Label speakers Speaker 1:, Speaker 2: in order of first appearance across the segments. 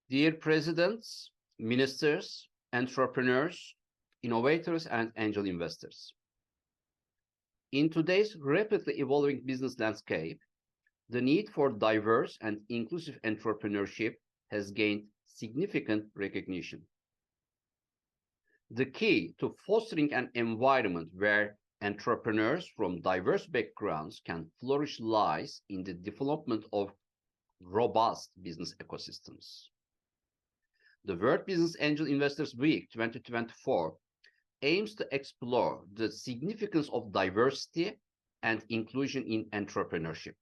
Speaker 1: Dear presidents, ministers, entrepreneurs, innovators, and angel investors. In today's rapidly evolving business landscape, the need for diverse and inclusive entrepreneurship has gained significant recognition. The key to fostering an environment where entrepreneurs from diverse backgrounds can flourish lies in the development of robust business ecosystems. The World Business Angel Investors Week 2024 aims to explore the significance of diversity and inclusion in entrepreneurship.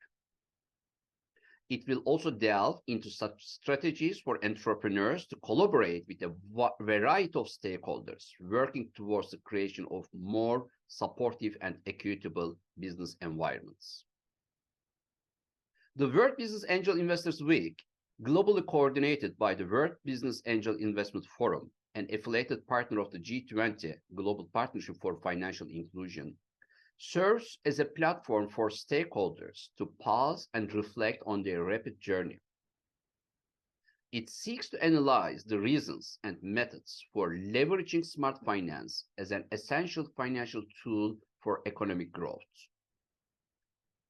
Speaker 1: It will also delve into such strategies for entrepreneurs to collaborate with a variety of stakeholders, working towards the creation of more supportive and equitable business environments. The World Business Angel Investors Week, globally coordinated by the World Business Angel Investment Forum, an affiliated partner of the G20 Global Partnership for Financial Inclusion, serves as a platform for stakeholders to pause and reflect on their rapid journey. It seeks to analyze the reasons and methods for leveraging smart finance as an essential financial tool for economic growth.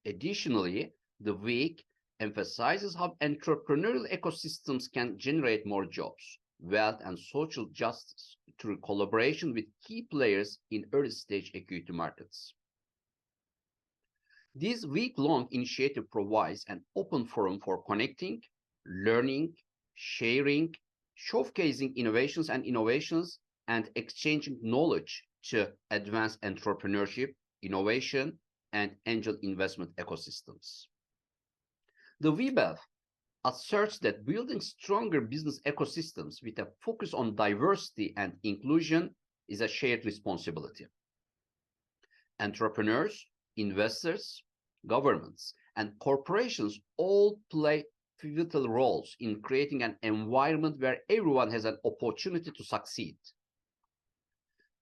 Speaker 1: Additionally, the week emphasizes how entrepreneurial ecosystems can generate more jobs, wealth, and social justice through collaboration with key players in early-stage equity markets. This week-long initiative provides an open forum for connecting, learning, sharing, showcasing innovations, and exchanging knowledge to advance entrepreneurship, innovation, and angel investment ecosystems. The WBEF asserts that building stronger business ecosystems with a focus on diversity and inclusion is a shared responsibility. Entrepreneurs, investors, governments, and corporations all play pivotal roles in creating an environment where everyone has an opportunity to succeed.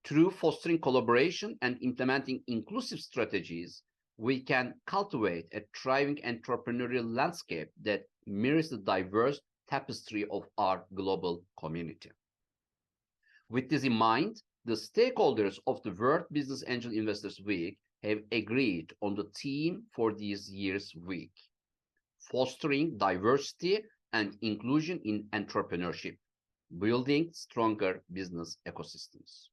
Speaker 1: Through fostering collaboration and implementing inclusive strategies, we can cultivate a thriving entrepreneurial landscape that mirrors the diverse tapestry of our global community. With this in mind, the stakeholders of the World Business Angel Investors Week have agreed on the theme for this year's week: fostering diversity and inclusion in entrepreneurship, building stronger business ecosystems.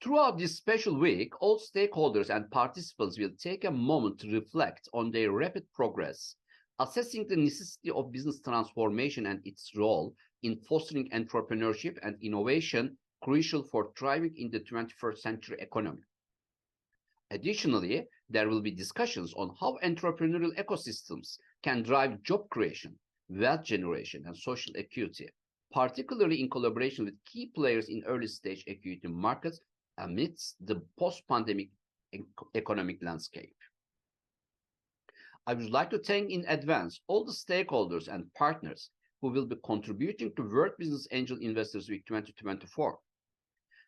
Speaker 1: Throughout this special week, all stakeholders and participants will take a moment to reflect on their rapid progress, assessing the necessity of business transformation and its role in fostering entrepreneurship and innovation crucial for thriving in the 21st century economy. Additionally, there will be discussions on how entrepreneurial ecosystems can drive job creation, wealth generation, and social equity, particularly in collaboration with key players in early-stage equity markets amidst the post-pandemic economic landscape. I would like to thank in advance all the stakeholders and partners who will be contributing to World Business Angel Investors Week 2024.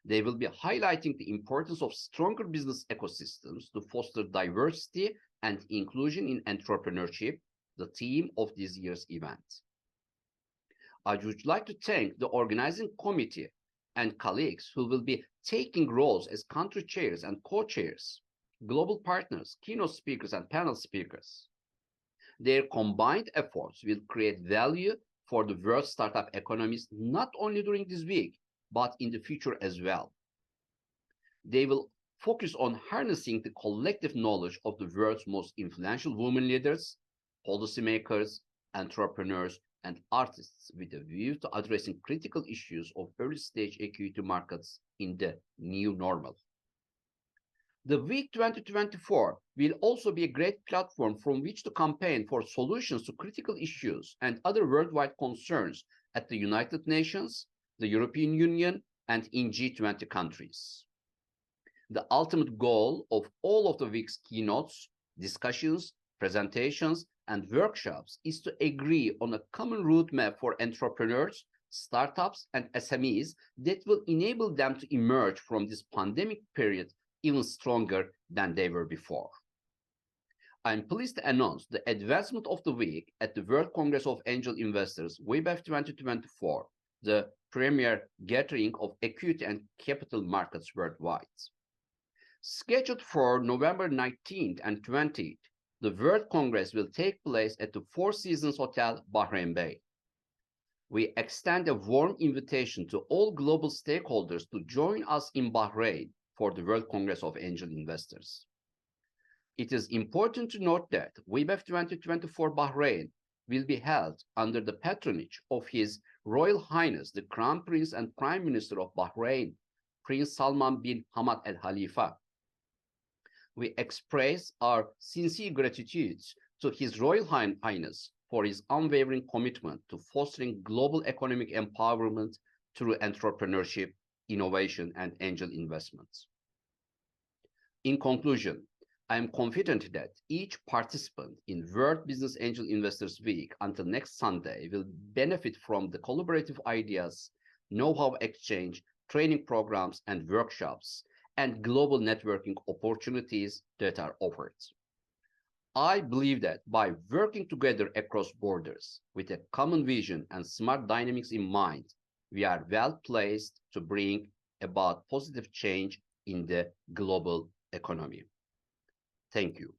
Speaker 1: They will be highlighting the importance of stronger business ecosystems to foster diversity and inclusion in entrepreneurship, the theme of this year's event. I would like to thank the organizing committee and colleagues who will be taking roles as country chairs and co-chairs, global partners, keynote speakers, and panel speakers. Their combined efforts will create value for the world's startup economies, not only during this week, but in the future as well. They will focus on harnessing the collective knowledge of the world's most influential women leaders, policymakers, entrepreneurs, and artists with a view to addressing critical issues of early-stage equity markets in the new normal. The Week 2024 will also be a great platform from which to campaign for solutions to critical issues and other worldwide concerns at the United Nations, the European Union, and in G20 countries. The ultimate goal of all of the week's keynotes, discussions, presentations, and workshops is to agree on a common roadmap for entrepreneurs, startups, and SMEs that will enable them to emerge from this pandemic period even stronger than they were before. I'm pleased to announce the advancement of the week at the World Congress of Angel Investors, WIBAF 2024, the premier gathering of equity and capital markets worldwide. Scheduled for November 19th and 20th, the World Congress will take place at the Four Seasons Hotel, Bahrain Bay. We extend a warm invitation to all global stakeholders to join us in Bahrain for the World Congress of Angel Investors. It is important to note that WIBAF 2024 Bahrain will be held under the patronage of His Royal Highness the Crown Prince and Prime Minister of Bahrain, Prince Salman bin Hamad Al Khalifa. We express our sincere gratitude to His Royal Highness for his unwavering commitment to fostering global economic empowerment through entrepreneurship, innovation, and angel investments. In conclusion, I am confident that each participant in World Business Angel Investors Week until next Sunday will benefit from the collaborative ideas, know-how exchange, training programs and workshops, and global networking opportunities that are offered. I believe that by working together across borders with a common vision and smart dynamics in mind, we are well placed to bring about positive change in the global economy. Thank you.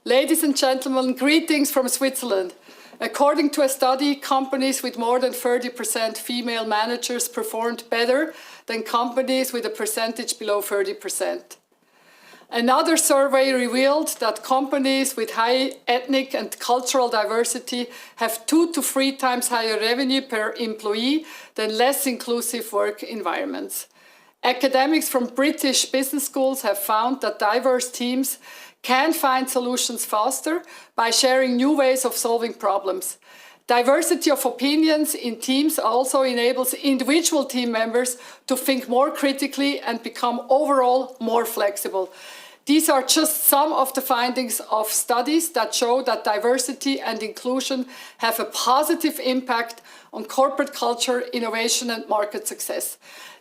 Speaker 2: Ladies and gentlemen, greetings from Switzerland. According to a study, companies with more than 30% female managers performed better than companies with a percentage below 30%. Another survey revealed that companies with high ethnic and cultural diversity have 2 to 3 times higher revenue per employee than less inclusive work environments. Academics from British business schools have found that diverse teams can find solutions faster by sharing new ways of solving problems. Diversity of opinions in teams also enables individual team members to think more critically and become overall more flexible. These are just some of the findings of studies that show that diversity and inclusion have a positive impact on corporate culture, innovation, and market success.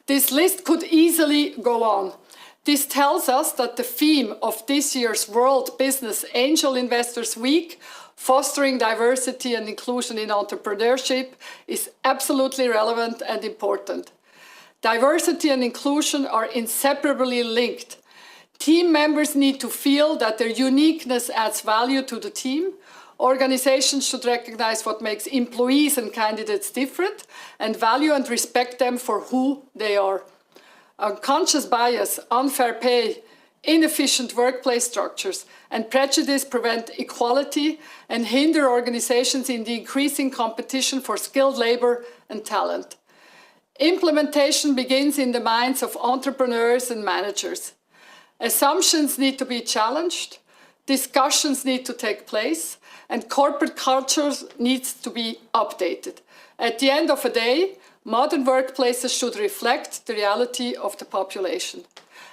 Speaker 2: This list could easily go on. This tells us that the theme of this year's World Business Angel Investors Week, fostering diversity and inclusion in entrepreneurship, is absolutely relevant and important. Diversity and inclusion are inseparably linked. Team members need to feel that their uniqueness adds value to the team. Organizations should recognize what makes employees and candidates different and value and respect them for who they are. Unconscious bias, unfair pay, inefficient workplace structures, and prejudice prevent equality and hinder organizations in the increasing competition for skilled labor and talent. Implementation begins in the minds of entrepreneurs and managers. Assumptions need to be challenged, discussions need to take place, and corporate cultures need to be updated. At the end of the day, modern workplaces should reflect the reality of the population.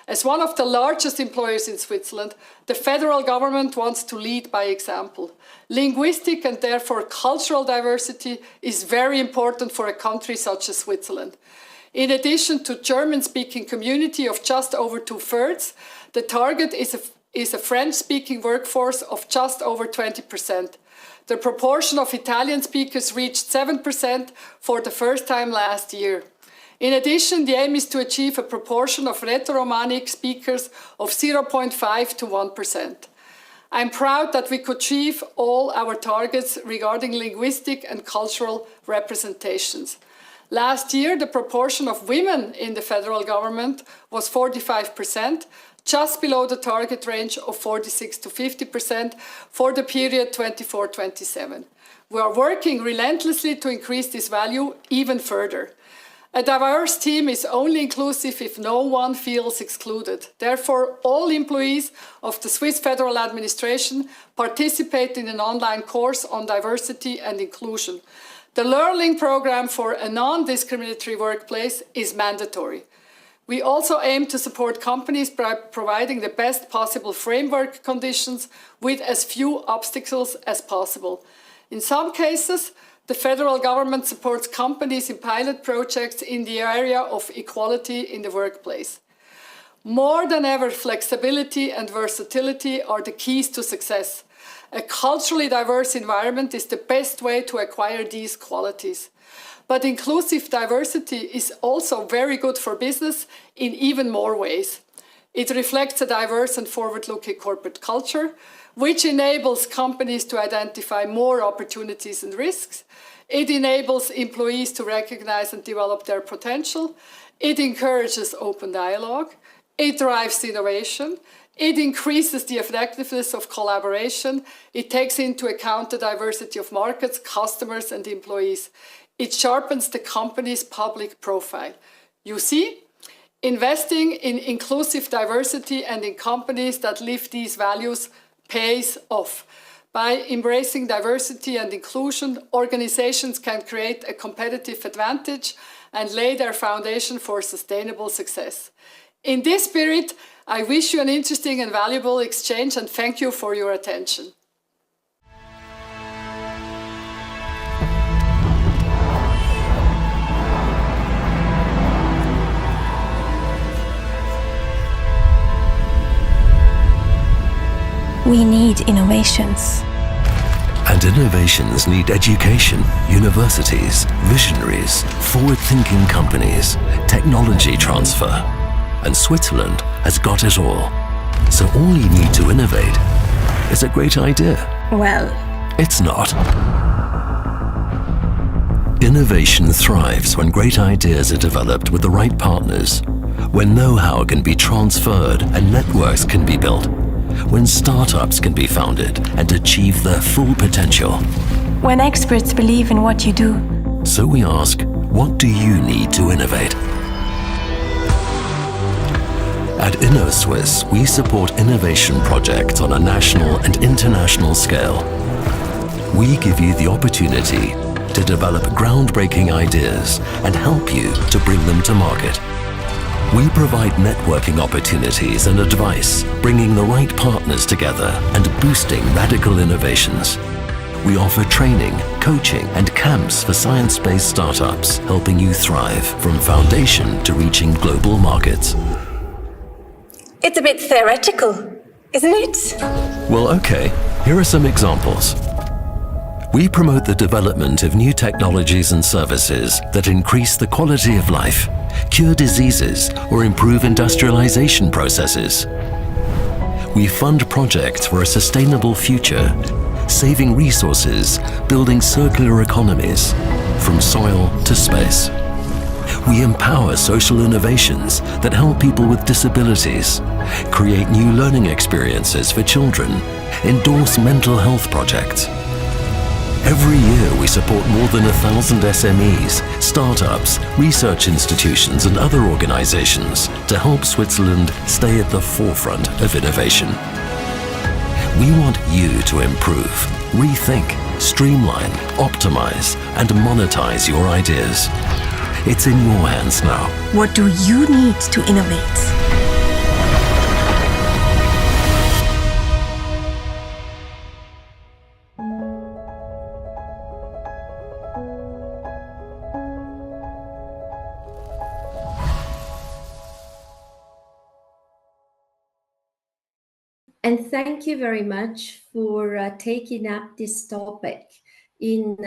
Speaker 2: As one of the largest employers in Switzerland, the federal government wants to lead by example. Linguistic and therefore cultural diversity is very important for a country such as Switzerland. In addition to German-speaking community of just over 2/3, the target is a French-speaking workforce of just over 20%. The proportion of Italian speakers reached 7% for the first time last year. In addition, the aim is to achieve a proportion of Rätoromanic speakers of 0.5 to 1%. I'm proud that we could achieve all our targets regarding linguistic and cultural representations. Last year, the proportion of women in the federal government was 45%, just below the target range of 46 to 50% for the period 24-27. We are working relentlessly to increase this value even further. A diverse team is only inclusive if no one feels excluded. Therefore, all employees of the Swiss Federal Administration participate in an online course on diversity and inclusion. The Learning program for a non-discriminatory workplace is mandatory. We also aim to support companies by providing the best possible framework conditions with as few obstacles as possible. In some cases, the federal government supports companies in pilot projects in the area of equality in the workplace. More than ever, flexibility and versatility are the keys to success. A culturally diverse environment is the best way to acquire these qualities. But inclusive diversity is also very good for business in even more ways. It reflects a diverse and forward-looking corporate culture, which enables companies to identify more opportunities and risks. It enables employees to recognize and develop their potential. It encourages open dialogue. It drives innovation. It increases the effectiveness of collaboration. It takes into account the diversity of markets, customers, and employees. It sharpens the company's public profile. You see, investing in inclusive diversity and in companies that live these values pays off. By embracing diversity and inclusion, organizations can create a competitive advantage and lay their foundation for sustainable success. In this spirit, I wish you an interesting and valuable exchange and thank you for your attention.
Speaker 3: We need innovations.
Speaker 4: And innovations need education, universities, visionaries, forward-thinking companies, technology transfer. And Switzerland has got it all. So all you need to innovate is a great idea.
Speaker 3: Well,
Speaker 4: it's not. Innovation thrives when great ideas are developed with the right partners, when know-how can be transferred and networks can be built, when startups can be founded and achieve their full potential.
Speaker 3: When experts believe in what you do.
Speaker 4: So we ask, what do you need to innovate? At InnoSwiss, we support innovation projects on a national and international scale. We give you the opportunity to develop groundbreaking ideas and help you to bring them to market. We provide networking opportunities and advice, bringing the right partners together and boosting radical innovations. We offer training, coaching, and camps for science-based startups, helping you thrive from foundation to reaching global markets.
Speaker 3: It's a bit theoretical, isn't it?
Speaker 4: Well, okay, here are some examples. We promote the development of new technologies and services that increase the quality of life, cure diseases, or improve industrialization processes. We fund projects for a sustainable future, saving resources, building circular economies, from soil to space. We empower social innovations that help people with disabilities, create new learning experiences for children, endorse mental health projects. Every year we support more than 1,000 SMEs, startups, research institutions and other organizations to help Switzerland stay at the forefront of innovation. We want you to improve, rethink, streamline, optimize and monetize your ideas. It's in your hands now.
Speaker 3: What do you need to innovate?
Speaker 5: And thank you very much for taking up this topic in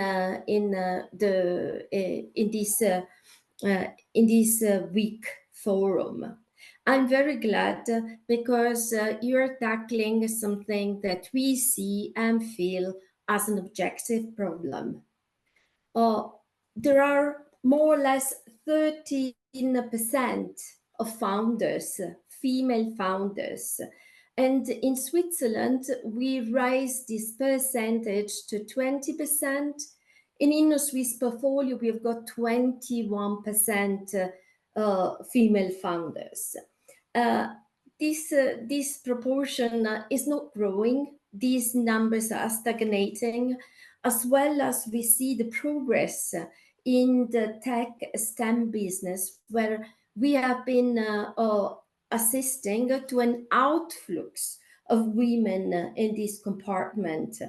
Speaker 5: this week forum. I'm very glad because you're tackling something that we see and feel as an objective problem. There are more or less 13% of founders, female founders. And in Switzerland, we raised this percentage to 20%. In InnoSwiss portfolio, we've got 21% female founders. This proportion is not growing. These numbers are stagnating, as well as we see the progress in the tech STEM business, where we have been assisting to an outflux of women in this compartment.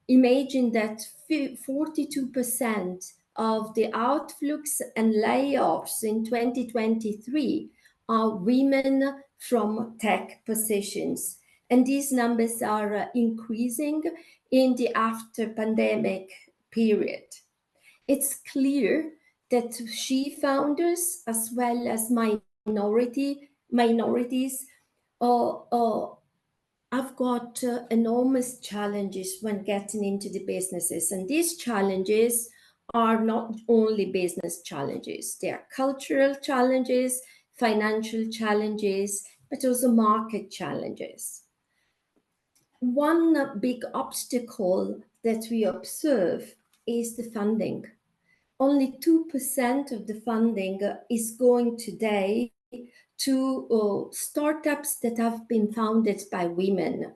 Speaker 5: Imagine that 42% of the outflux and layoffs in 2023 are women from tech positions. And these numbers are increasing in the after pandemic period. It's clear that she founders as well as minorities have got enormous challenges when getting into the businesses. And these challenges are not only business challenges. They are cultural challenges, financial challenges, but also market challenges. One big obstacle that we observe is the funding. Only 2% of the funding is going today to startups that have been founded by women.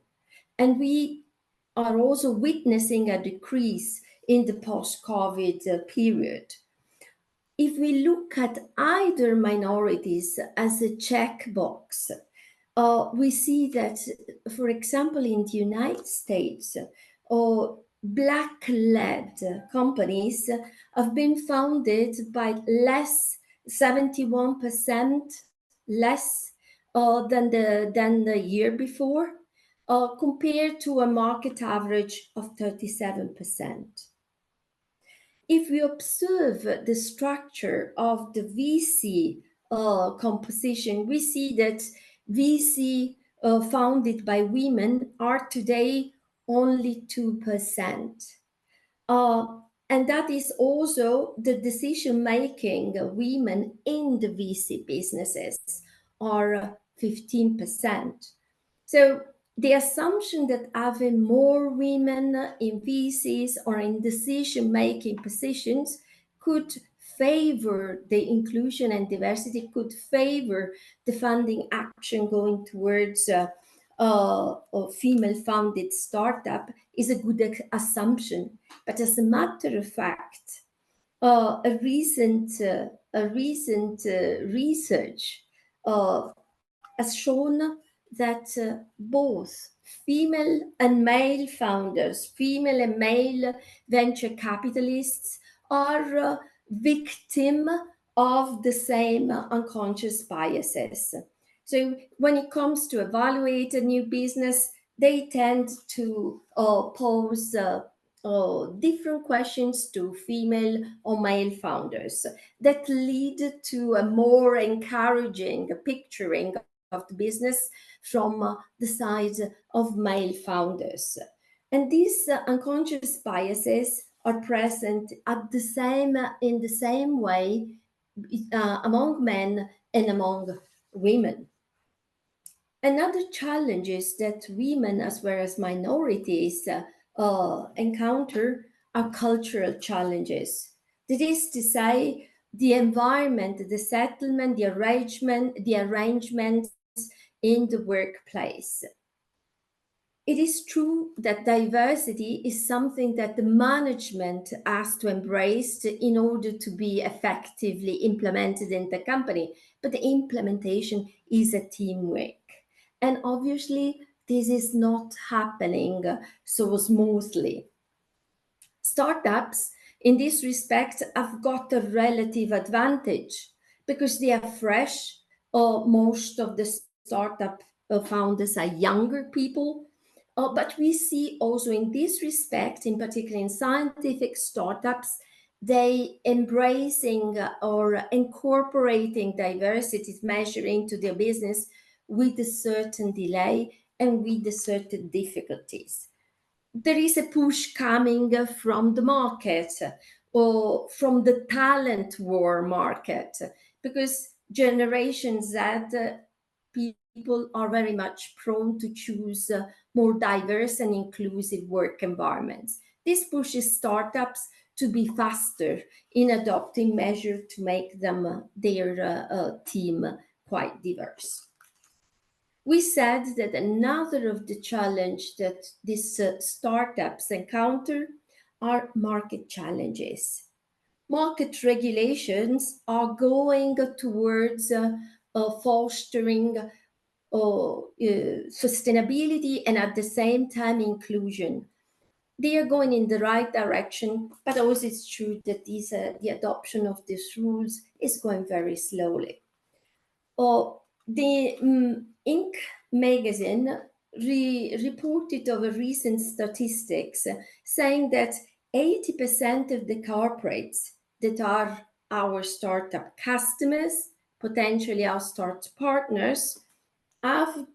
Speaker 5: And we are also witnessing a decrease in the post-COVID period. If we look at either minorities as a checkbox, we see that, for example, in the United States, Black-led companies have been founded by 71% less than the year before, compared to a market average of 37%. If we observe the structure of the VC composition, we see that VC founded by women are today only 2%. And that is also the decision-making women in the VC businesses are 15%. So the assumption that having more women in VCs or in decision-making positions could favor the inclusion and diversity, could favor the funding action going towards a female-founded startup is a good assumption. But as a matter of fact, a recent research has shown that both female and male founders, female and male venture capitalists are victim of the same unconscious biases. So when it comes to evaluate a new business, they tend to pose different questions to female or male founders that lead to a more encouraging picturing of the business from the side of male founders. And these unconscious biases are present in the same way among men and among women. Another challenge is that women, as well as minorities, encounter are cultural challenges. That is to say, the environment, the settlement, the arrangements in the workplace. It is true that diversity is something that the management has to embrace in order to be effectively implemented in the company, but the implementation is a teamwork. And obviously, this is not happening so smoothly. Startups, in this respect, have got a relative advantage because they are fresh. Most of the startup founders are younger people. But we see also in this respect, in particular in scientific startups, they embracing or incorporating diversity measure into their business with a certain delay and with a certain difficulties. There is a push coming from the market or from the talent war market, because Generation Z people are very much prone to choose more diverse and inclusive work environments. This pushes startups to be faster in adopting measures to make them their team quite diverse. We said that another of the challenge that these startups encounter are market challenges. Market regulations are going towards fostering sustainability and at the same time inclusion. They are going in the right direction, but also it's true that the adoption of these rules is going very slowly. The Inc. magazine reported over recent statistics saying that 80% of the corporates that are our startup customers, potentially our startup partners, have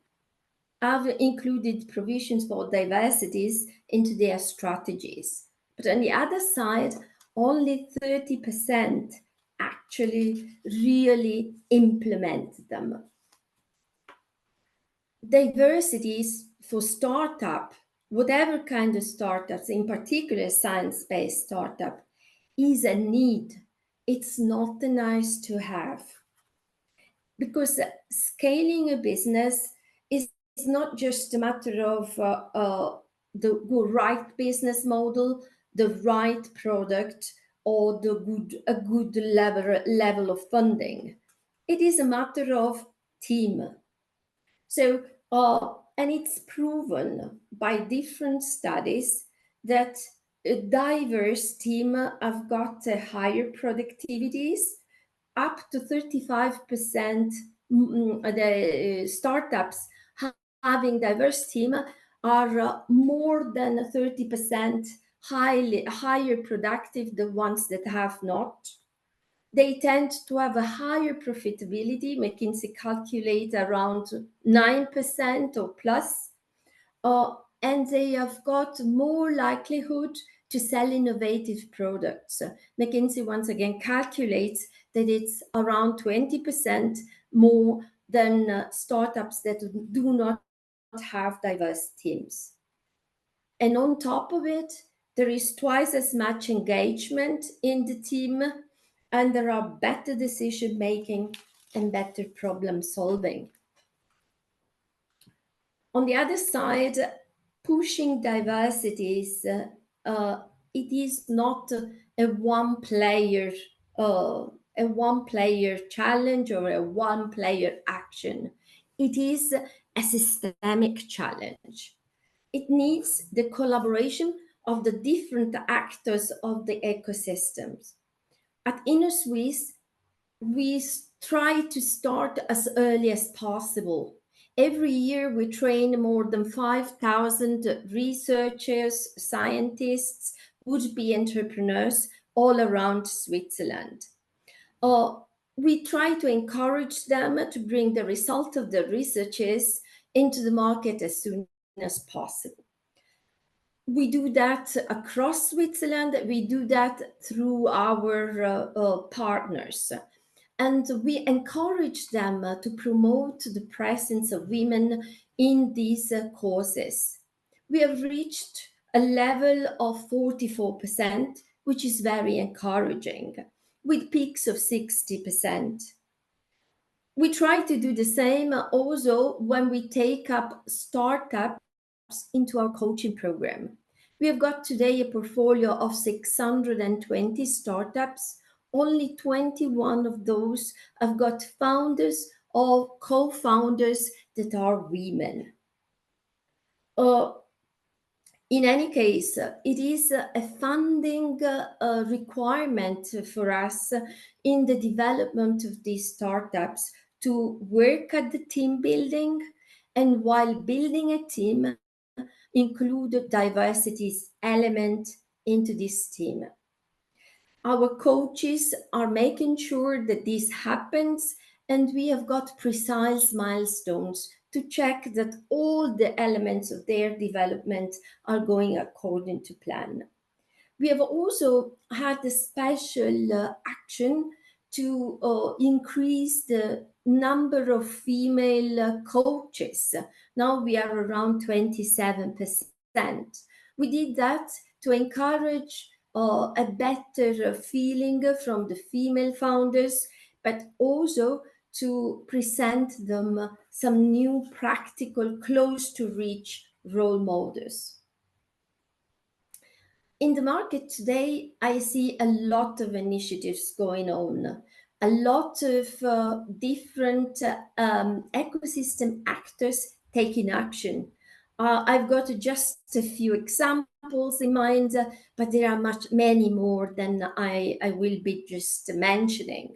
Speaker 5: included provisions for diversities into their strategies. But on the other side, only 30% actually really implement them. Diversities for startup, whatever kind of startups, in particular science-based startup, is a need. It's not a nice to have. Because scaling a business is not just a matter of the right business model, the right product, or a good level of funding. It is a matter of team. So, and it's proven by different studies that a diverse team have got higher productivities, up to 35%. The startups having diverse team are more than 30% higher productive than ones that have not. They tend to have a higher profitability. McKinsey calculate around 9% or plus, and they have got more likelihood to sell innovative products. McKinsey once again calculates that it's around 20% more than startups that do not have diverse teams. And on top of it, there is twice as much engagement in the team, and there are better decision making and better problem solving. On the other side, pushing diversities, it is not a one-player challenge or a one-player action. It is a systemic challenge. It needs the collaboration of the different actors of the ecosystems. At InnoSwiss, we try to start as early as possible. Every year, we train more than 5,000 researchers, scientists, would-be entrepreneurs all around Switzerland. We try to encourage them to bring the result of the researches into the market as soon as possible. We do that across Switzerland. We do that through our partners. And we encourage them to promote the presence of women in these courses. We have reached a level of 44%, which is very encouraging, with peaks of 60%. We try to do the same also when we take up startups into our coaching program. We have got today a portfolio of 620 startups. Only 21 of those have got founders or co-founders that are women. In any case, it is a funding requirement for us in the development of these startups to work at the team building, and while building a team, include diversity element into this team. Our coaches are making sure that this happens, and we have got precise milestones to check that all the elements of their development are going according to plan. We have also had a special action to increase the number of female coaches. Now we are around 27%. We did that to encourage a better feeling from the female founders, but also to present them some new practical, close to reach role models. In the market today, I see a lot of initiatives going on, a lot of different ecosystem actors taking action. I've got just a few examples in mind, but there are many more than I will be just mentioning.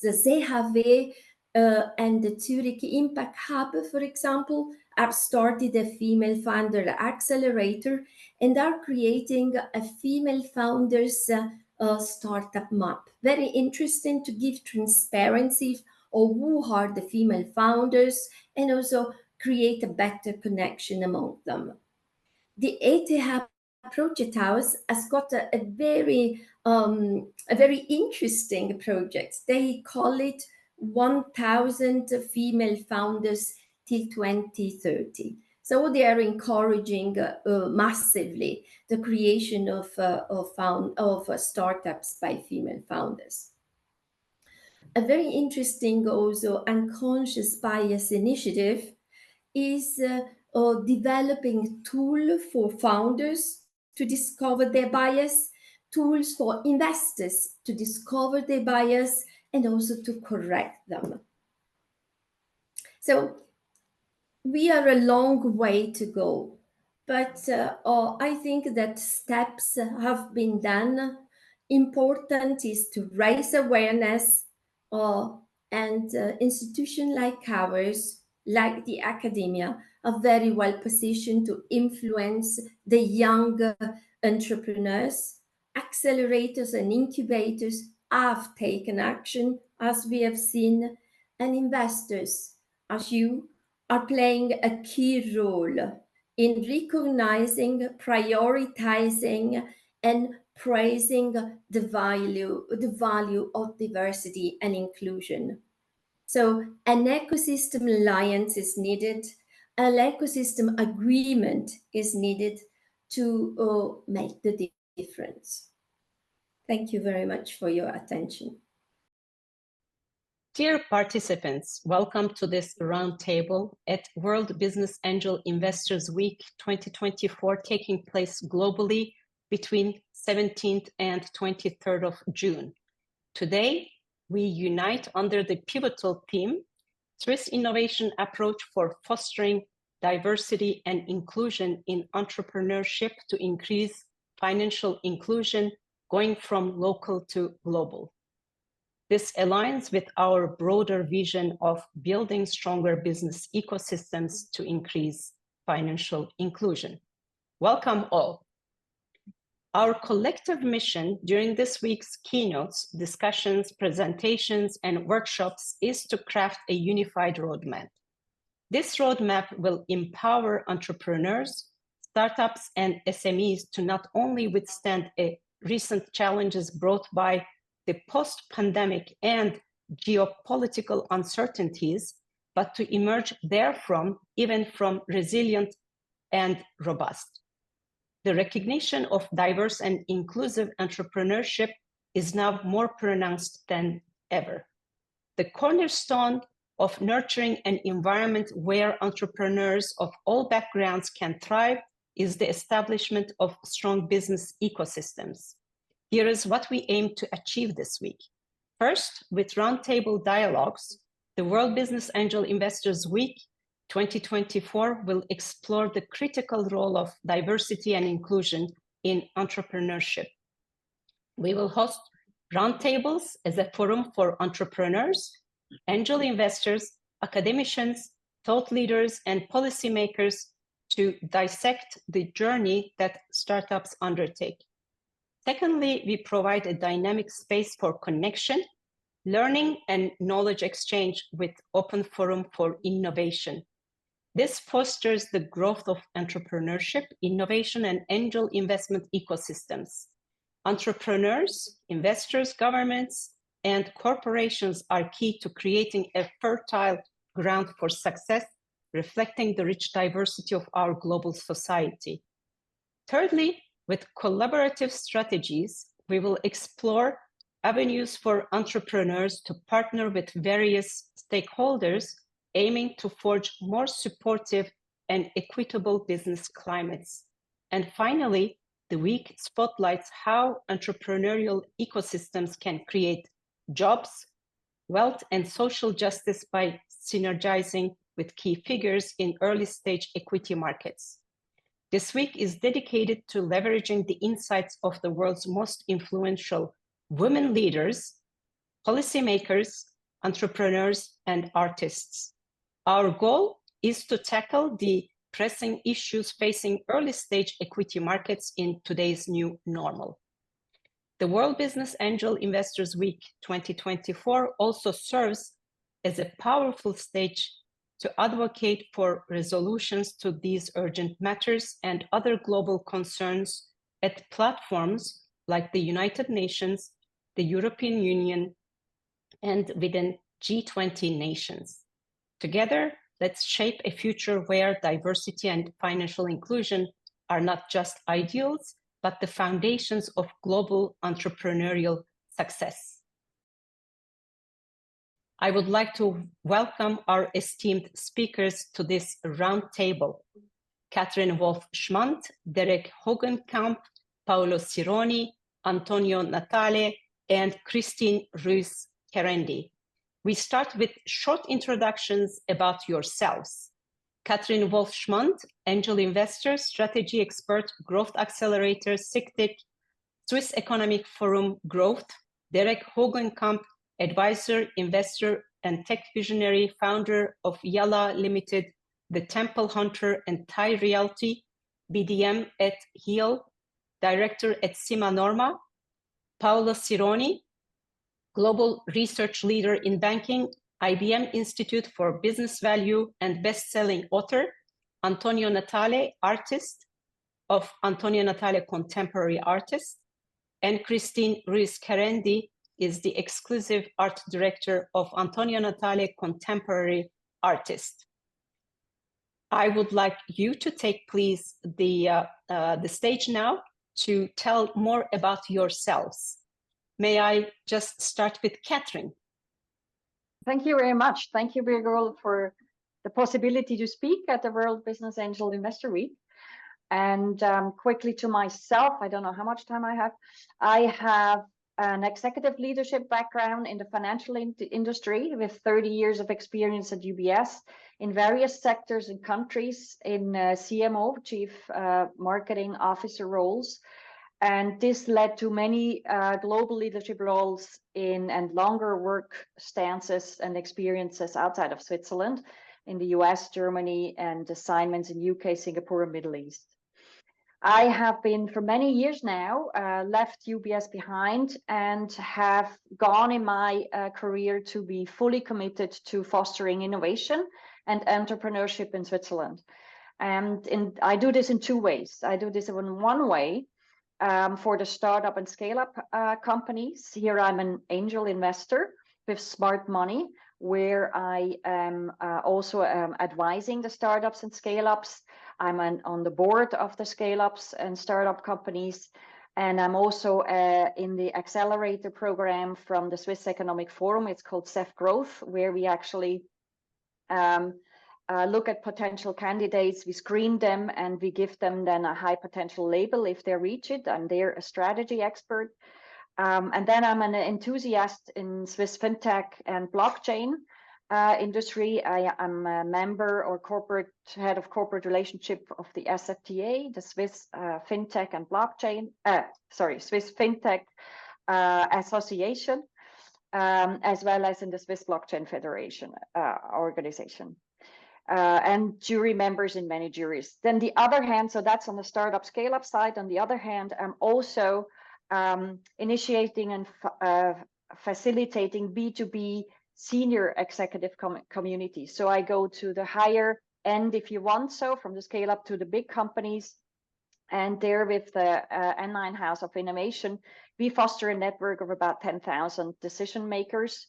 Speaker 5: The ZHW and the Zurich Impact Hub, for example, have started a female founder accelerator and are creating a female founders startup map. Very interesting to give transparency of who are the female founders and also create a better connection among them. The ETH Project House has got a very interesting project. They call it 1,000 female founders till 2030. So they are encouraging massively the creation of startups by female founders. A very interesting also unconscious bias initiative is developing tool for founders to discover their bias, tools for investors to discover their bias, and also to correct them. So we are a long way to go, but I think that steps have been done. Important is to raise awareness, and institutions like ours, like the academia, are very well positioned to influence the young entrepreneurs. Accelerators and incubators have taken action, as we have seen, and investors, as you, are playing a key role in recognizing, prioritizing, and praising the value of diversity and inclusion. So an ecosystem alliance is needed, an ecosystem agreement is needed to make the difference. Thank you very much for your attention.
Speaker 6: Dear participants, welcome to this roundtable at World Business Angel Investors Week 2024, taking place globally between 17th and 23rd of June. Today, we unite under the pivotal theme, Swiss Innovation Approach for Fostering Diversity and Inclusion in Entrepreneurship to Increase Financial Inclusion, going from local to global. This aligns with our broader vision of building stronger business ecosystems to increase financial inclusion. Welcome all. Our collective mission during this week's keynotes, discussions, presentations, and workshops is to craft a unified roadmap. This roadmap will empower entrepreneurs, startups, and SMEs to not only withstand recent challenges brought by the post-pandemic and geopolitical uncertainties, but to emerge therefrom even from resilient and robust. The recognition of diverse and inclusive entrepreneurship is now more pronounced than ever. The cornerstone of nurturing an environment where entrepreneurs of all backgrounds can thrive is the establishment of strong business ecosystems. Here is what we aim to achieve this week. First, with roundtable dialogues, the World Business Angel Investors Week 2024 will explore the critical role of diversity and inclusion in entrepreneurship. We will host roundtables as a forum for entrepreneurs, angel investors, academicians, thought leaders, and policymakers to dissect the journey that startups undertake. Secondly, we provide a dynamic space for connection, learning, and knowledge exchange with open forum for innovation. This fosters the growth of entrepreneurship, innovation, and angel investment ecosystems. Entrepreneurs, investors, governments, and corporations are key to creating a fertile ground for success, reflecting the rich diversity of our global society. Thirdly, with collaborative strategies, we will explore avenues for entrepreneurs to partner with various stakeholders, aiming to forge more supportive and equitable business climates. And finally, the week spotlights how entrepreneurial ecosystems can create jobs, wealth, and social justice by synergizing with key figures in early-stage equity markets. This week is dedicated to leveraging the insights of the world's most influential women leaders, policymakers, entrepreneurs, and artists. Our goal is to tackle the pressing issues facing early-stage equity markets in today's new normal. The World Business Angel Investors Week 2024 also serves as a powerful stage to advocate for resolutions to these urgent matters and other global concerns at platforms like the United Nations, the European Union, and within G20 nations. Together, let's shape a future where diversity and financial inclusion are not just ideals, but the foundations of global entrepreneurial success. I would like to welcome our esteemed speakers to this roundtable: Katrin Wolf-Schmand, Derek Hogenkamp, Paolo Cironi, Antonio Natale, and Christine Ruiz-Kerendi. We start with short introductions about yourselves. Katrin Wolf-Schmand, angel investor, strategy expert, growth accelerator, SICTIC, Swiss Economic Forum Growth. Derek Hogenkamp, advisor, investor, and tech visionary, founder of Yalla Limited, The Temple Hunter, and Thai Realty, BDM at Heal, director at Sima Norma. Paolo Cironi, global research leader in banking, IBM Institute for Business Value, and best-selling author. Antonio Natale, artist of Antonio Natale Contemporary Artist, and Christine Ruiz-Kerendi, is the exclusive art director of Antonio Natale Contemporary Artist. I would like you to take, please, the stage now to tell more about yourselves. May I just start with Catherine?
Speaker 7: Thank you very much. Thank you, Birgit, for the possibility to speak at the World Business Angel Investor Week. And quickly to myself, I don't know how much time I have. I have an executive leadership background in the financial industry with 30 years of experience at UBS in various sectors and countries in CMO, Chief Marketing Officer roles. And this led to many global leadership roles in and longer work stances and experiences outside of Switzerland, in the US, Germany, and assignments in UK, Singapore, and Middle East. I have been for many years now, left UBS behind and have gone in my career to be fully committed to fostering innovation and entrepreneurship in Switzerland. And I do this in two ways. I do this in one way for the startup and scale-up companies. Here I'm an angel investor with Smart Money, where I am also advising the startups and scale-ups. I'm on the board of the scale-ups and startup companies. And I'm also in the accelerator program from the Swiss Economic Forum. It's called CEF Growth, where we actually look at potential candidates, we screen them, and we give them then a high potential label if they reach it. I'm there a strategy expert. And then I'm an enthusiast in Swiss fintech and blockchain industry. I am a member or head of corporate relationship of the SFTA, the Swiss fintech and blockchain, Swiss fintech association, as well as in the Swiss Blockchain Federation organization. And jury members in many juries. Then the other hand, so that's on the startup scale-up side. On the other hand, I'm also initiating and facilitating B2B senior executive community. So I go to the higher end, if you want so, from the scale-up to the big companies. And there with the N9 House of Innovation, we foster a network of about 10,000 decision makers,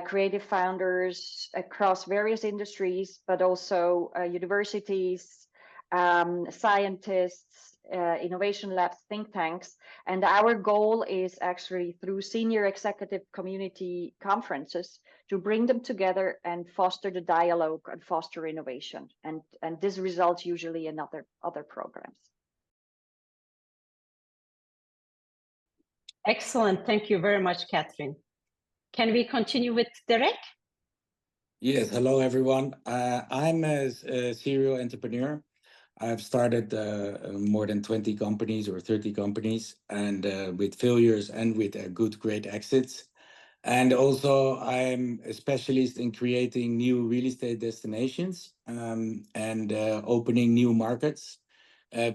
Speaker 7: creative founders across various industries, but also universities, scientists, innovation labs, think tanks. And our goal is actually through senior executive community conferences to bring them together and foster the dialogue and foster innovation. And this results usually in other programs.
Speaker 6: Excellent. Thank you very much, Catherine. Can we continue with Derek?
Speaker 8: Yes, hello everyone. I'm a serial entrepreneur. I've started more than 20 companies or 30 companies, and with failures and with great exits. And also I'm a specialist in creating new real estate destinations and opening new markets,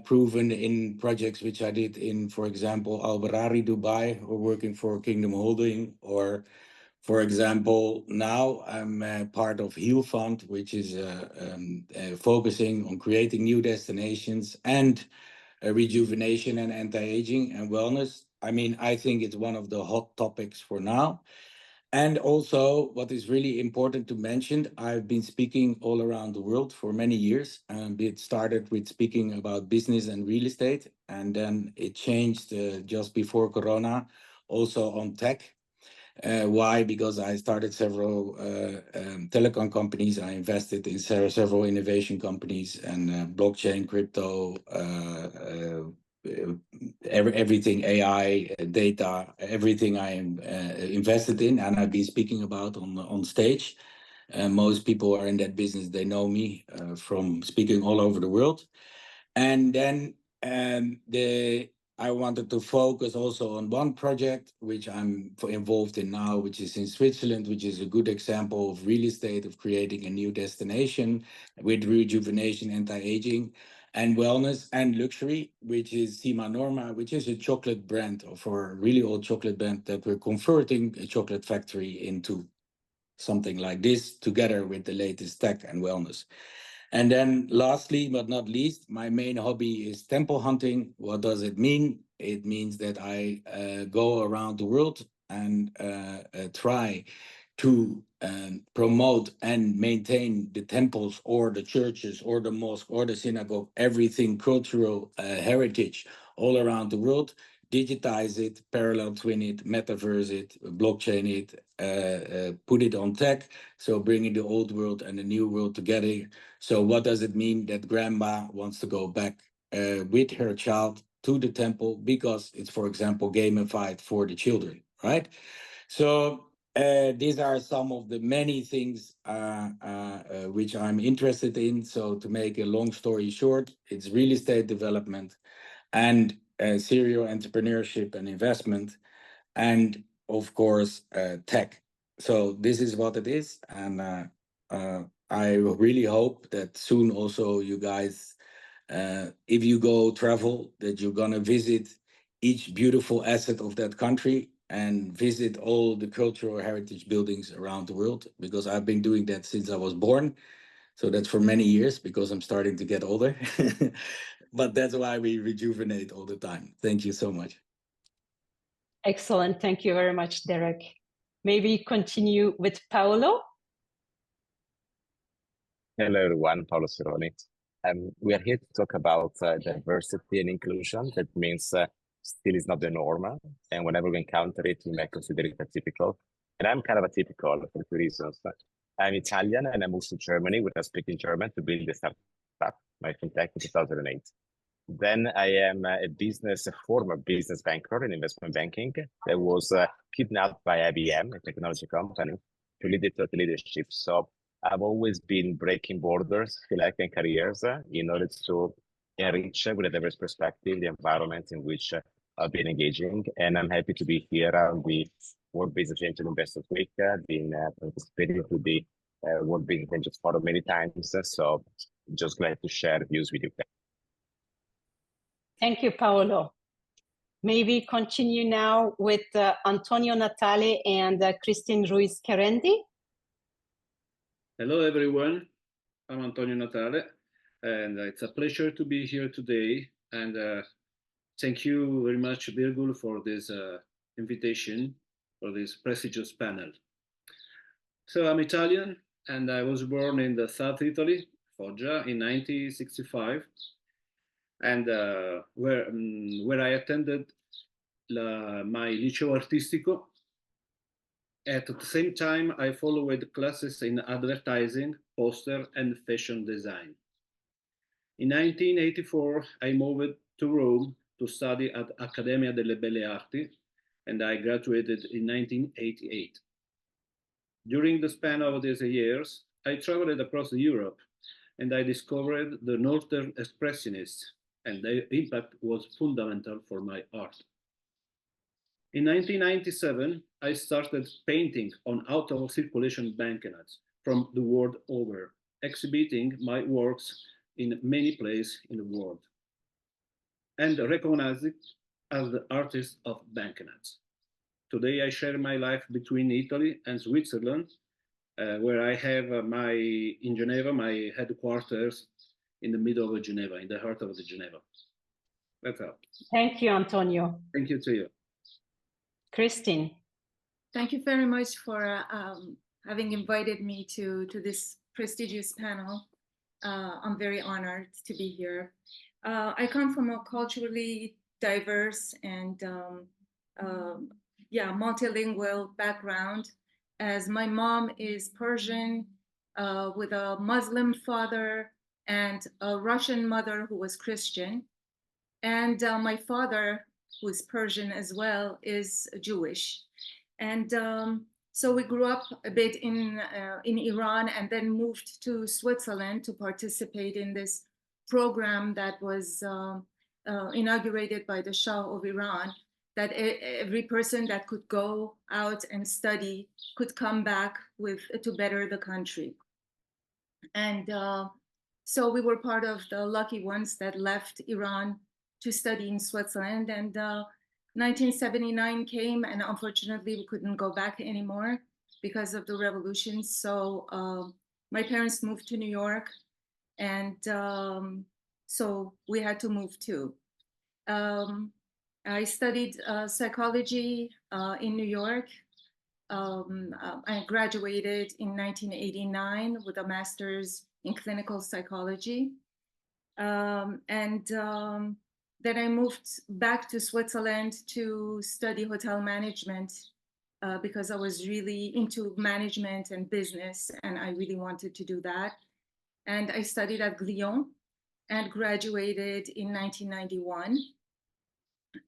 Speaker 8: proven in projects which I did in, for example, Al Barari, Dubai, or working for Kingdom Holding, or for example, now I'm part of Heal Fund, which is focusing on creating new destinations and rejuvenation and anti-aging and wellness. I mean, I think it's one of the hot topics for now. And also, what is really important to mention, I've been speaking all around the world for many years. It started with speaking about business and real estate, and then it changed just before Corona, also on tech. Why? Because I started several telecom companies. I invested in several innovation companies and blockchain, crypto, everything, AI, data, everything I am invested in, and I've been speaking about on stage. Most people are in that business. They know me from speaking all over the world. And then I wanted to focus also on one project, which I'm involved in now, which is in Switzerland, which is a good example of real estate, of creating a new destination with rejuvenation, anti-aging, and wellness and luxury, which is Sima Norma, which is a chocolate brand, for a really old chocolate brand that we're converting a chocolate factory into something like this, together with the latest tech and wellness. And then lastly, but not least, my main hobby is temple hunting. What does it mean? It means that I go around the world and try to promote and maintain the temples or the churches or the mosque or the synagogue, everything cultural heritage all around the world, digitize it, parallel twin it, metaverse it, blockchain it, put it on tech, so bringing the old world and the new world together. So what does it mean that grandma wants to go back with her child to the temple because it's, for example, gamified for the children, right? So these are some of the many things which I'm interested in. So to make a long story short, it's real estate development and serial entrepreneurship and investment, and of course, tech. So this is what it is. And I really hope that soon also you guys, if you go travel, that you're gonna visit each beautiful asset of that country and visit all the cultural heritage buildings around the world, because I've been doing that since I was born. So that's for many years because I'm starting to get older. But that's why we rejuvenate all the time. Thank you so much.
Speaker 6: Excellent. Thank you very much, Derek. Maybe continue with Paolo.
Speaker 9: Hello, everyone. Paolo Cironi. We are here to talk about diversity and inclusion. That means still is not the norm. And whenever we encounter it, we may consider it atypical. And I'm kind of atypical for two reasons. I'm Italian and I moved to Germany where I speak in German to build a startup, my fintech in 2008. Then I am a former business banker in investment banking that was kidnapped by IBM, a technology company, to lead it to leadership. So I've always been breaking borders, life and careers in order to enrich with a diverse perspective the environment in which I've been engaging. And I'm happy to be here on the World Business Angel Investors Week, been participating to the World Business Angels Forum many times. So just glad to share views with you.
Speaker 6: Thank you, Paolo. Maybe continue now with Antonio Natale and Christine Ruiz Querendi.
Speaker 10: Hello, everyone. I'm Antonio Natale, and it's a pleasure to be here today. And thank you very much, Birgul, for this invitation for this prestigious panel. So I'm Italian, and I was born in the South Italy, Foggia, in 1965, and where I attended my Liceo Artistico. At the same time, I followed classes in advertising, poster, and fashion design. In 1984, I moved to Rome to study at Accademia delle Belle Arti, and I graduated in 1988. During the span of these years, I traveled across Europe, and I discovered the Northern Expressionists, and their impact was fundamental for my art. In 1997, I started painting on out-of-circulation banknotes from the world over, exhibiting my works in many places in the world, and recognized as the artist of banknotes. Today, I share my life between Italy and Switzerland, where I have in Geneva, my headquarters in the middle of Geneva, in the heart of the Geneva. That's all.
Speaker 6: Thank you, Antonio.
Speaker 10: Thank you to you.
Speaker 6: Christine.
Speaker 11: Thank you very much for having invited me to this prestigious panel. I'm very honored to be here. I come from a culturally diverse and multilingual background, as my mom is Persian with a Muslim father and a Russian mother who was Christian. And my father, who is Persian as well, is Jewish. And so we grew up a bit in Iran and then moved to Switzerland to participate in this program that was inaugurated by the Shah of Iran, that every person that could go out and study could come back to better the country. And so we were part of the lucky ones that left Iran to study in Switzerland. And 1979 came, and unfortunately we couldn't go back anymore because of the revolution. So my parents moved to New York, and so we had to move too. I studied psychology in New York. I graduated in 1989 with a master's in clinical psychology. Then I moved back to Switzerland to study hotel management because I was really into management and business, and I really wanted to do that. And I studied at Glion and graduated in 1991.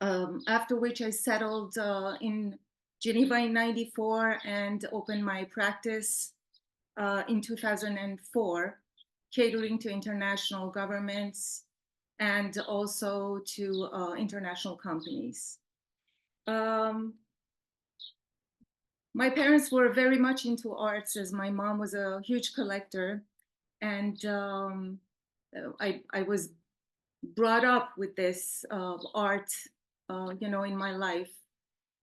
Speaker 11: After which I settled in Geneva in 94 and opened my practice in 2004, catering to international governments and also to international companies. My parents were very much into arts, as my mom was a huge collector, and I was brought up with this art, in my life.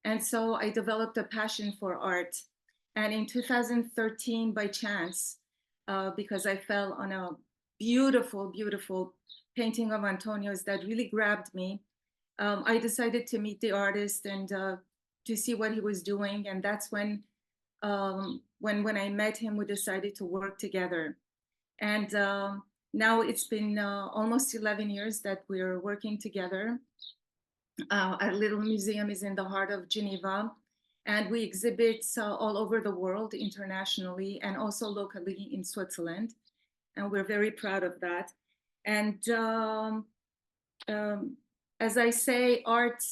Speaker 11: And so I developed a passion for art. And in 2013, by chance, because I fell on a beautiful, beautiful painting of Antonio's that really grabbed me, I decided to meet the artist and to see what he was doing. And that's when I met him, we decided to work together. And now it's been almost 11 years that we're working together. Our little museum is in the heart of Geneva, and we exhibit all over the world internationally and also locally in Switzerland. And we're very proud of that. And as I say, art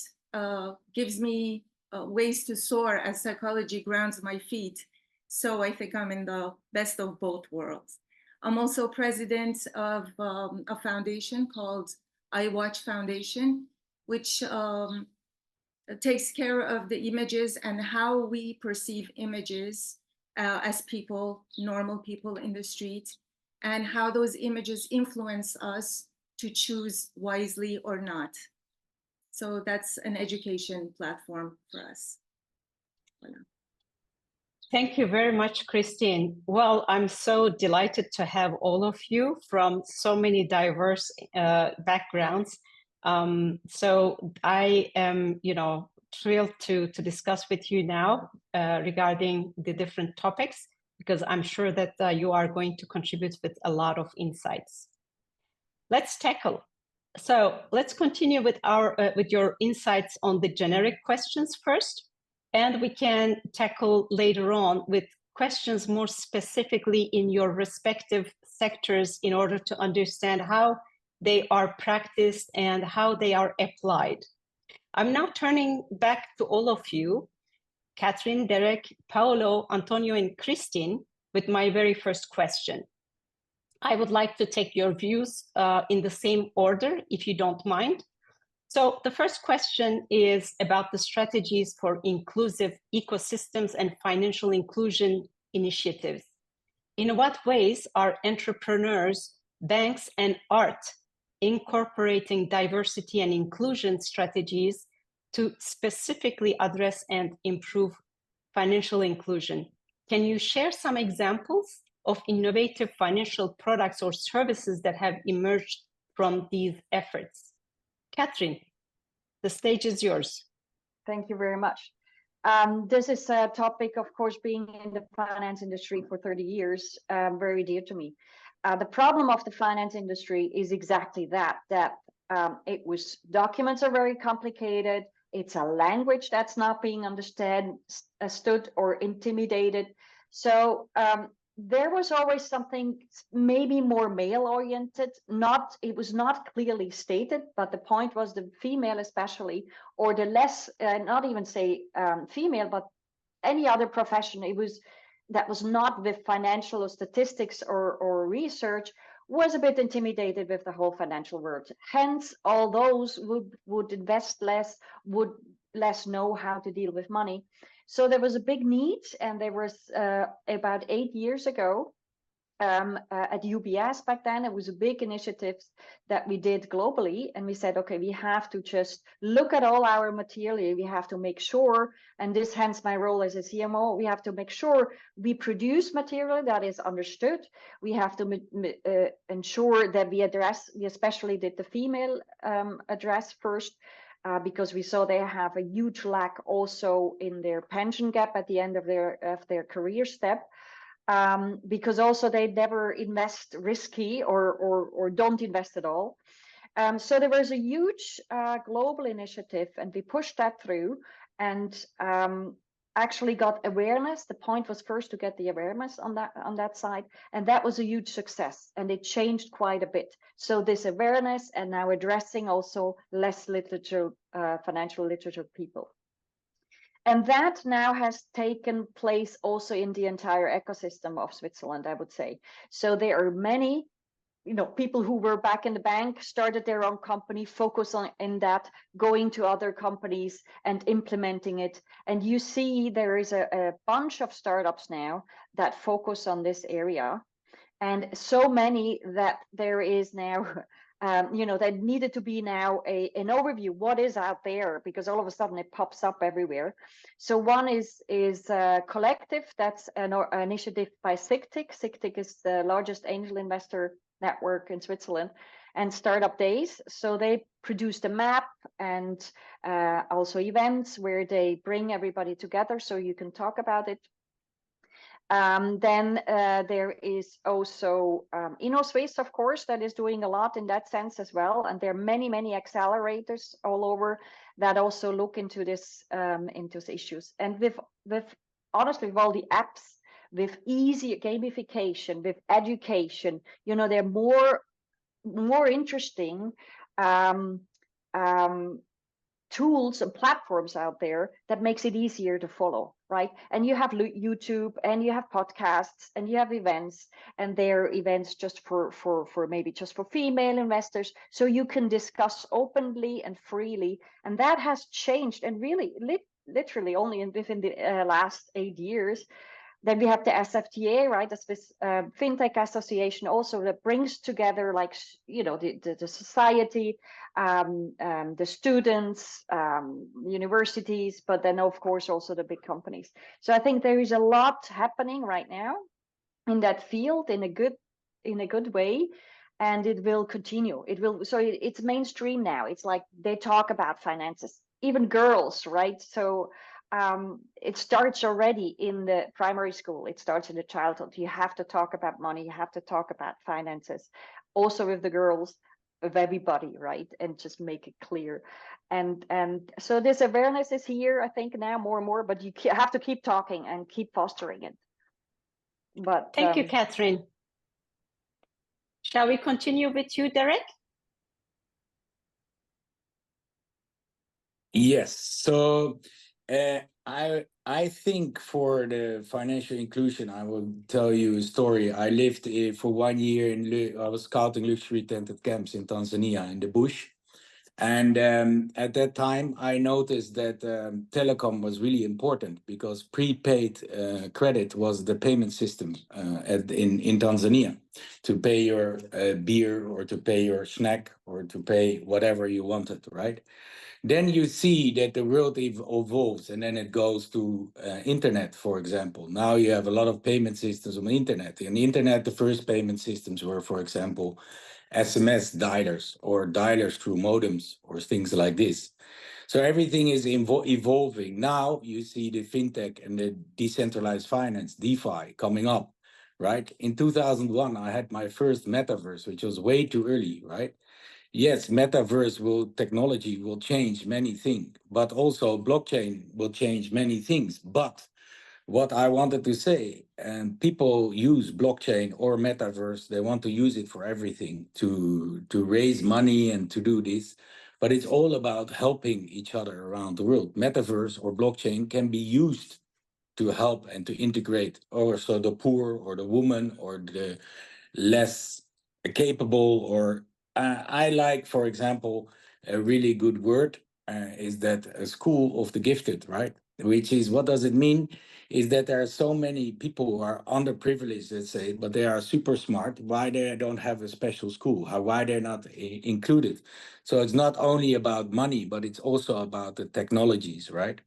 Speaker 11: gives me ways to soar as psychology grounds my feet. So I think I'm in the best of both worlds. I'm also president of a foundation called iWatch Foundation, which takes care of the images and how we perceive images as people, normal people in the street, and how those images influence us to choose wisely or not. So that's an education platform for us. Voilà.
Speaker 6: Thank you very much, Christine. Well, I'm so delighted to have all of you from so many diverse backgrounds. So I am, thrilled to discuss with you now regarding the different topics, because I'm sure that you are going to contribute with a lot of insights. Let's tackle. So let's continue with your insights on the generic questions first, and we can tackle later on with questions more specifically in your respective sectors in order to understand how they are practiced and how they are applied. I'm now turning back to all of you, Catherine, Derek, Paolo, Antonio, and Christine, with my very first question. I would like to take your views in the same order, if you don't mind. So the first question is about the strategies for inclusive ecosystems and financial inclusion initiatives. In what ways are entrepreneurs, banks, and art incorporating diversity and inclusion strategies to specifically address and improve financial inclusion? Can you share some examples of innovative financial products or services that have emerged from these efforts? Catherine, the stage is yours.
Speaker 7: Thank you very much. This is a topic, of course, being in the finance industry for 30 years, very dear to me. The problem of the finance industry is exactly that documents are very complicated. It's a language that's not being understood or intimidated. So there was always something maybe more male-oriented. It was not clearly stated, but the point was the female especially, or the less, not even say female, but any other profession that was not with financial or statistics or research was a bit intimidated with the whole financial world. Hence, all those would invest less, would less know how to deal with money. So there was a big need, and there was about 8 years ago at UBS back then, it was a big initiative that we did globally. And we said, okay, we have to just look at all our material. We have to make sure, and this hence my role as a CMO, we have to make sure we produce material that is understood. We have to ensure that we especially did the female address first. because we saw they have a huge lack also in their pension gap at the end of their career step. Because also they never invest risky or don't invest at all. So there was a huge global initiative, and we pushed that through and actually got awareness. The point was first to get the awareness on that side, and that was a huge success, and it changed quite a bit. So this awareness and now addressing also less literature, financial literature people. And that now has taken place also in the entire ecosystem of Switzerland, I would say. So there are many, people who were back in the bank, started their own company, focus on in that, going to other companies and implementing it. And you see there is a bunch of startups now that focus on this area. And so many that there is now there needed to be now an overview, what is out there, because all of a sudden it pops up everywhere. So one is Collective, that's an initiative by SIGTIC. SIGTIC is the largest angel investor network in Switzerland, and Startup Days. So they produced a map and also events where they bring everybody together so you can talk about it. Then there is also InnoSwiss, of course, that is doing a lot in that sense as well. And there are many, many accelerators all over that also look into this into issues. And with honestly, with all the apps, with easy gamification, with education, they're more interesting tools and platforms out there that makes it easier to follow, right? And you have YouTube, and you have podcasts, and you have events, and there are events just for maybe just for female investors, so you can discuss openly and freely. And that has changed, and really literally only within the last 8 years. Then we have the SFTA, right? The Swiss FinTech Association, also that brings together, like, the society, the students, universities, but then of course also the big companies. So I think there is a lot happening right now in that field in a good way, and it will continue. So it's mainstream now. It's like they talk about finances, even girls, right? So it starts already in the primary school. It starts in the childhood. You have to talk about money. You have to talk about finances, also with the girls, of everybody, right? And just make it clear. And so this awareness is here, I think, now more and more. But you have to keep talking and keep fostering it. But
Speaker 6: thank you, Catherine. Shall we continue with you, Derek?
Speaker 8: Yes. So I think for the financial inclusion, I will tell you a story. I lived for 1 year I was scouting luxury tented camps in Tanzania in the bush. And at that time, I noticed that telecom was really important, because prepaid credit was the payment system in Tanzania, to pay your beer, or to pay your snack, or to pay whatever you wanted, right? Then you see that the world evolves, and then it goes to internet, for example. Now you have a lot of payment systems on the internet. In the internet, the first payment systems were, for example, SMS dialers, or dialers through modems, or things like this. So everything is evolving. Now you see the fintech and the decentralized finance, DeFi, coming up, right? In 2001, I had my first metaverse, which was way too early, right? Yes, metaverse technology will change many things, but also blockchain will change many things. But what I wanted to say, people use blockchain or metaverse, they want to use it for everything, to raise money and to do this. But it's all about helping each other around the world. Metaverse or blockchain can be used to help and to integrate also the poor, or the woman, or the less capable, or I like, for example, a really good word is that a school of the gifted, right? Which is, what does it mean? Is that there are so many people who are underprivileged, let's say, but they are super smart. Why they don't have a special school? Why they're not included? So it's not only about money, but it's also about the technologies, right?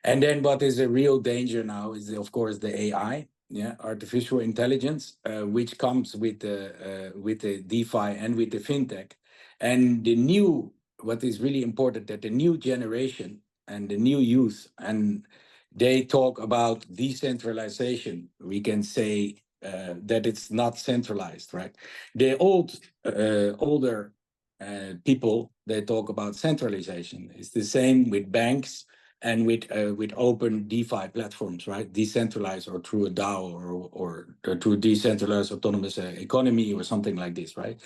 Speaker 8: And then what is a real danger now is, of course, the AI. Yeah, artificial intelligence, which comes with the DeFi and with the fintech, and the new what is really important, that the new generation and the new youth, and they talk about decentralization. We can say that it's not centralized, right? The older people, they talk about centralization. It's the same with banks and with open DeFi platforms, right? Decentralized or through a DAO or through a decentralized autonomous economy or something like this, right?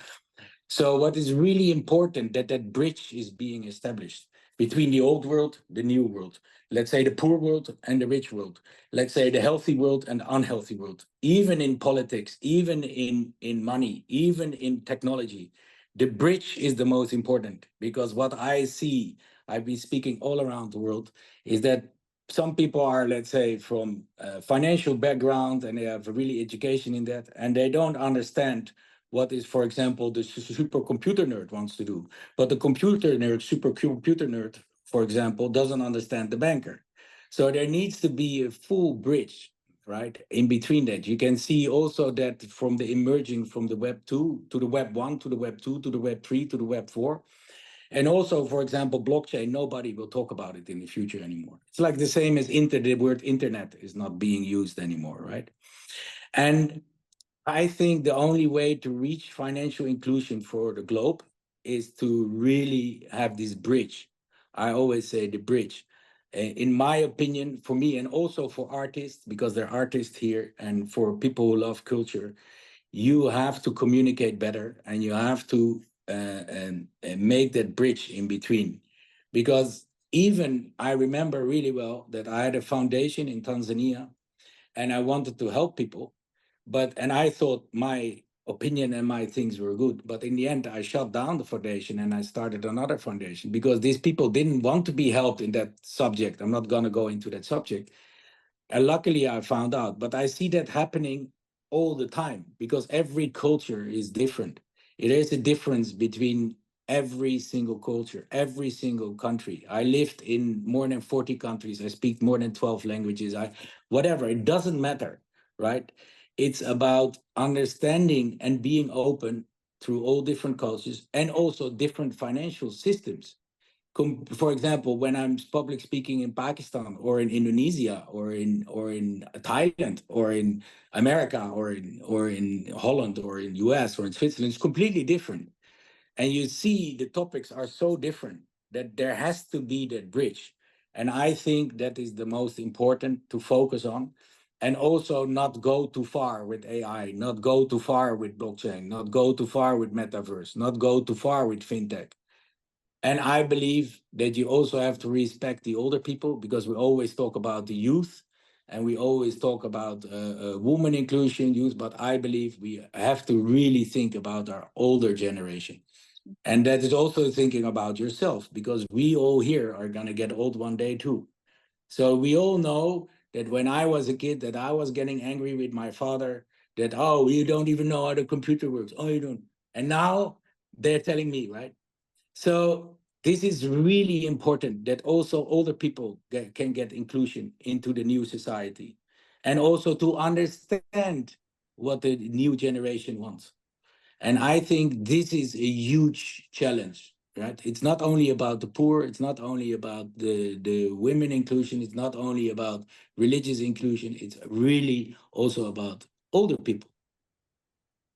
Speaker 8: So what is really important that bridge is being established between the old world, the new world. Let's say the poor world and the rich world. Let's say the healthy world and the unhealthy world. Even in politics, even in money, even in technology, the bridge is the most important, because what I see, I've been speaking all around the world, is that some people are, let's say, from a financial background and they have really education in that, and they don't understand what is, for example, the supercomputer nerd wants to do. But the supercomputer nerd, for example, doesn't understand the banker. So there needs to be a full bridge, right, in between that. You can see also that from the emerging from the Web 2 to the Web 1 to the Web 2 to the Web 3 to the Web 4. And also, for example, blockchain, nobody will talk about it in the future anymore. It's like the same as the word internet is not being used anymore, right? And I think the only way to reach financial inclusion for the globe is to really have this bridge. I always say the bridge. In my opinion, for me, and also for artists, because they're artists here, and for people who love culture, you have to communicate better, and you have to make that bridge in between. Because even I remember really well that I had a foundation in Tanzania, and I wanted to help people. And I thought my opinion and my things were good. But in the end, I shut down the foundation and I started another foundation because these people didn't want to be helped in that subject. I'm not going to go into that subject. And luckily, I found out. But I see that happening all the time because every culture is different. It is a difference between every single culture, every single country. I lived in more than 40 countries. I speak more than 12 languages. Whatever, it doesn't matter, right? It's about understanding and being open through all different cultures and also different financial systems. For example, when I'm public speaking in Pakistan or in Indonesia or in Thailand or in America or in Holland or in US or in Switzerland, it's completely different. And you see the topics are so different that there has to be that bridge. And I think that is the most important to focus on. And also not go too far with AI, not go too far with blockchain, not go too far with metaverse, not go too far with fintech. And I believe that you also have to respect the older people, because we always talk about the youth and we always talk about women inclusion, youth, but I believe we have to really think about our older generation. And that is also thinking about yourself, because we all here are going to get old one day too. So we all know that when I was a kid, that I was getting angry with my father, that, oh, you don't even know how the computer works. Oh, you don't. And now they're telling me, right? So this is really important, that also older people can get inclusion into the new society, and also to understand what the new generation wants. And I think this is a huge challenge, right? It's not only about the poor, it's not only about the women inclusion, it's not only about religious inclusion, it's really also about older people.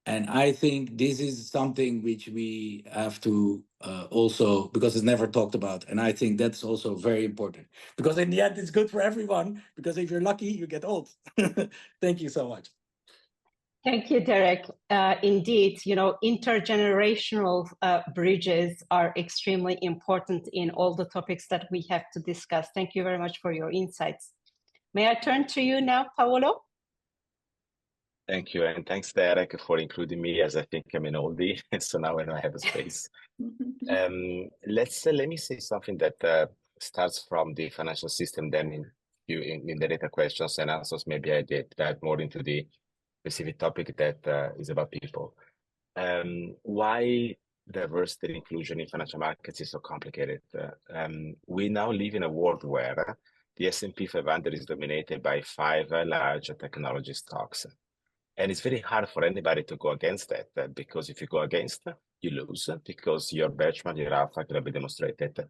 Speaker 8: And I think this is something which we have to also, because it's never talked about. And I think that's also very important, because in the end, it's good for everyone, because if you're lucky, you get old. Thank you so much.
Speaker 6: Thank you, Derek. Indeed, intergenerational bridges are extremely important in all the topics that we have to discuss. Thank you very much for your insights. May I turn to you now, Paolo?
Speaker 9: Thank you, and thanks, Derek, for including me, as I think I'm an oldie, so now I don't have a space. Let me say something that starts from the financial system, then in the data questions and answers, maybe I did dive more into the specific topic that is about people. Why diversity and inclusion in financial markets is so complicated? We now live in a world where the S&P 500 is dominated by 5 large technology stocks. And it's very hard for anybody to go against that because if you go against, you lose because your benchmark, your alpha can be demonstrated.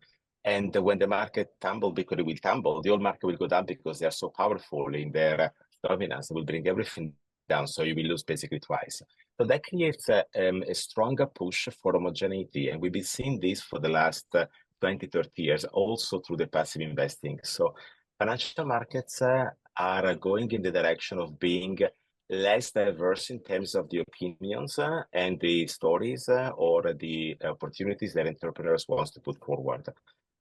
Speaker 9: And when the market tumble, because it will tumble, the whole market will go down because they are so powerful in their dominance. They will bring everything down. So you will lose basically twice. So that creates a stronger push for homogeneity. And we've been seeing this for the last 20, 30 years, also through the passive investing. So financial markets are going in the direction of being less diverse in terms of the opinions and the stories or the opportunities that entrepreneurs want to put forward.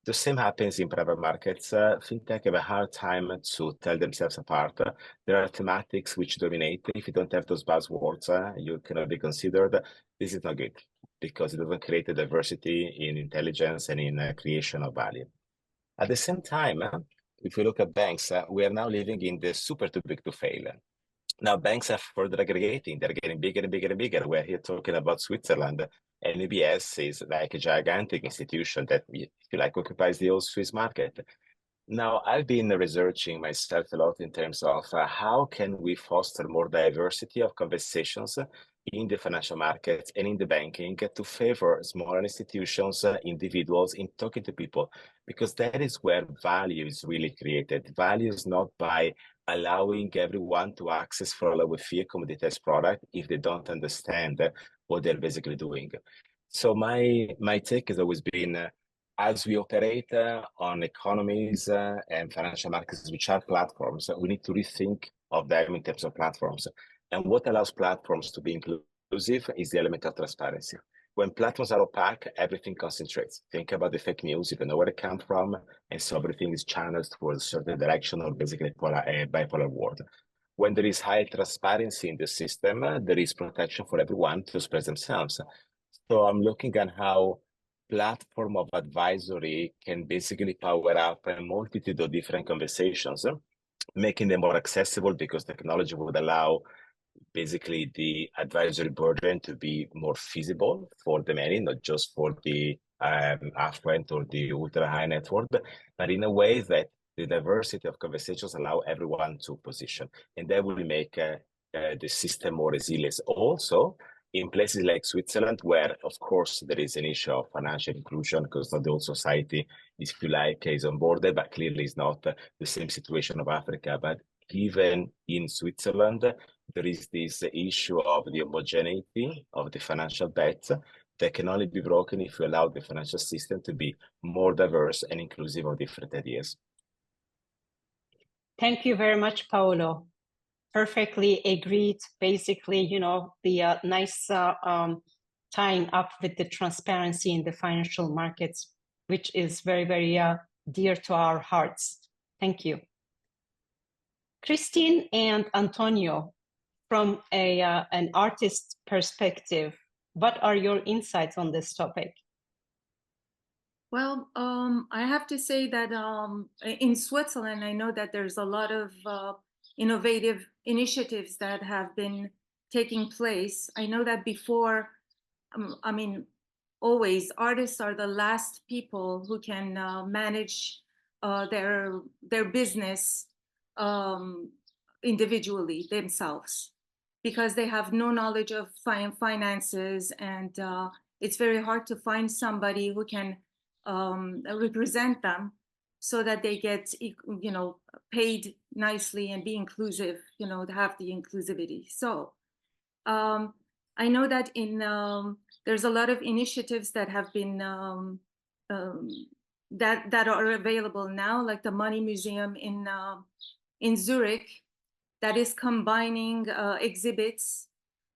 Speaker 9: The same happens in private markets. Fintech have a hard time to tell themselves apart. There are thematics which dominate. If you don't have those buzzwords, you cannot be considered. This is not good because it doesn't create a diversity in intelligence and in creation of value. At the same time, if we look at banks, we are now living in the super too big to fail. Now banks are further aggregating. They're getting bigger and bigger and bigger. We're here talking about Switzerland, and UBS is like a gigantic institution that, if you like, occupies the whole Swiss market. Now, I've been researching myself a lot in terms of how can we foster more diversity of conversations in the financial markets and in the banking to favor smaller institutions, individuals in talking to people, because that is where value is really created. Value is not by allowing everyone to access for a lower fee a commoditized product if they don't understand what they're basically doing. So my take has always been, as we operate on economies and financial markets, which are platforms, we need to rethink of them in terms of platforms. And what allows platforms to be inclusive is the element of transparency. When platforms are opaque, everything concentrates. Think about the fake news, you don't know where it comes from, and so everything is channeled towards a certain direction or basically a bipolar world. When there is high transparency in the system, there is protection for everyone to express themselves. So I'm looking at how platform of advisory can basically power up a multitude of different conversations, making them more accessible because technology would allow basically the advisory burden to be more feasible for the many, not just for the affluent or the ultra high net worth, but in a way that the diversity of conversations allow everyone to position, and that will make the system more resilient. Also, in places like Switzerland, where of course there is an issue of financial inclusion because not the whole society, if you like, is on board, but clearly it's not the same situation of Africa. But even in Switzerland, there is this issue of the homogeneity of the financial bets that can only be broken if you allow the financial system to be more diverse and inclusive of different ideas.
Speaker 6: Thank you very much, Paolo. Perfectly agreed. Basically, you know, the nice tying up with the transparency in the financial markets, which is very, very dear to our hearts. Thank you. Christine and Antonio, from an artist perspective, what are your insights on this topic?
Speaker 11: Well, I have to say that in Switzerland, I know that there's a lot of innovative initiatives that have been taking place. I know that before, I mean, always artists are the last people who can manage their business individually themselves, because they have no knowledge of finances, and it's very hard to find somebody who can represent them so that they get, you know, paid nicely and be inclusive, you know, to have the inclusivity. So I know that in there's a lot of initiatives that have been that are available now, like the Money Museum in Zurich, that is combining exhibits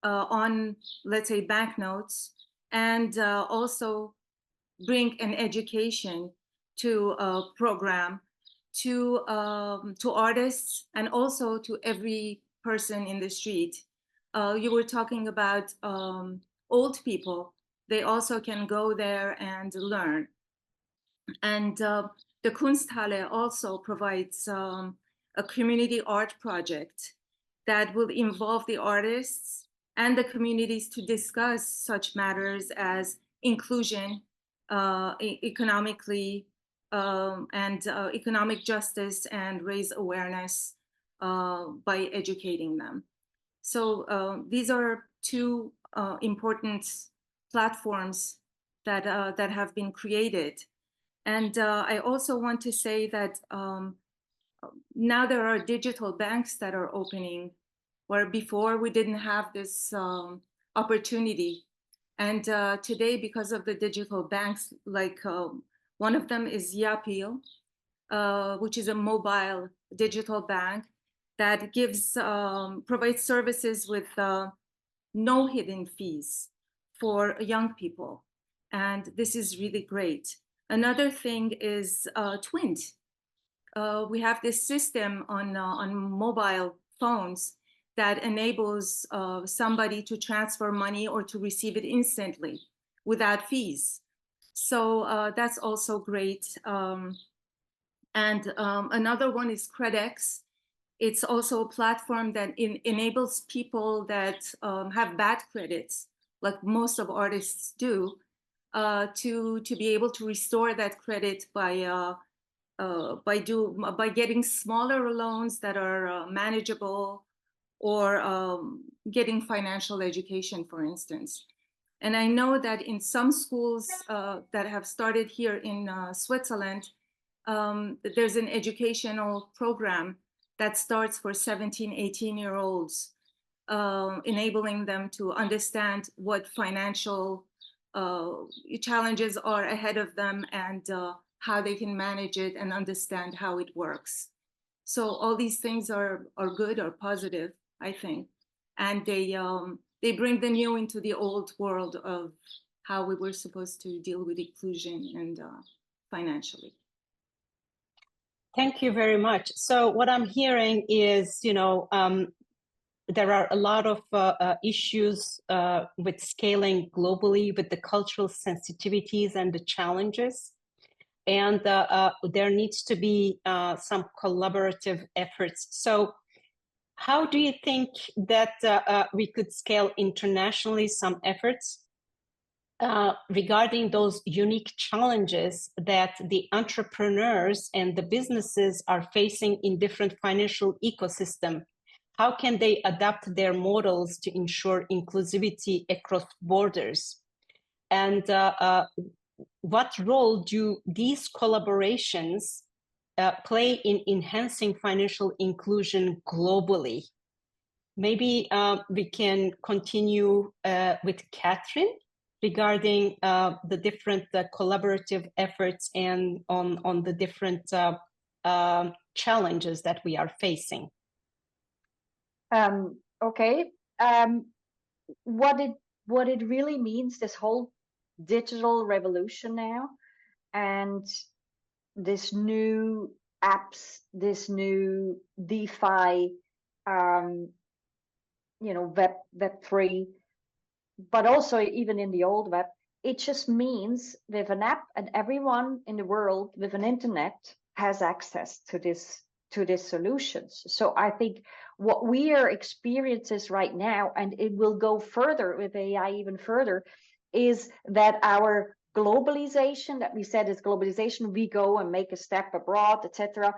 Speaker 11: on, let's say, banknotes, and also bring an education to a program to artists and also to every person in the street. You were talking about old people. They also can go there and learn. And the Kunsthalle also provides a community art project that will involve the artists and the communities to discuss such matters as inclusion, economically, and economic justice, and raise awareness by educating them. So these are two important platforms that have been created. And I also want to say that now there are digital banks that are opening, where before we didn't have this opportunity. And today, because of the digital banks, like one of them is Yapeel, which is a mobile digital bank that gives provides services with no hidden fees for young people. And this is really great. Another thing is Twint. We have this system on mobile phones that enables somebody to transfer money or to receive it instantly without fees. So that's also great. And another one is CredX. It's also a platform that enables people that have bad credits, like most of artists do, to be able to restore that credit by getting smaller loans that are manageable, or getting financial education, for instance. And I know that in some schools that have started here in Switzerland, there's an educational program that starts for 17, 18-year-olds, enabling them to understand what financial challenges are ahead of them, and how they can manage it and understand how it works. So all these things are good or positive, I think. And they bring the new into the old world of how we were supposed to deal with inclusion and financially.
Speaker 6: Thank you very much. So what I'm hearing is, there are a lot of issues with scaling globally, with the cultural sensitivities and the challenges. And there needs to be some collaborative efforts. So how do you think that we could scale internationally some efforts regarding those unique challenges that the entrepreneurs and the businesses are facing in different financial ecosystem? How can they adapt their models to ensure inclusivity across borders? And what role do these collaborations play in enhancing financial inclusion globally? Maybe we can continue with Catherine regarding the different collaborative efforts and on the different challenges that we are facing.
Speaker 7: Okay. What it really means, this whole digital revolution now, and this new apps, this new DeFi, Web3, but also even in the old web, it just means with an app, and everyone in the world with an internet has access to these solutions. So I think what we are experiencing right now, and it will go further with AI even further, is that our globalization, that we said is globalization, we go and make a step abroad, etc.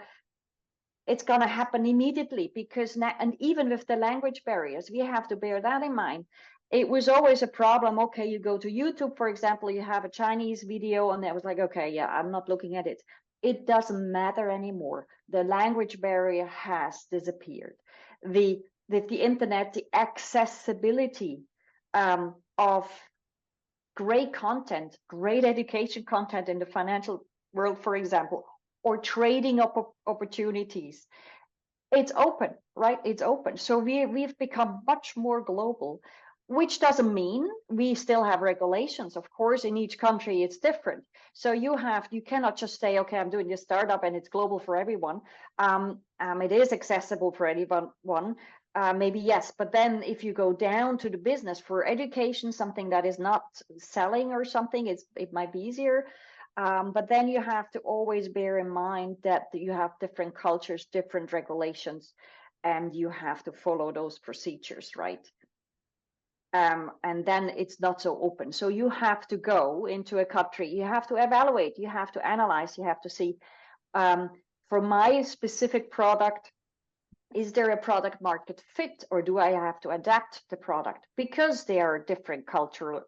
Speaker 7: It's going to happen immediately, because now, and even with the language barriers, we have to bear that in mind. It was always a problem. Okay, you go to YouTube, for example, you have a Chinese video, and that was like, okay, yeah, I'm not looking at it. It doesn't matter anymore. The language barrier has disappeared. The internet, the accessibility of great content, great education content in the financial world, for example, or trading opportunities, it's open, right? It's open. So we've become much more global, which doesn't mean we still have regulations. Of course, in each country, it's different. So you cannot just say, okay, I'm doing this startup and it's global for everyone. It is accessible for anyone. Maybe yes, but then if you go down to the business for education, something that is not selling or something, it might be easier. But then you have to always bear in mind that you have different cultures, different regulations, and you have to follow those procedures, right? And then it's not so open. So you have to go into a country, you have to evaluate, you have to analyze, you have to see, for my specific product, is there a product market fit, or do I have to adapt the product because there are different culture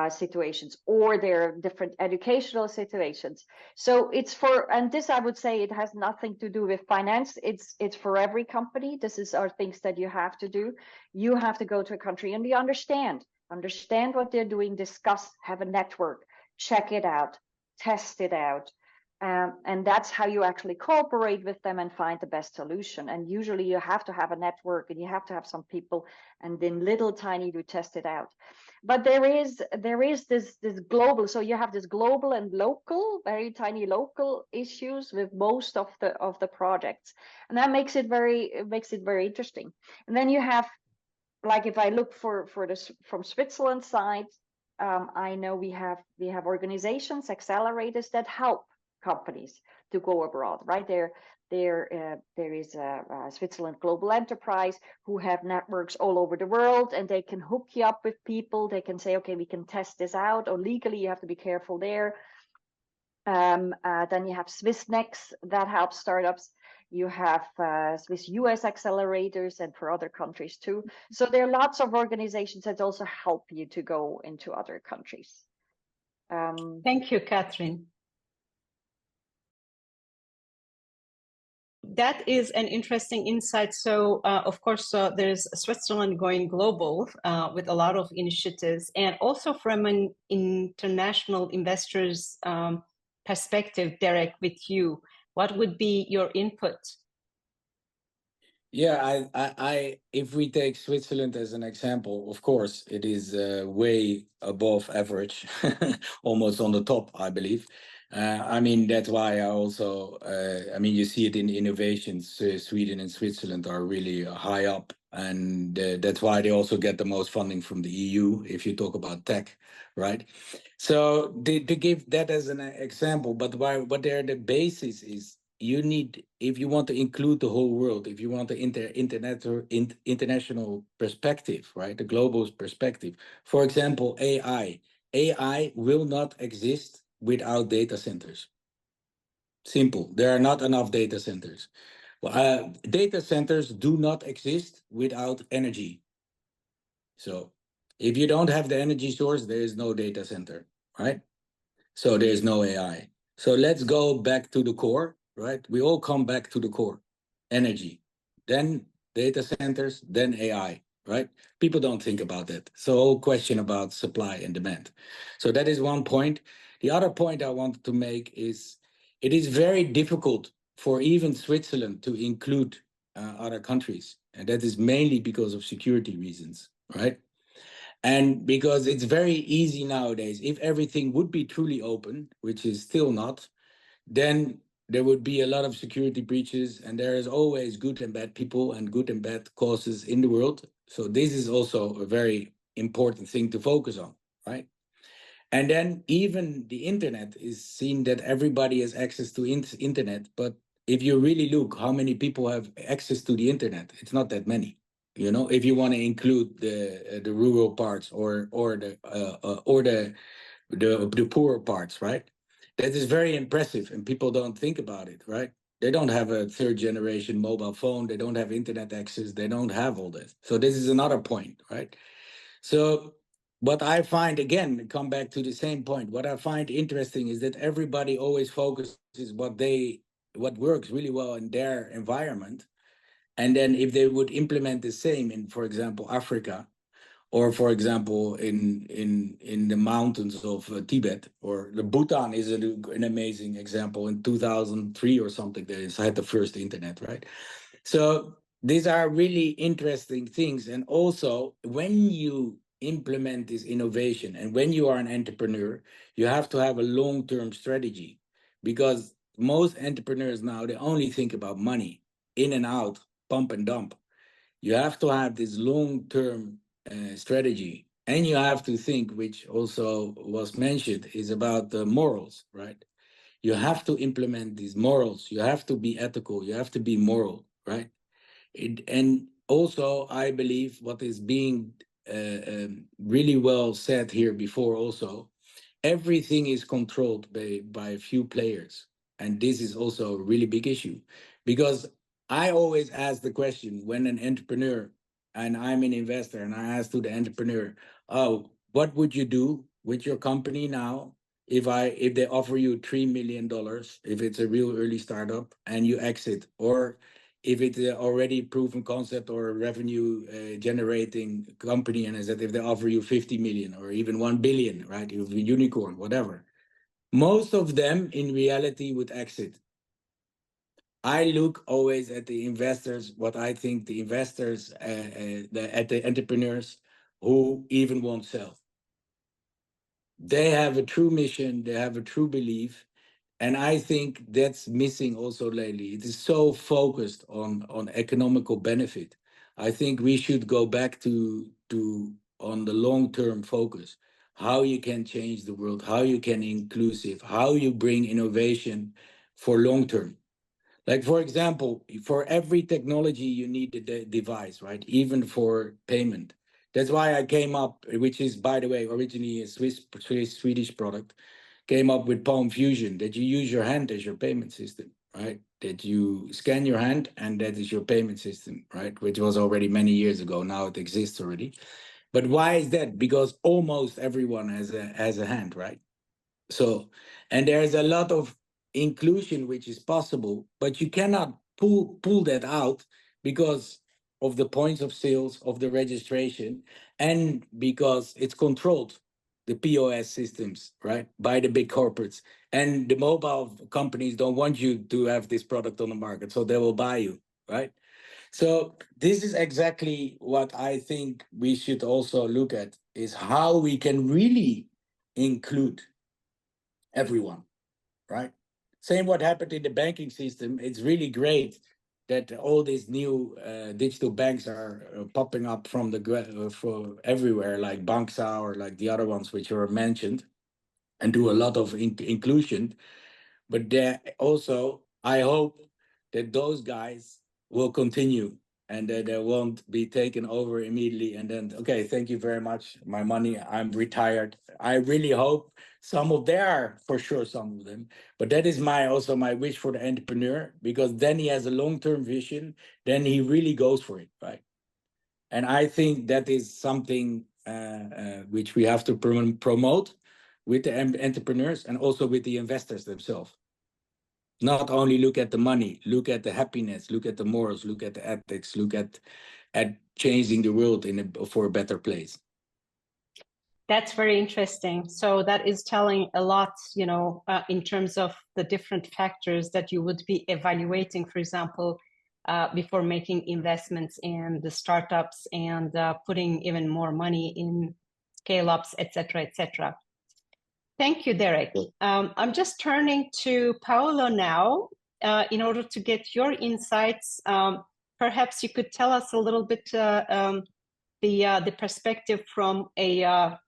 Speaker 7: situations, or there are different educational situations? So it's for, and this I would say it has nothing to do with finance. It's for every company. This is are things that you have to do. You have to go to a country and you understand what they're doing, discuss, have a network, check it out, test it out. And that's how you actually cooperate with them and find the best solution. And usually you have to have a network and you have to have some people, and then little tiny you test it out. But there is this global, so you have this global and local, very tiny local issues with most of the projects, and that makes it very interesting. And then you have, like, if I look for this from Switzerland side, I know we have organizations, accelerators that help companies to go abroad, right? There is a Switzerland Global Enterprise who have networks all over the world, and they can hook you up with people. They can say, okay, we can test this out, or legally you have to be careful there. Then you have SwissNext that helps startups. You have Swiss US accelerators, and for other countries too. So there are lots of organizations that also help you to go into other countries.
Speaker 6: Thank you, Catherine. That is an interesting insight. So, of course, there's Switzerland going global with a lot of initiatives, and also from an international investors' perspective, Derek, with you, what would be your input?
Speaker 8: Yeah, I if we take Switzerland as an example, of course, it is way above average, almost on the top, I believe. I mean, that's why I also, I mean, you see it in innovations. Sweden and Switzerland are really high up, and that's why they also get the most funding from the EU, if you talk about tech, right? So to give that as an example, but what the basis is, you need, if you want to include the whole world, if you want the international perspective, right, the global perspective. For example, AI will not exist without data centers. Simple. There are not enough data centers. Data centers do not exist without energy. So if you don't have the energy source, there is no data center, right? So there's no AI. So let's go back to the core, right? We all come back to the core, energy, then data centers, then AI, right? People don't think about that. So whole question about supply and demand. So that is one point. The other point I wanted to make is it is very difficult for even Switzerland to include other countries. And that is mainly because of security reasons, right? And because it's very easy nowadays, if everything would be truly open, which is still not, then there would be a lot of security breaches, and there is always good and bad people and good and bad causes in the world. So this is also a very important thing to focus on, right? And then even the internet is seen that everybody has access to internet, but if you really look how many people have access to the internet, it's not that many. You know, if you want to include the rural parts or the poorer parts, right? That is very impressive, and people don't think about it, right? They don't have a third generation mobile phone. They don't have internet access. They don't have all that. So this is another point, right? So what I find, again, come back to the same point. What I find interesting is that everybody always focuses what works really well in their environment. And then if they would implement the same in, for example, Africa, or for example, in the mountains of Tibet, or the Bhutan is an amazing example. In 2003 or something, they had the first internet, right? So these are really interesting things. And also, when you implement this innovation and when you are an entrepreneur, you have to have a long-term strategy, because most entrepreneurs now, they only think about money, in and out, pump and dump. You have to have this long-term strategy, and you have to think, which also was mentioned, is about the morals, right? You have to implement these morals. You have to be ethical. You have to be moral, right? And also, I believe what is being really well said here before also, everything is controlled by a few players. And this is also a really big issue, because I always ask the question when an entrepreneur, and I'm an investor, and I ask to the entrepreneur, oh, what would you do with your company now if they offer you $3 million, if it's a real early startup and you exit, or if it's a already proven concept or a revenue generating company, and I said if they offer you 50 million or even 1 billion, right? If a unicorn, whatever. Most of them in reality would exit. I look always at the investors, what I think the investors, at the entrepreneurs who even won't sell. They have a true mission, they have a true belief, and I think that's missing also lately. It is so focused on economical benefit. I think we should go back to on the long-term focus, how you can change the world, how you can inclusive, how you bring innovation for long-term. Like, for example, for every technology, you need a device, right? Even for payment. That's why I came up, which is, by the way, originally a Swedish product, came up with Palm Fusion, that you use your hand as your payment system, right? That you scan your hand and that is your payment system, right? Which was already many years ago. Now it exists already. But why is that? Because almost everyone has a hand, right? So, and there's a lot of inclusion which is possible, but you cannot pull that out because of the points of sales of the registration and because it's controlled, the POS systems, right, by the big corporates. And the mobile companies don't want you to have this product on the market, so they will buy you, right? So this is exactly what I think we should also look at, is how we can really include everyone, right? Same what happened in the banking system. It's really great that all these new digital banks are popping up from for everywhere, like Banksa or like the other ones which were mentioned, and do a lot of inclusion. But there also, I hope that those guys will continue and that they won't be taken over immediately and then, okay, thank you very much, my money, I'm retired. I really hope some of there, for sure, some of them, but that is also my wish for the entrepreneur, because then he has a long-term vision, then he really goes for it, right? And I think that is something which we have to promote with the entrepreneurs and also with the investors themselves. Not only look at the money, look at the happiness, look at the morals, look at the ethics, look at changing the world for a better place.
Speaker 6: That's very interesting. So that is telling a lot, you know, in terms of the different factors that you would be evaluating, for example, before making investments in the startups and putting even more money in scale-ups, et cetera. Thank you, Derek. I'm just turning to Paolo now in order to get your insights. Perhaps you could tell us a little bit the perspective from a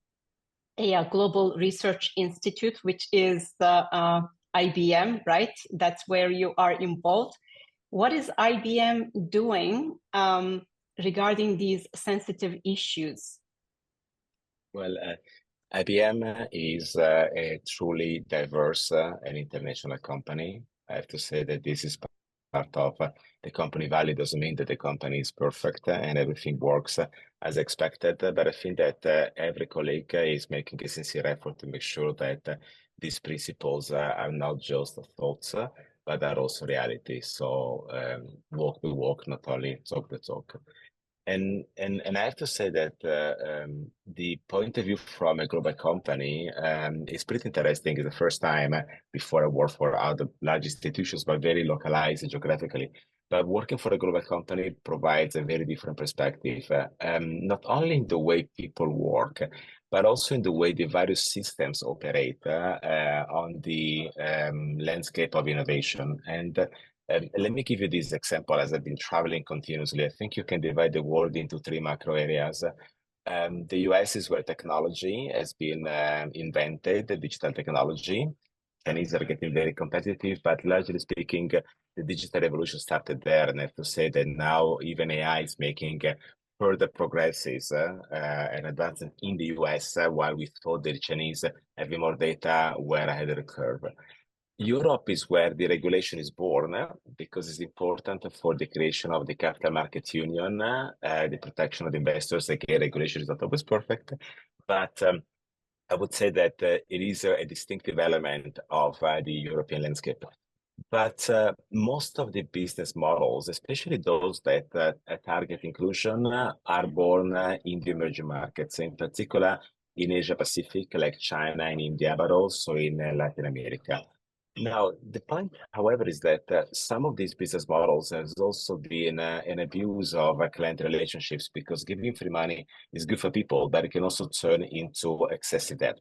Speaker 6: global research institute, which is the IBM, right? That's where you are involved. What is IBM doing regarding these sensitive issues?
Speaker 9: Well, IBM is a truly diverse and international company. I have to say that this is part of the company value. Doesn't mean that the company is perfect and everything works as expected, but I think that every colleague is making a sincere effort to make sure that these principles are not just thoughts, but are also reality. So walk the walk, not only talk the talk. And I have to say that the point of view from a global company is pretty interesting. It's the first time before I worked for other large institutions, but very localized geographically. But working for a global company provides a very different perspective, not only in the way people work, but also in the way the various systems operate on the landscape of innovation. And let me give you this example. As I've been traveling continuously, I think you can divide the world into three macro areas. The US is where technology has been invented, the digital technology. Chinese are getting very competitive, but largely speaking, the digital revolution started there. And I have to say that now even AI is making further progresses and advances in the US, while we thought the Chinese having more data were ahead of the curve. Europe is where the regulation is born because it's important for the creation of the capital market union, the protection of the investors. Again, regulation is not always perfect, but I would say that it is a distinctive element of the European landscape. But most of the business models, especially those that target inclusion, are born in the emerging markets, in particular in Asia Pacific, like China and India, but also in Latin America. Now, the point, however, is that some of these business models has also been an abuse of client relationships, because giving free money is good for people, but it can also turn into excessive debt.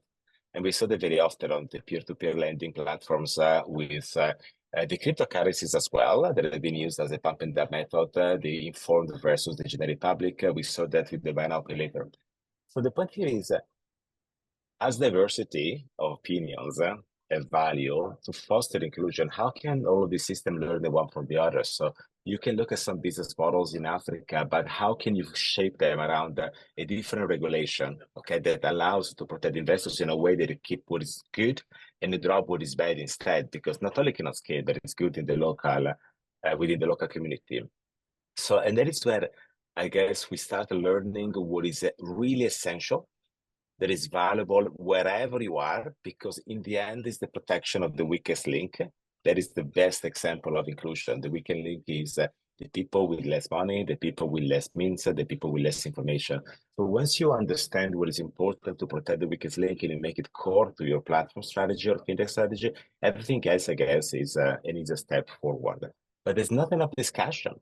Speaker 9: And we saw that very often on the peer-to-peer lending platforms with the cryptocurrencies as well, that have been used as a pump and dump method, the informed versus the generic public. We saw that with the buy now, pay later. So the point here is, as diversity of opinions have value to foster inclusion, how can all of these systems learn the one from the other? So you can look at some business models in Africa, but how can you shape them around a different regulation, okay, that allows to protect investors in a way that you keep what is good and you drop what is bad instead? Because not only cannot scale, but it's good in the local, within the local community. So, and that is where I guess we start learning what is really essential, that is valuable wherever you are, because in the end is the protection of the weakest link. That is the best example of inclusion. The weakest link is the people with less money, the people with less means, the people with less information. So once you understand what is important to protect the weakest link and you make it core to your platform strategy or fintech strategy, everything else, I guess, is a step forward. But there's not enough discussion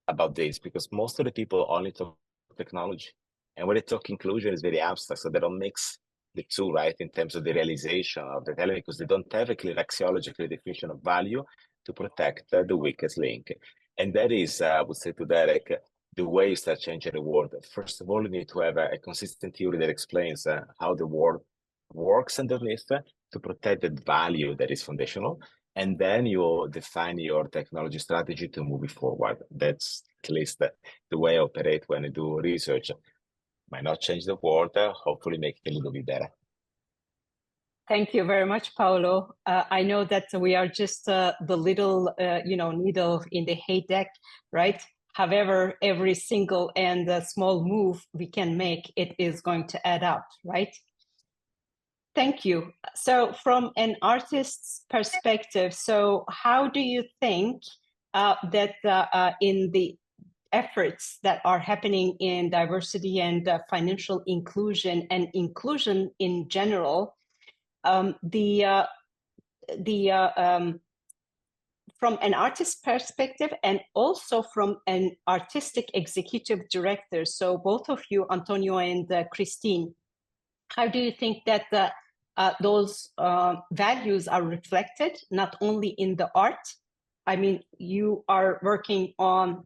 Speaker 9: about this, because most of the people only talk technology. And when they talk inclusion, it's very abstract, so they don't mix the two, right, in terms of the realization of the element, because they don't have a clear axiology, clear definition of value to protect the weakest link. And that is, I would say to Derek, the way you start changing the world. First of all, you need to have a consistent theory that explains how the world works underneath to protect the value that is foundational. And then you define your technology strategy to move it forward. That's at least the way I operate when I do research. Might not change the world, hopefully make it a little bit better.
Speaker 6: Thank you very much, Paolo. I know that we are just the little, needle in the haystack, right? However, every single and small move we can make, it is going to add up, right? Thank you. So from an artist's perspective, so how do you think that in the efforts that are happening in diversity and financial inclusion and inclusion in general, from an artist perspective and also from an artistic executive director, so both of you, Antonio and Christine, how do you think that those values are reflected not only in the art? I mean, you are working on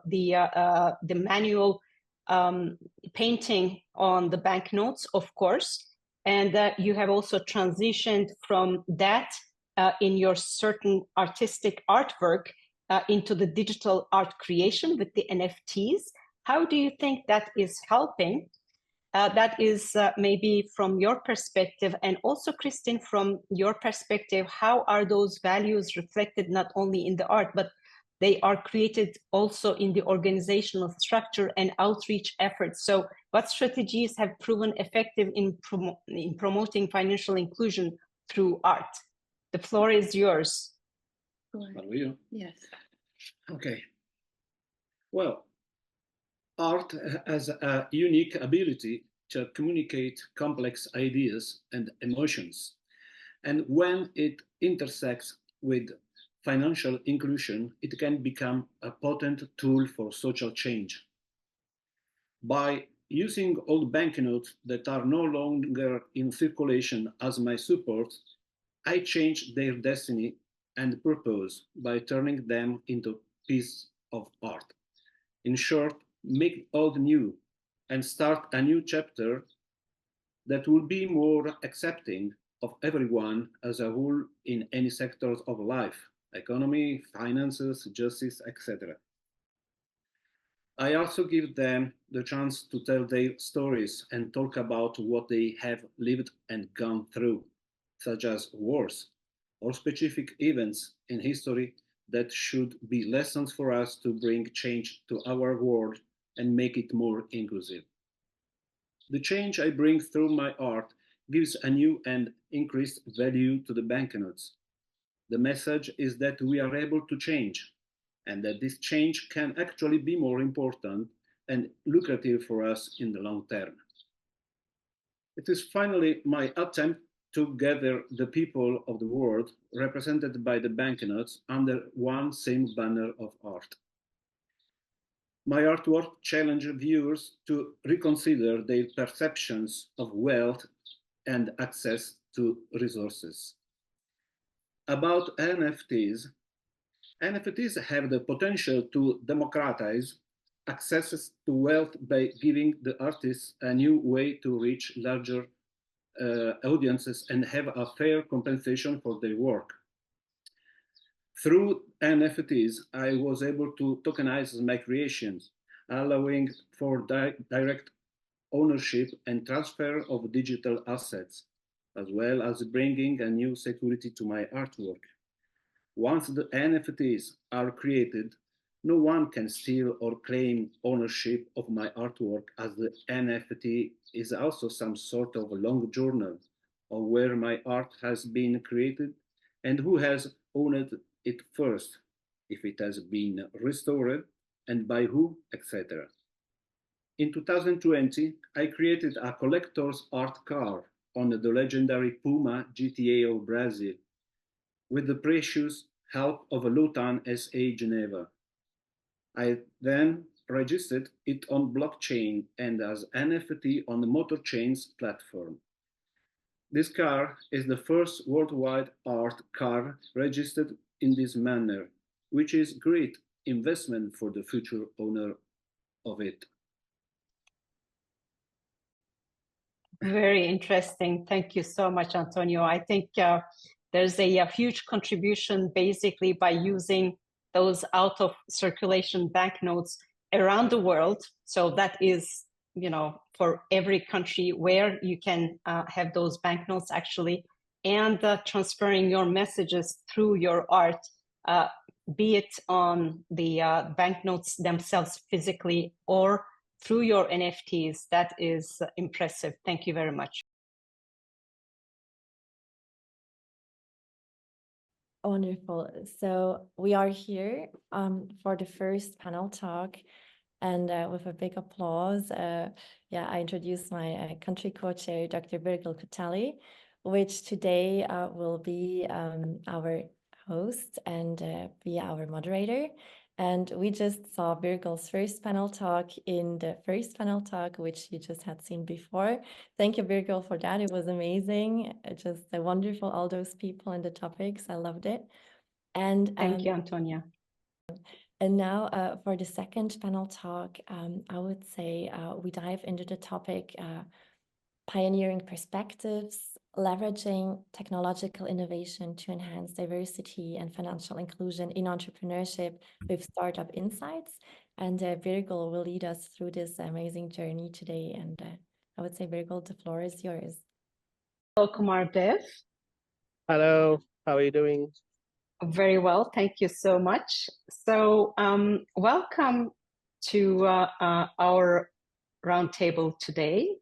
Speaker 6: the manual painting on the banknotes, of course, and you have also transitioned from that in your certain artistic artwork into the digital art creation with the NFTs. How do you think that is helping? That is maybe from your perspective, and also Christine, from your perspective, how are those values reflected not only in the art, but they are created also in the organizational structure and outreach efforts? So what strategies have proven effective in promoting financial inclusion through art? The floor is yours.
Speaker 10: Mario?
Speaker 11: Yes.
Speaker 10: Okay. Well, art has a unique ability to communicate complex ideas and emotions. And when it intersects with financial inclusion, it can become a potent tool for social change. By using old banknotes that are no longer in circulation as my support, I change their destiny and purpose by turning them into pieces of art. In short, make old new and start a new chapter that will be more accepting of everyone as a whole in any sectors of life, economy, finances, justice, etc. I also give them the chance to tell their stories and talk about what they have lived and gone through, such as wars, or specific events in history that should be lessons for us to bring change to our world and make it more inclusive. The change I bring through my art gives a new and increased value to the banknotes. The message is that we are able to change, and that this change can actually be more important and lucrative for us in the long term. It is finally my attempt to gather the people of the world represented by the banknotes under one same banner of art. My artwork challenges viewers to reconsider their perceptions of wealth and access to resources. About NFTs, NFTs have the potential to democratize access to wealth by giving the artists a new way to reach larger audiences and have a fair compensation for their work. Through NFTs, I was able to tokenize my creations, allowing for direct ownership and transfer of digital assets, as well as bringing a new security to my artwork. Once the NFTs are created, no one can steal or claim ownership of my artwork, as the NFT is also some sort of a long journal of where my art has been created and who has owned it first, if it has been restored, and by who, etc. In 2020, I created a collector's art car on the legendary Puma GTA of Brazil with the precious help of a Lotan SA Geneva. I then registered it on blockchain and as NFT on the MotorChains platform. This car is the first worldwide art car registered in this manner, which is great investment for the future owner of it.
Speaker 6: Very interesting. Thank you so much, Antonio. I think there's a huge contribution basically by using those out of circulation banknotes around the world. So that is, you know, for every country where you can have those banknotes actually, and transferring your messages through your art, be it on the banknotes themselves physically or through your NFTs. That is impressive. Thank you very much.
Speaker 12: Wonderful. So we are here for the first panel talk, and with a big applause, I introduce my country co-chair, Dr. Birgül Kotály, which today will be our host and be our moderator. And we just saw Birgül's first panel talk in the first panel talk, which you just had seen before. Thank you, Birgül, for that. It was amazing. Just wonderful, all those people and the topics. I loved it. And
Speaker 6: thank you, Antonia.
Speaker 12: And now for the second panel talk, I would say we dive into the topic pioneering perspectives, leveraging technological innovation to enhance diversity and financial inclusion in entrepreneurship with Startup Insights. And Birgül will lead us through this amazing journey today. And I would say, Birgül, the floor is yours.
Speaker 6: Hello, Kumar Dev.
Speaker 13: Hello, how are you doing?
Speaker 6: Very well, thank you so much. So welcome to our roundtable today.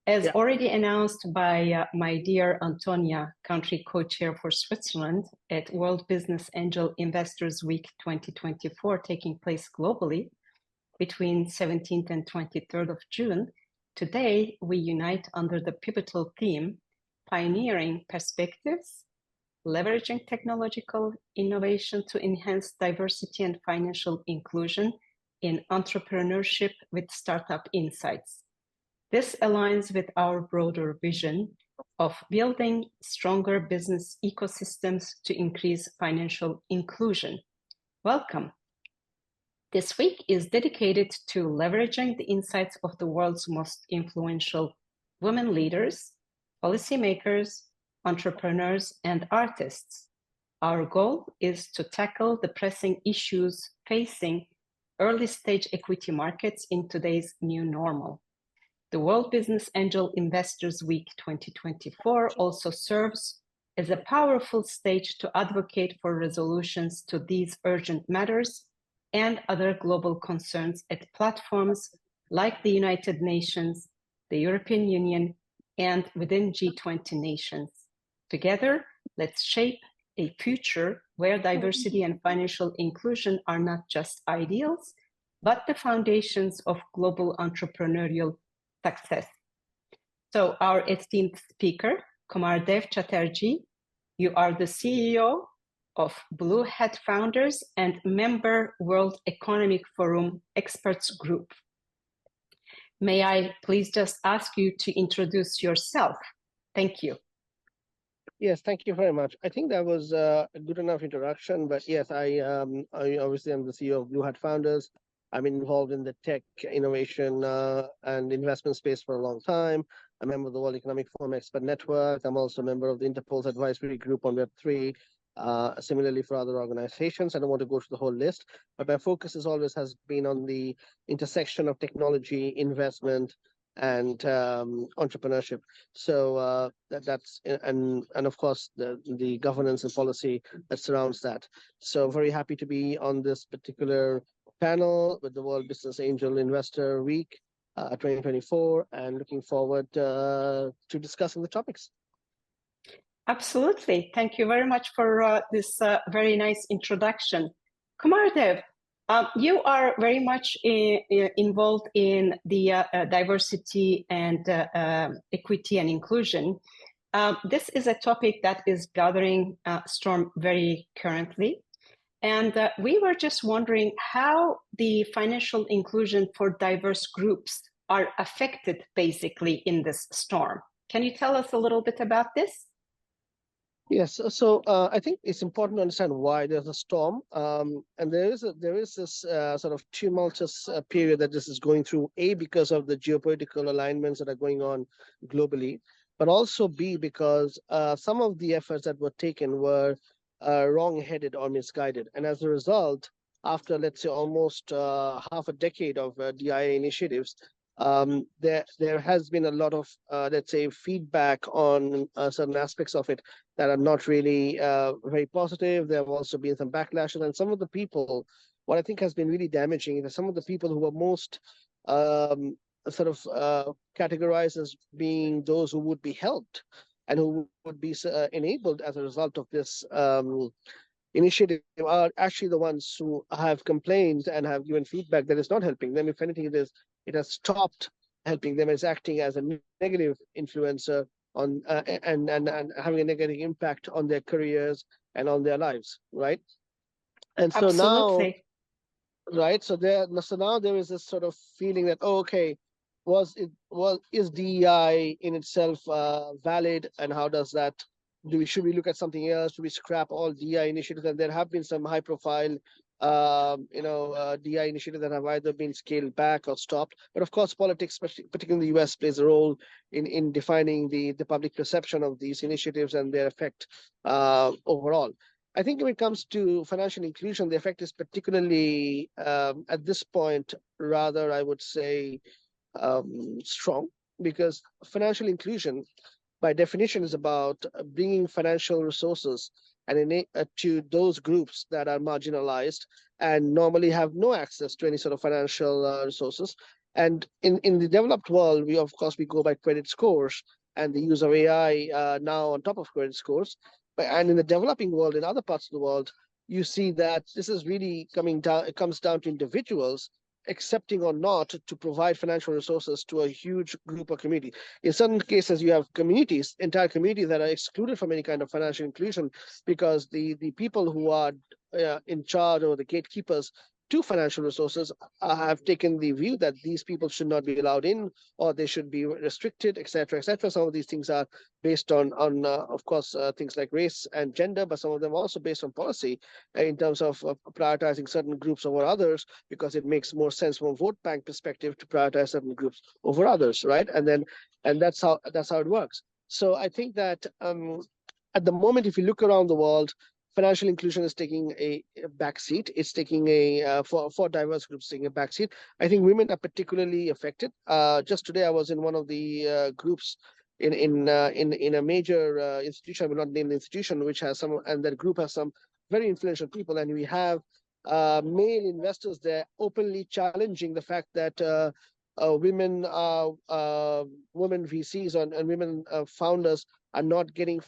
Speaker 6: As already announced by my dear Antonia, country co-chair for Switzerland at World Business Angel Investors Week 2024, taking place globally between 17th and 23rd of June, today we unite under the pivotal theme, Pioneering Perspectives, Leveraging Technological Innovation to Enhance Diversity and Financial Inclusion in Entrepreneurship with Startup Insights. This aligns with our broader vision of building stronger business ecosystems to increase financial inclusion. Welcome. This week is dedicated to leveraging the insights of the world's most influential women leaders, policymakers, entrepreneurs, and artists. Our goal is to tackle the pressing issues facing early-stage equity markets in today's new normal. The World Business Angel Investors Week 2024 also serves as a powerful stage to advocate for resolutions to these urgent matters and other global concerns at platforms like the United Nations, the European Union, and within G20 nations. Together, let's shape a future where diversity and financial inclusion are not just ideals, but the foundations of global entrepreneurial success. So our esteemed speaker, Kumardev Chatterjee, you are the CEO of Blue Hat Founders and member World Economic Forum Experts Group. May I please just ask you to introduce yourself? Thank you.
Speaker 13: Yes, thank you very much. I think that was a good enough introduction, but yes, I obviously am the CEO of Blue Hat Founders. I'm involved in the tech innovation and investment space for a long time. I'm a member of the World Economic Forum Expert Network. I'm also a member of the Interpol's advisory group on Web3, similarly for other organizations. I don't want to go through the whole list, but my focus has been on the intersection of technology, investment, and entrepreneurship. So that's and of course the governance and policy that surrounds that. So very happy to be on this particular panel with the World Business Angel Investor Week 2024, and looking forward to discussing the topics.
Speaker 6: Absolutely. Thank you very much for this very nice introduction. Kumardev, you are very much involved in the diversity and equity and inclusion. This is a topic that is gathering storm very currently. And we were just wondering how the financial inclusion for diverse groups are affected basically in this storm. Can you tell us a little bit about this?
Speaker 13: Yes, so I think it's important to understand why there's a storm, and there is this sort of tumultuous period that this is going through. A, because of the geopolitical alignments that are going on globally, but also B, because some of the efforts that were taken were wrong-headed or misguided, and as a result, after let's say almost half a decade of DIA initiatives, there has been a lot of let's say feedback on certain aspects of it that are not really very positive. There have also been some backlashes, and some of the people, what I think has been really damaging is some of the people who were most sort of categorized as being those who would be helped and who would be enabled as a result of this initiative are actually the ones who have complained and have given feedback that it's not helping them. If anything, it has stopped helping them. It's acting as a negative influencer on and having a negative impact on their careers and on their lives, right? And so
Speaker 6: Absolutely.
Speaker 13: now, right? So now there is this sort of feeling that, oh, okay, is DEI in itself valid, and how does that? Should we look at something else? Should we scrap all DEI initiatives? And there have been some high-profile DI initiatives that have either been scaled back or stopped. But of course, politics, particularly in the US, plays a role in defining the public perception of these initiatives and their effect overall. I think when it comes to financial inclusion, the effect is particularly, at this point, rather, I would say, strong, because financial inclusion, by definition, is about bringing financial resources and to those groups that are marginalized and normally have no access to any sort of financial resources. And in the developed world, we go by credit scores and the use of AI now on top of credit scores. And in the developing world, in other parts of the world, you see that this is really it comes down to individuals accepting or not to provide financial resources to a huge group or community. In certain cases, you have entire communities that are excluded from any kind of financial inclusion because the people who are in charge or the gatekeepers to financial resources have taken the view that these people should not be allowed in, or they should be restricted, etc., etc. Some of these things are based on of course, things like race and gender, but some of them are also based on policy in terms of prioritizing certain groups over others, because it makes more sense from a vote bank perspective to prioritize certain groups over others, right? And that's how it works. So I think that at the moment, if you look around the world, financial inclusion is taking a backseat. It's taking for diverse groups taking a backseat. I think women are particularly affected. Just today, I was in one of the groups in a major institution, I will not name the institution, which has some, and that group has some very influential people, and we have male investors there openly challenging the fact that women VCs and women founders are not getting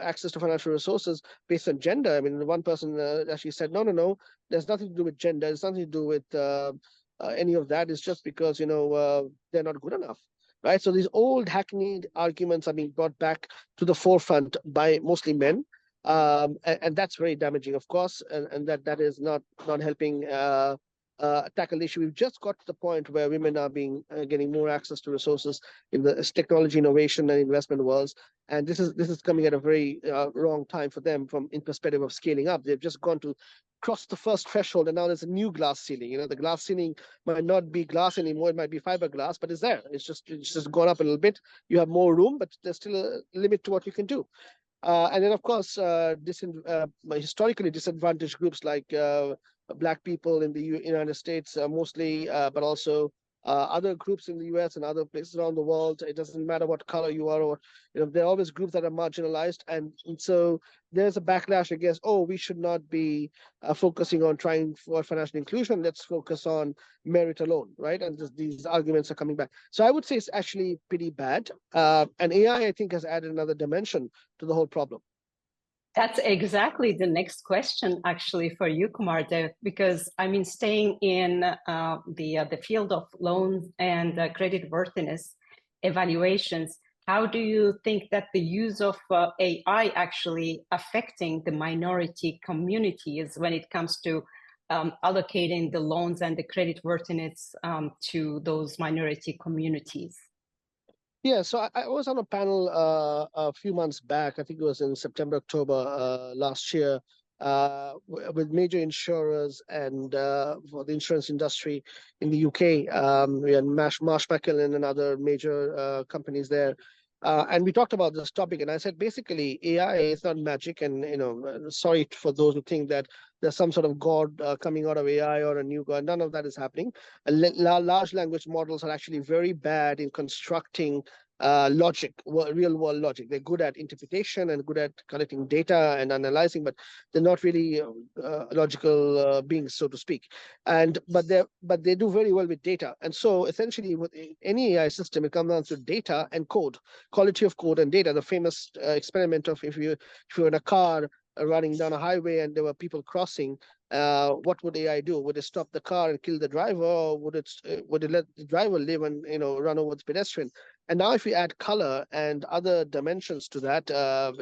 Speaker 13: access to financial resources based on gender. I mean, one person actually said, no, there's nothing to do with gender. It's nothing to do with any of that. It's just because, they're not good enough. Right. So these old hackneyed arguments are being brought back to the forefront by mostly men. And that's very damaging, of course, and that is not helping tackle the issue. We've just got to the point where women are getting more access to resources in the technology, innovation, and investment worlds, and this is coming at a very wrong time for them in perspective of scaling up. They've just gone to cross the first threshold, and now there's a new glass ceiling. The glass ceiling might not be glass anymore; it might be fiberglass, but it's there. It's just gone up a little bit. You have more room, but there's still a limit to what you can do. And then, of course, historically disadvantaged groups like Black people in the United States, mostly, but also other groups in the US and other places around the world. It doesn't matter what color you are, or there are always groups that are marginalized, and so there's a backlash against, we should not be focusing on trying for financial inclusion. Let's focus on merit alone, right? And these arguments are coming back. So I would say it's actually pretty bad. And AI, I think, has added another dimension to the whole problem.
Speaker 6: That's exactly the next question, actually, for you, Kumar Dev, because I mean, staying in the field of loans and credit worthiness evaluations, how do you think that the use of AI actually affecting the minority communities when it comes to allocating the loans and the credit worthiness to those minority communities?
Speaker 13: Yeah, so I was on a panel a few months back. I think it was in September, October last year, with major insurers and for the insurance industry in the UK. We had Marsh McLennan and other major companies there. And we talked about this topic, and I said, basically, AI is not magic. And, sorry for those who think that there's some sort of God coming out of AI or a new God. None of that is happening. Large language models are actually very bad in constructing logic, real world logic. They're good at interpretation and good at collecting data and analyzing, but they're not really logical beings, so to speak. But they do very well with data. And so essentially, with any AI system, it comes down to data and code, quality of code and data. The famous experiment of if you're in a car running down a highway and there were people crossing, what would AI do? Would it stop the car and kill the driver, or would it let the driver live and run over the pedestrian? And now if we add color and other dimensions to that,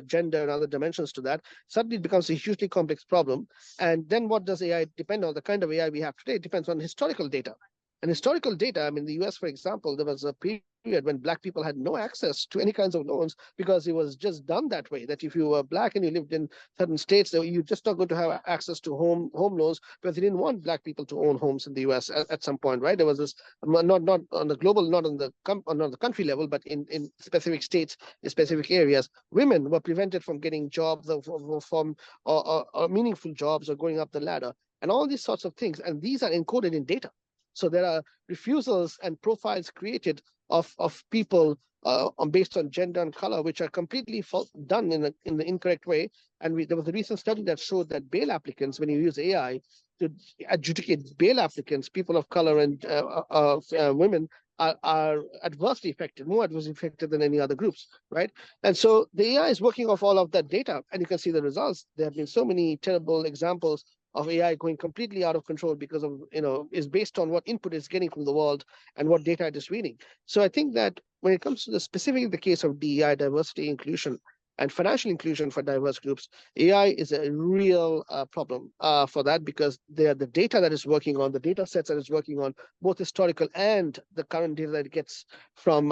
Speaker 13: gender and other dimensions to that, suddenly it becomes a hugely complex problem. And then what does AI depend on? The kind of AI we have today depends on historical data. And historical data, I mean, in the US, for example, there was a period when Black people had no access to any kinds of loans because it was just done that way, that if you were Black and you lived in certain states, you're just not going to have access to home loans because they didn't want Black people to own homes in the US at some point, right? There was this, not on the global, not on the country level, but in specific states, in specific areas, women were prevented from getting jobs or meaningful jobs or going up the ladder and all these sorts of things. And these are encoded in data. So there are refusals and profiles created of people based on gender and color, which are completely done in the incorrect way. And there was a recent study that showed that bail applicants, when you use AI to adjudicate bail applicants, people of color and women are adversely affected, more adversely affected than any other groups, right? And so the AI is working off all of that data, and you can see the results. There have been so many terrible examples of AI going completely out of control because of, is based on what input it's getting from the world and what data it is reading. So I think that when it comes to the case of DEI, diversity, inclusion, and financial inclusion for diverse groups, AI is a real problem for that, because the data that it's working on, the data sets that it's working on, both historical and the current data that it gets from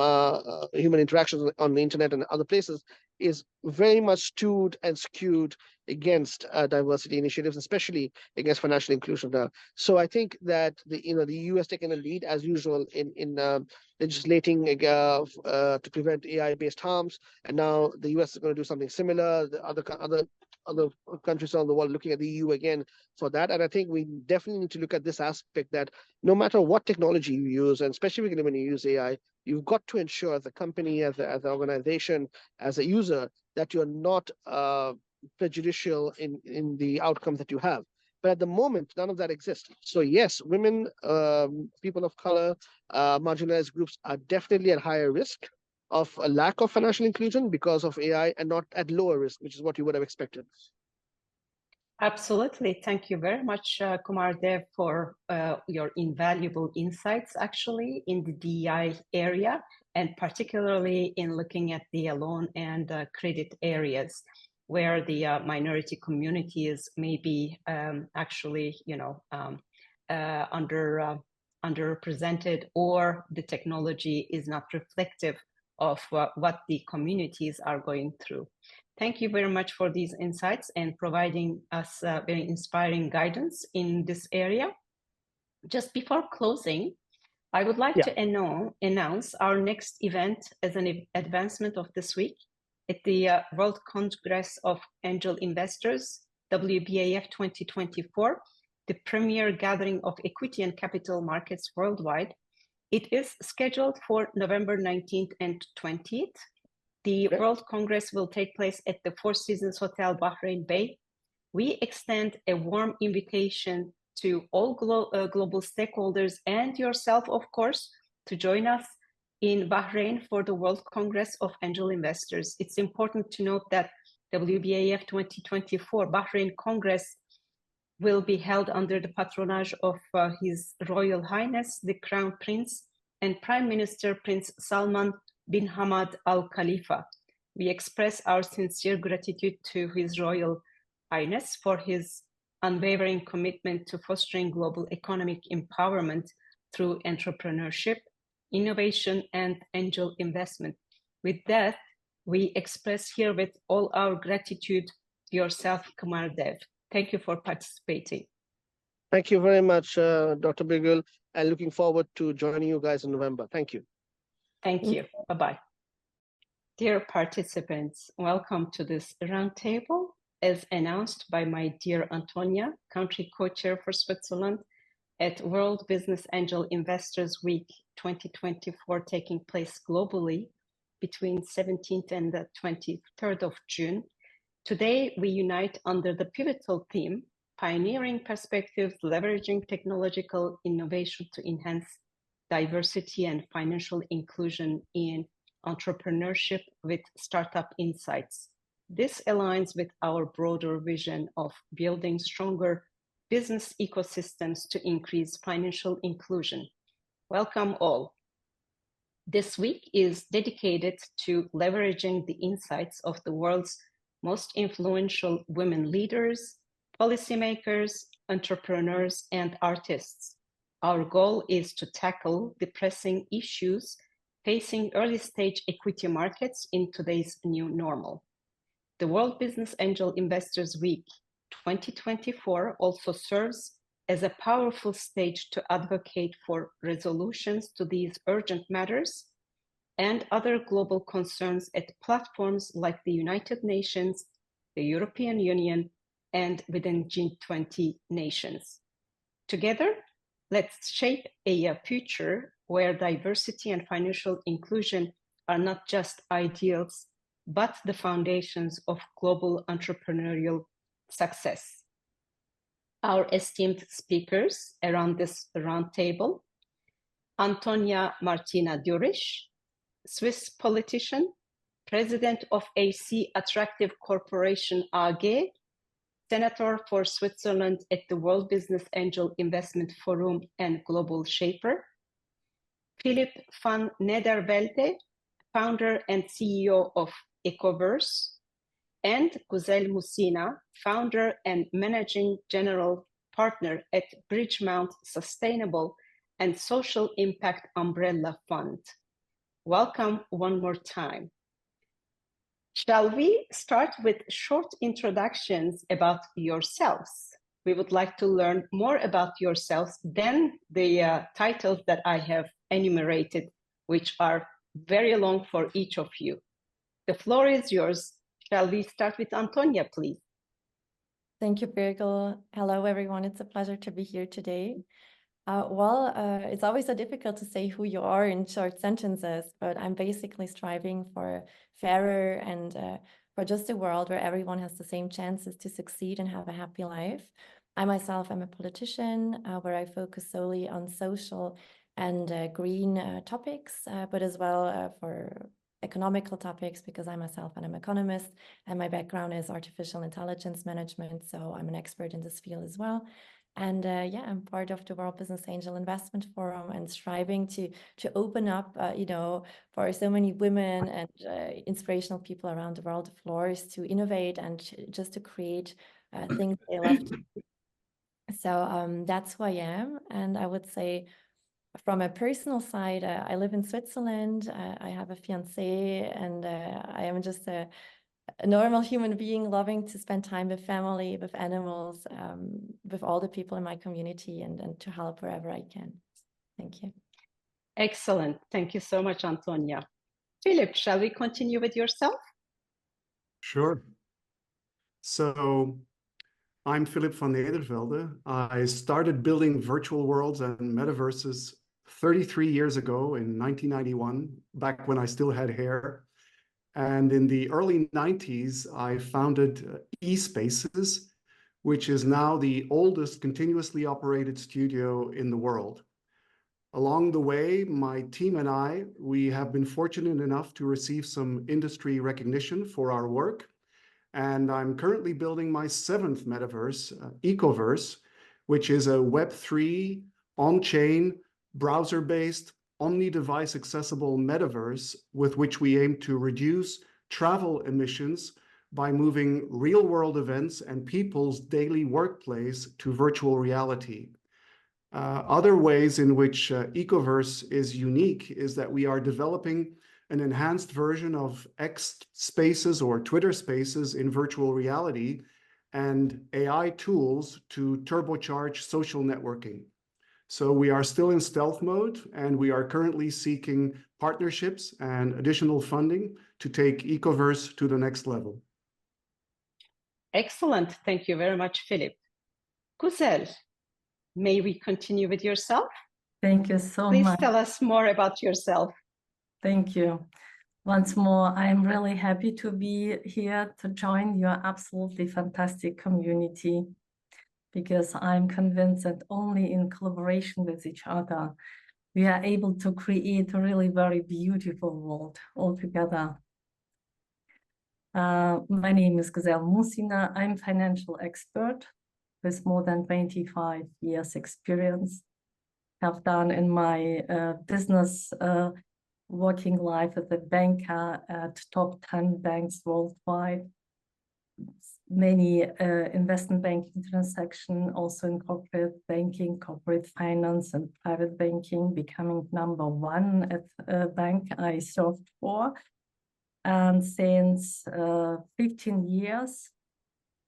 Speaker 13: human interactions on the internet and other places, is very much skewed against diversity initiatives, especially against financial inclusion. So I think that the US taking a lead as usual in legislating to prevent AI-based harms, and now the US is going to do something similar. The other other countries around the world, looking at the EU again for that. And I think we definitely need to look at this aspect that no matter what technology you use, and especially when you use AI, you've got to ensure as a company, as an organization, as a user, that you're not prejudicial in the outcomes that you have. But at the moment, none of that exists. So yes, women, people of color, marginalized groups are definitely at higher risk of a lack of financial inclusion because of AI, and not at lower risk, which is what you would have expected.
Speaker 6: Absolutely. Thank you very much, Kumar Dev, for your invaluable insights actually in the DEI area, and particularly in looking at the loan and credit areas where the minority communities may be actually, underrepresented, or the technology is not reflective of what the communities are going through. Thank you very much for these insights and providing us very inspiring guidance in this area. Just before closing, I would like to announce our next event as an advancement of this week at the World Congress of Angel Investors, WBAF 2024, the premier gathering of equity and capital markets worldwide. It is scheduled for November 19th and 20th. The World Congress will take place at the Four Seasons Hotel, Bahrain Bay. We extend a warm invitation to all global stakeholders and yourself, of course, to join us in Bahrain for the World Congress of Angel Investors. It's important to note that WBAF 2024 Bahrain Congress will be held under the patronage of His Royal Highness, the Crown Prince and Prime Minister Prince Salman bin Hamad Al Khalifa. We express our sincere gratitude to His Royal Highness for his unwavering commitment to fostering global economic empowerment through entrepreneurship, innovation, and angel investment. With that, we express here with all our gratitude to yourself, Kumar Dev. Thank you for participating.
Speaker 13: Thank you very much, Dr. Birgul, and looking forward to joining you guys in November. Thank you.
Speaker 6: Thank you. Bye-bye. Dear participants, welcome to this roundtable. As announced by my dear Antonia, country co-chair for Switzerland at World Business Angel Investors Week 2024, taking place globally between 17th and the 23rd of June. Today, we unite under the pivotal theme, Pioneering Perspectives, Leveraging Technological Innovation to Enhance Diversity and Financial Inclusion in Entrepreneurship with Startup Insights. This aligns with our broader vision of building stronger business ecosystems to increase financial inclusion. Welcome all. This week is dedicated to leveraging the insights of the world's most influential women leaders, policymakers, entrepreneurs, and artists. Our goal is to tackle the pressing issues facing early-stage equity markets in today's new normal. The World Business Angel Investors Week 2024 also serves as a powerful stage to advocate for resolutions to these urgent matters and other global concerns at platforms like the United Nations, the European Union, and within G20 nations. Together, let's shape a future where diversity and financial inclusion are not just ideals, but the foundations of global entrepreneurial success. Our esteemed speakers around this roundtable: Antonia Martina Dürrisch, Swiss politician, president of AC Attractive Corporation AG, senator for Switzerland at the World Business Angel Investment Forum and global shaper; Philip van Nedervelde, founder and CEO of Ecoverse; and Guzel Musina, founder and managing general partner at Bridgemount Sustainable and Social Impact Umbrella Fund. Welcome one more time. Shall we start with short introductions about yourselves? We would like to learn more about yourselves than the titles that I have enumerated, which are very long for each of you. The floor is yours. Shall we start with Antonia, please?
Speaker 12: Thank you, Birgul. Hello, everyone. It's a pleasure to be here today. It's always so difficult to say who you are in short sentences, but I'm basically striving for fairer and for just a world where everyone has the same chances to succeed and have a happy life. I myself am a politician where I focus solely on social and green topics, but as well for economical topics, because I myself am an economist and my background is artificial intelligence management. So I'm an expert in this field as well. And yeah, I'm part of the World Business Angel Investment Forum and striving to open up, for so many women and inspirational people around the world, the floors to innovate and just to create things they love to do. So that's who I am. And I would say from a personal side, I live in Switzerland. I have a fiancé, and I am just a normal human being loving to spend time with family, with animals, with all the people in my community, and to help wherever I can. Thank you.
Speaker 6: Excellent. Thank you so much, Antonia. Philip, shall we continue with yourself?
Speaker 14: Sure. So I'm Philip van Nedervelde. I started building virtual worlds and metaverses 33 years ago in 1991, back when I still had hair. And in the early 90s, I founded eSpaces, which is now the oldest continuously operated studio in the world. Along the way, my team and we have been fortunate enough to receive some industry recognition for our work. And I'm currently building my 7th metaverse, Ecoverse, which is a Web3 on-chain, browser-based, omni-device accessible metaverse with which we aim to reduce travel emissions by moving real-world events and people's daily workplace to virtual reality. Other ways in which Ecoverse is unique is that we are developing an enhanced version of X Spaces or Twitter Spaces in virtual reality and AI tools to turbocharge social networking. So we are still in stealth mode, and we are currently seeking partnerships and additional funding to take Ecoverse to the next level.
Speaker 6: Excellent. Thank you very much, Philip. Güzel, may we continue with yourself?
Speaker 15: Thank you so much.
Speaker 6: Please tell us more about yourself.
Speaker 15: Thank you. Once more, I'm really happy to be here to join your absolutely fantastic community, because I'm convinced that only in collaboration with each other, we are able to create a really very beautiful world altogether. My name is Güzel Musina. I'm a financial expert with more than 25 years experience. Have done in my business working life as a banker at top 10 banks worldwide. Many investment banking transactions, also in corporate banking, corporate finance, and private banking, becoming #1 at a bank I served for. And since 15 years,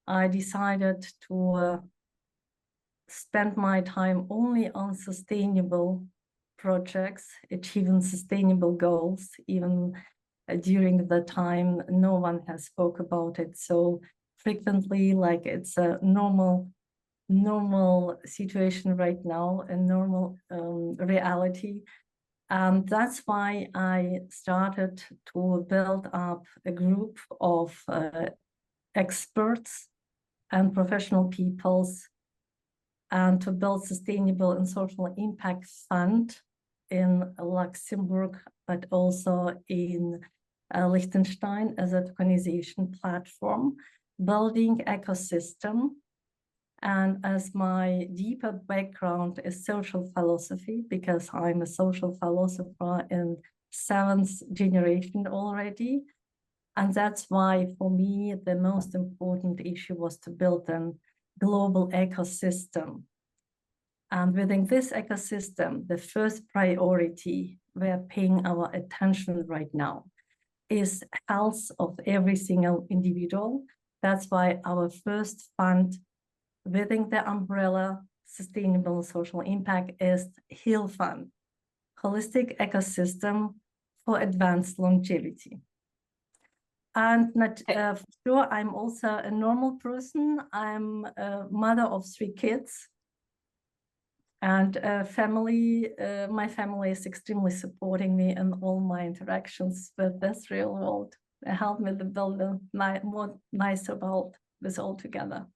Speaker 15: I decided to spend my time only on sustainable projects, achieving sustainable goals, even during the time no one has spoke about it so frequently, like it's a normal situation right now, a normal reality. And that's why I started to build up a group of experts and professional peoples, and to build sustainable and social impact fund in Luxembourg, but also in Liechtenstein as a tokenization platform, building ecosystem. And as my deeper background is social philosophy, because I'm a social philosopher in 7th generation already. And that's why for me, the most important issue was to build a global ecosystem. And within this ecosystem, the first priority we're paying our attention right now is health of every single individual. That's why our first fund within the umbrella Sustainable Social Impact is HEAL Fund, Holistic Ecosystem for Advanced Longevity. And not for sure, I'm also a normal person. I'm a mother of 3 kids. And my family is extremely supporting me in all my interactions with this real world. They help me to build a more nicer world with all together.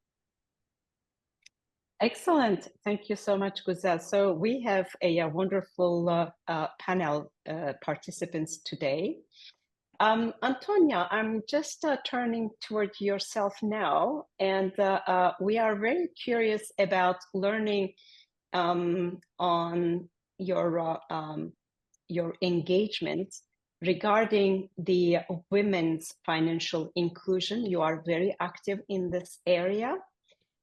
Speaker 6: Excellent. Thank you so much, Güzel. So we have a wonderful panel participants today. Antonia, I'm just turning toward yourself now, and we are very curious about learning on your engagement regarding the women's financial inclusion. You are very active in this area.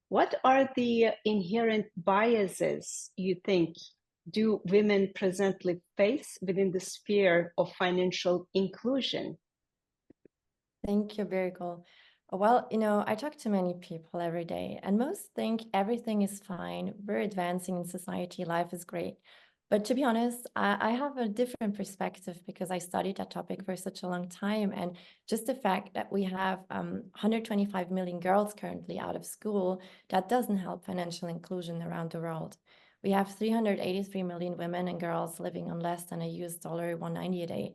Speaker 6: What are the inherent biases you think do women presently face within the sphere of financial inclusion?
Speaker 12: Thank you, Birgul. Well, I talk to many people every day, and most think everything is fine. We're advancing in society, life is great. But to be honest, I have a different perspective because I studied that topic for such a long time. And just the fact that we have 125 million girls currently out of school, that doesn't help financial inclusion around the world. We have 383 million women and girls living on less than $190 a day,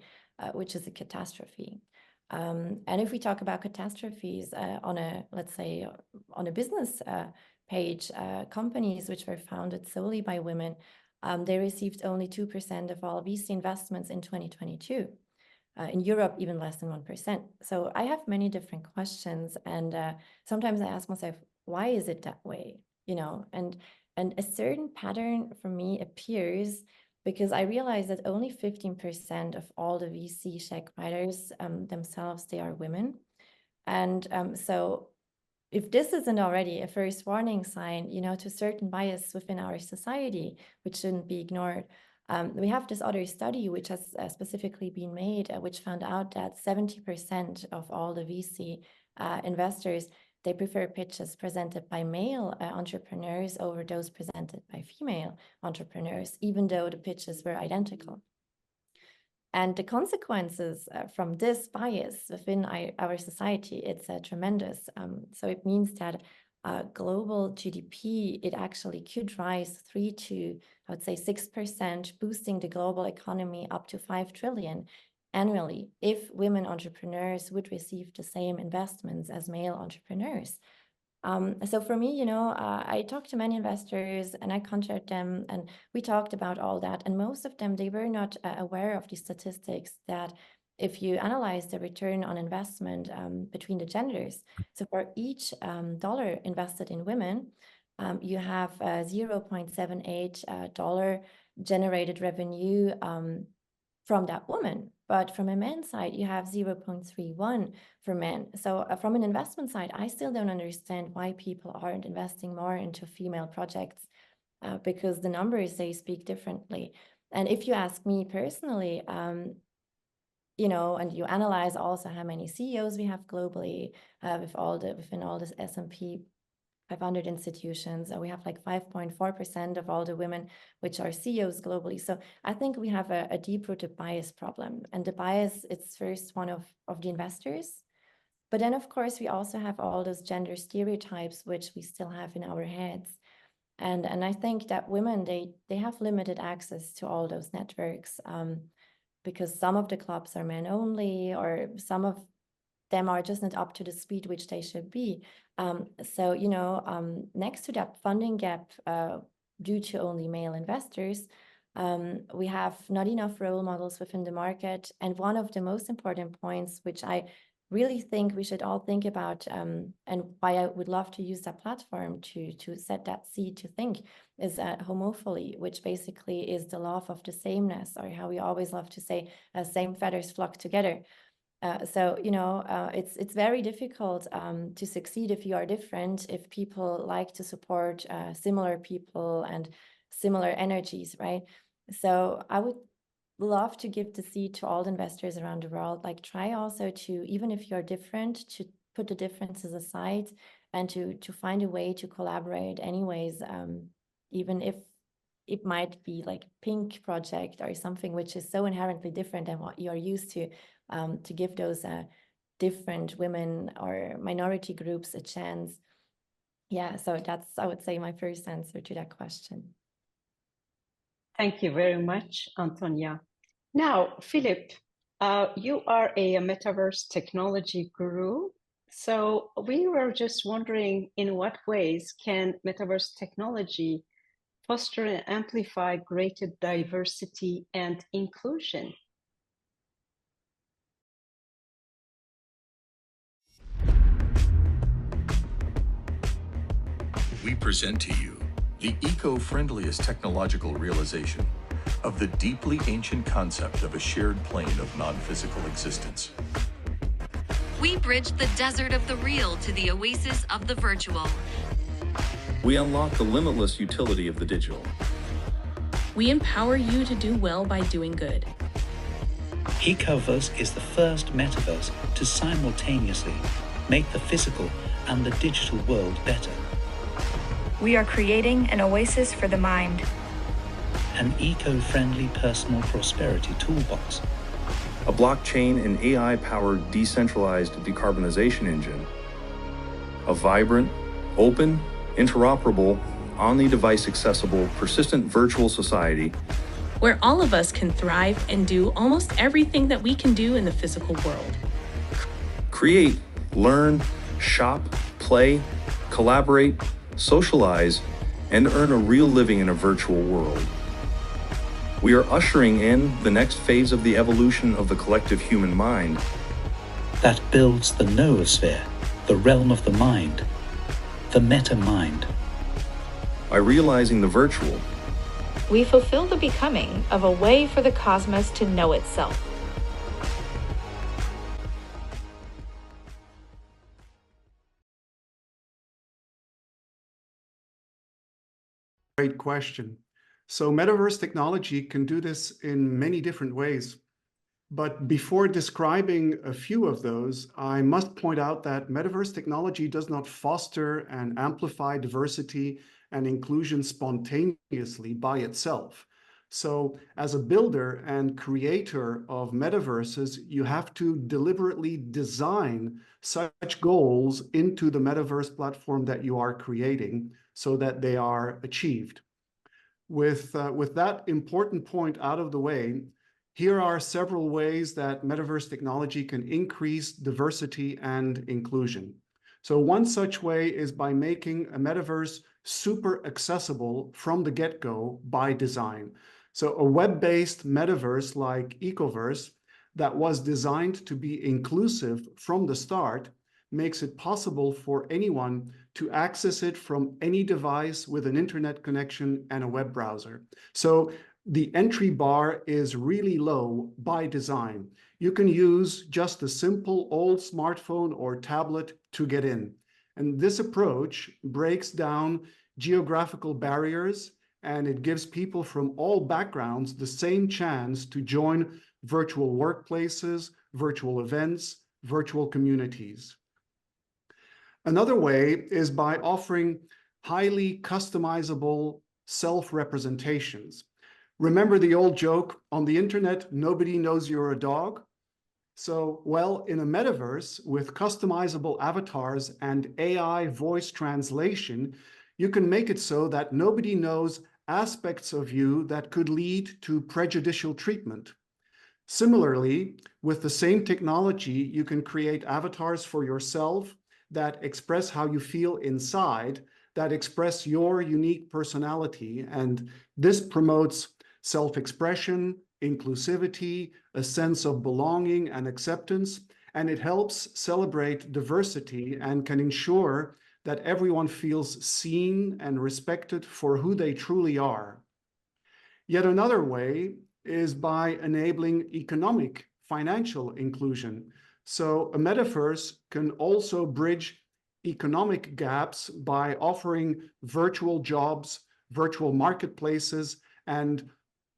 Speaker 12: which is a catastrophe. And if we talk about catastrophes let's say on a business page, companies which were founded solely by women, they received only 2% of all VC investments in 2022. In Europe, even less than 1%. So I have many different questions, and sometimes I ask myself, why is it that way? And a certain pattern for me appears because I realize that only 15% of all the VC check writers themselves, they are women. And so if this isn't already a first warning sign, to certain bias within our society, which shouldn't be ignored, we have this other study which has specifically been made, which found out that 70% of all the VC investors, they prefer pitches presented by male entrepreneurs over those presented by female entrepreneurs, even though the pitches were identical. And the consequences from this bias within our society, it's tremendous. So it means that global GDP, it actually could rise 3 to, I would say, 6%, boosting the global economy up to 5 trillion annually if women entrepreneurs would receive the same investments as male entrepreneurs. So for me, I talked to many investors and I contacted them and we talked about all that. And most of them, they were not aware of the statistics that if you analyze the return on investment between the genders, so for each dollar invested in women, you have $0.78 dollar generated revenue from that woman. But from a man's side, you have 0.31 for men. So from an investment side, I still don't understand why people aren't investing more into female projects because the numbers, they speak differently. And if you ask me personally, and you analyze also how many CEOs we have globally within all this S&P 500 institutions, we have like 5.4% of all the women which are CEOs globally. So I think we have a deep-rooted bias problem. And the bias, it's first one of the investors. But then, of course, we also have all those gender stereotypes which we still have in our heads. And I think that women, they have limited access to all those networks because some of the clubs are men only, or some of them are just not up to the speed which they should be. So, next to that funding gap due to only male investors, we have not enough role models within the market. And one of the most important points, which I really think we should all think about, and why I would love to use that platform to set that seed to think, is homophily, which basically is the law of the sameness, or how we always love to say, same feathers flock together. So, it's very difficult to succeed if you are different, if people like to support similar people and similar energies, right? So I would love to give the seed to all the investors around the world, like try also to, even if you're different, to put the differences aside and to find a way to collaborate anyways, even if it might be like pink project or something which is so inherently different than what you're used to give those different women or minority groups a chance. Yeah, so that's, I would say, my first answer to that question.
Speaker 6: Thank you very much, Antonia. Now, Philip, you are a metaverse technology guru. So we were just wondering, in what ways can metaverse technology foster and amplify greater diversity and inclusion?
Speaker 16: We present to you the eco-friendliest technological realization of the deeply ancient concept of a shared plane of non-physical existence.
Speaker 17: We bridge the desert of the real to the oasis of the virtual.
Speaker 18: We unlock the limitless utility of the digital.
Speaker 19: We empower you to do well by doing good.
Speaker 20: Ecoverse is the first metaverse to simultaneously make the physical and the digital world better.
Speaker 21: We are creating an oasis for the mind.
Speaker 20: An eco-friendly personal prosperity toolbox.
Speaker 18: A blockchain and AI-powered decentralized decarbonization engine. A vibrant, open, interoperable, on-the-device accessible, persistent virtual society
Speaker 19: where all of us can thrive and do almost everything that we can do in the physical world.
Speaker 18: Create, learn, shop, play, collaborate, socialize, and earn a real living in a virtual world. We are ushering in the next phase of the evolution of the collective human mind
Speaker 20: that builds the noosphere, the realm of the mind, the meta-mind.
Speaker 18: By realizing the virtual,
Speaker 21: we fulfill the becoming of a way for the cosmos to know itself.
Speaker 14: Great question. So metaverse technology can do this in many different ways. But before describing a few of those, I must point out that metaverse technology does not foster and amplify diversity and inclusion spontaneously by itself. So as a builder and creator of metaverses, you have to deliberately design such goals into the metaverse platform that you are creating so that they are achieved. With that important point out of the way, here are several ways that metaverse technology can increase diversity and inclusion. So one such way is by making a metaverse super accessible from the get-go by design. So a web-based metaverse like Ecoverse that was designed to be inclusive from the start makes it possible for anyone to access it from any device with an internet connection and a web browser. So the entry bar is really low by design. You can use just a simple old smartphone or tablet to get in. And this approach breaks down geographical barriers, and it gives people from all backgrounds the same chance to join virtual workplaces, virtual events, virtual communities. Another way is by offering highly customizable self-representations. Remember the old joke, on the internet, nobody knows you're a dog? So, well, in a metaverse with customizable avatars and AI voice translation, you can make it so that nobody knows aspects of you that could lead to prejudicial treatment. Similarly, with the same technology, you can create avatars for yourself that express how you feel inside, that express your unique personality, and this promotes self-expression, inclusivity, a sense of belonging and acceptance, and it helps celebrate diversity and can ensure that everyone feels seen and respected for who they truly are. Yet another way is by enabling economic, financial inclusion. So a metaverse can also bridge economic gaps by offering virtual jobs, virtual marketplaces, and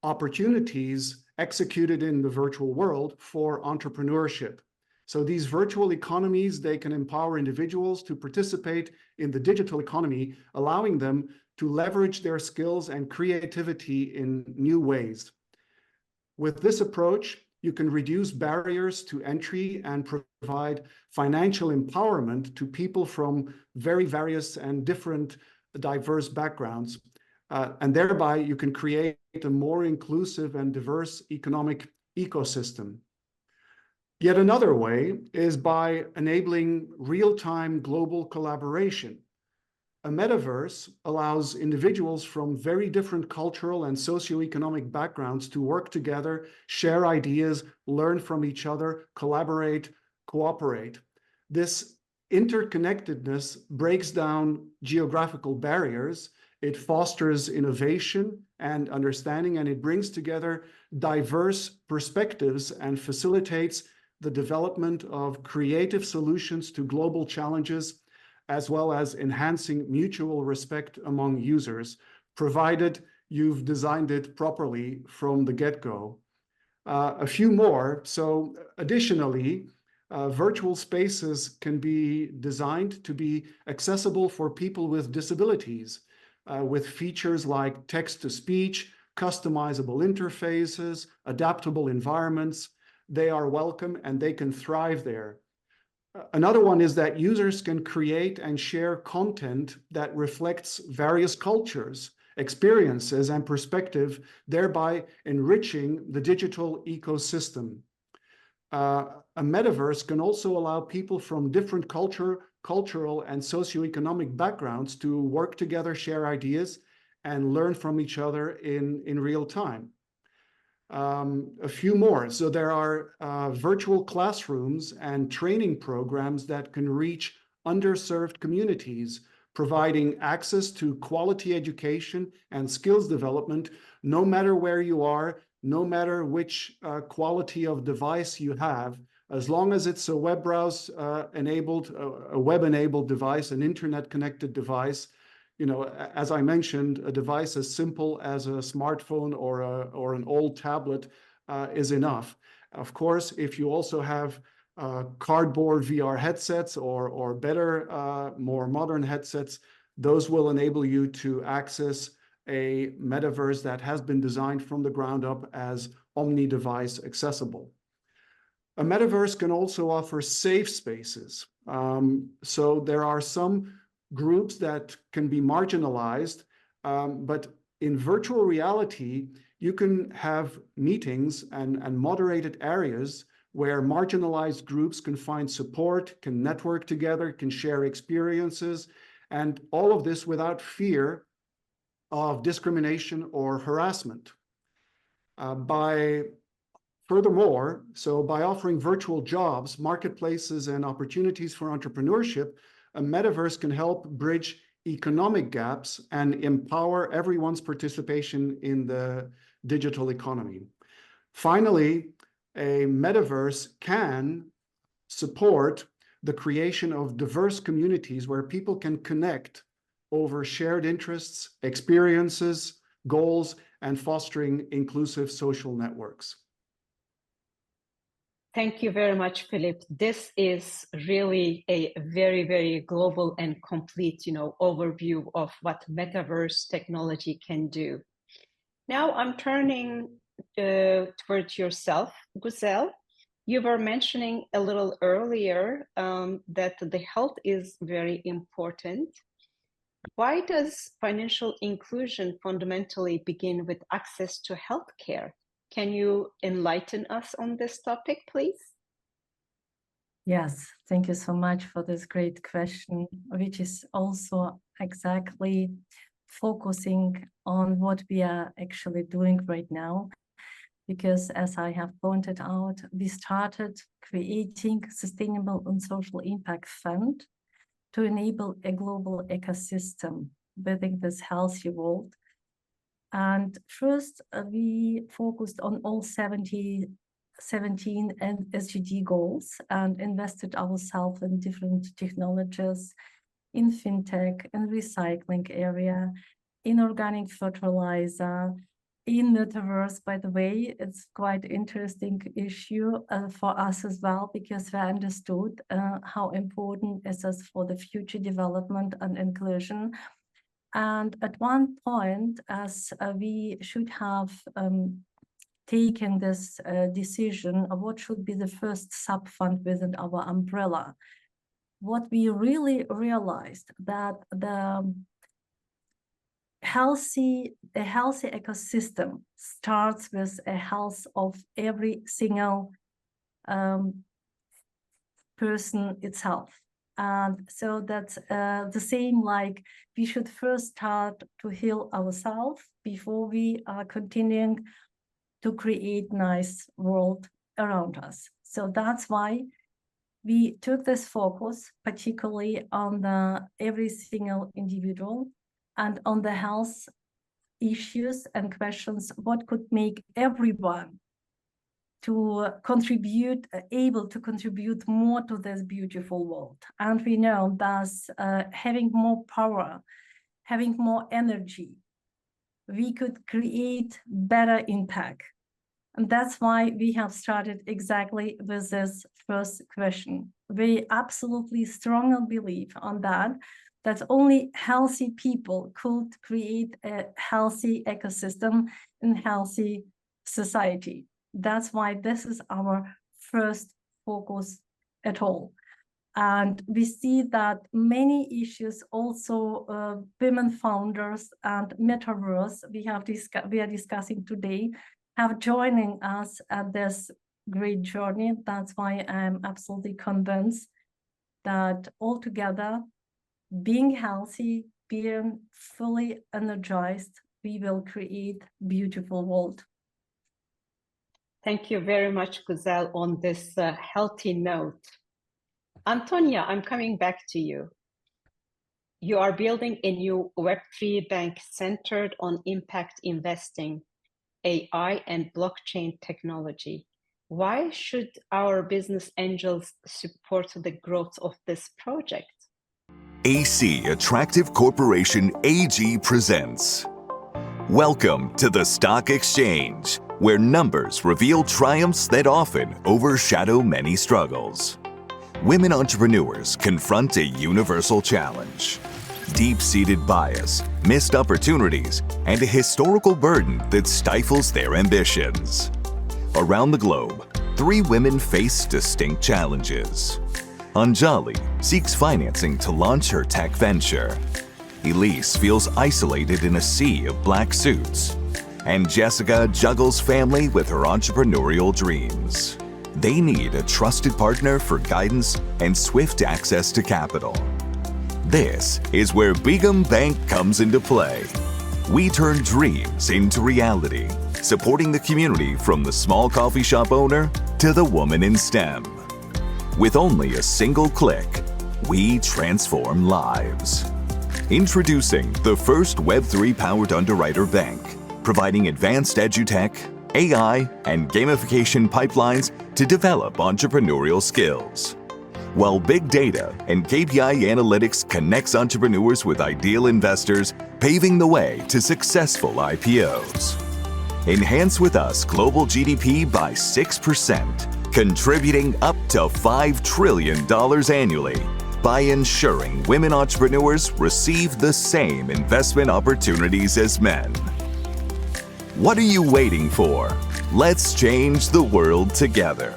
Speaker 14: opportunities executed in the virtual world for entrepreneurship. So these virtual economies, they can empower individuals to participate in the digital economy, allowing them to leverage their skills and creativity in new ways. With this approach, you can reduce barriers to entry and provide financial empowerment to people from very various and different diverse backgrounds. And thereby you can create a more inclusive and diverse economic ecosystem. Yet another way is by enabling real-time global collaboration. A metaverse allows individuals from very different cultural and socioeconomic backgrounds to work together, share ideas, learn from each other, collaborate, cooperate. This interconnectedness breaks down geographical barriers, it fosters innovation and understanding, and it brings together diverse perspectives and facilitates the development of creative solutions to global challenges, as well as enhancing mutual respect among users, provided you've designed it properly from the get-go. A few more. So additionally, virtual spaces can be designed to be accessible for people with disabilities, with features like text-to-speech, customizable interfaces, adaptable environments. They are welcome and they can thrive there. Another one is that users can create and share content that reflects various cultures, experiences, and perspective, thereby enriching the digital ecosystem. A metaverse can also allow people from different cultural and socioeconomic backgrounds to work together, share ideas, and learn from each other in real time. A few more. So there are virtual classrooms and training programs that can reach underserved communities, providing access to quality education and skills development, no matter where you are, no matter which quality of device you have, as long as it's a web browse enabled, a web-enabled device, an internet-connected device. You know, as I mentioned, a device as simple as a smartphone or an old tablet is enough. Of course, if you also have cardboard VR headsets or better, more modern headsets, those will enable you to access a metaverse that has been designed from the ground up as omni-device accessible. A metaverse can also offer safe spaces. So there are some groups that can be marginalized, but in virtual reality, you can have meetings and moderated areas where marginalized groups can find support, can network together, can share experiences, and all of this without fear of discrimination or harassment. Furthermore, so by offering virtual jobs, marketplaces, and opportunities for entrepreneurship, a metaverse can help bridge economic gaps and empower everyone's participation in the digital economy. Finally, a metaverse can support the creation of diverse communities where people can connect over shared interests, experiences, goals, and fostering inclusive social networks.
Speaker 6: Thank you very much, Philip. This is really a very, very global and complete, overview of what metaverse technology can do. Now I'm turning towards yourself, Güzel. You were mentioning a little earlier that the health is very important. Why does financial inclusion fundamentally begin with access to healthcare? Can you enlighten us on this topic, please?
Speaker 15: Yes, thank you so much for this great question, which is also exactly focusing on what we are actually doing right now. Because as I have pointed out, we started creating Sustainable and Social Impact Fund to enable a global ecosystem within this healthy world. And first, we focused on all 17 SDG goals and invested ourselves in different technologies, in fintech, in recycling area, in organic fertilizer, in metaverse. By the way, it's quite interesting issue for us as well, because we understood how important it is for the future development and inclusion. And at one point, as we should have taking this decision of what should be the first sub-fund within our umbrella, what we really realized that the healthy ecosystem starts with a health of every single person itself. And so that's the same, like we should first start to heal ourselves before we are continuing to create nice world around us. So that's why we took this focus, particularly on the every single individual and on the health issues and questions, what could make everyone to contribute, able to contribute more to this beautiful world. And we know that having more power, having more energy, we could create better impact. And that's why we have started exactly with this first question. We absolutely strongly believe on that only healthy people could create a healthy ecosystem and healthy society. That's why this is our first focus at all. And we see that many issues also women founders and metaverse we are discussing today have joining us at this great journey. That's why I'm absolutely convinced that altogether, being healthy, being fully energized, we will create a beautiful world.
Speaker 6: Thank you very much, Güzel, on this healthy note. Antonia, I'm coming back to you. You are building a new Web3 bank centered on impact investing, AI, and blockchain technology. Why should our business angels support the growth of this project?
Speaker 1: AC Attractive Corporation AG presents. Welcome to the Stock Exchange, where numbers reveal triumphs that often overshadow many struggles. Women entrepreneurs confront a universal challenge: deep-seated bias, missed opportunities, and a historical burden that stifles their ambitions. Around the globe, 3 women face distinct challenges. Anjali seeks financing to launch her tech venture. Elise feels isolated in a sea of black suits. And Jessica juggles family with her entrepreneurial dreams. They need a trusted partner for guidance and swift access to capital. This is where Begum Bank comes into play. We turn dreams into reality, supporting the community from the small coffee shop owner to the woman in STEM. With only a single click, we transform lives. Introducing the first Web3-powered underwriter bank, providing advanced edutech, AI, and gamification pipelines to develop entrepreneurial skills. While big data and KPI analytics connects entrepreneurs with ideal investors, paving the way to successful IPOs. Enhance with us global GDP by 6%, contributing up to $5 trillion annually by ensuring women entrepreneurs receive the same investment opportunities as men. What are you waiting for? Let's change the world together.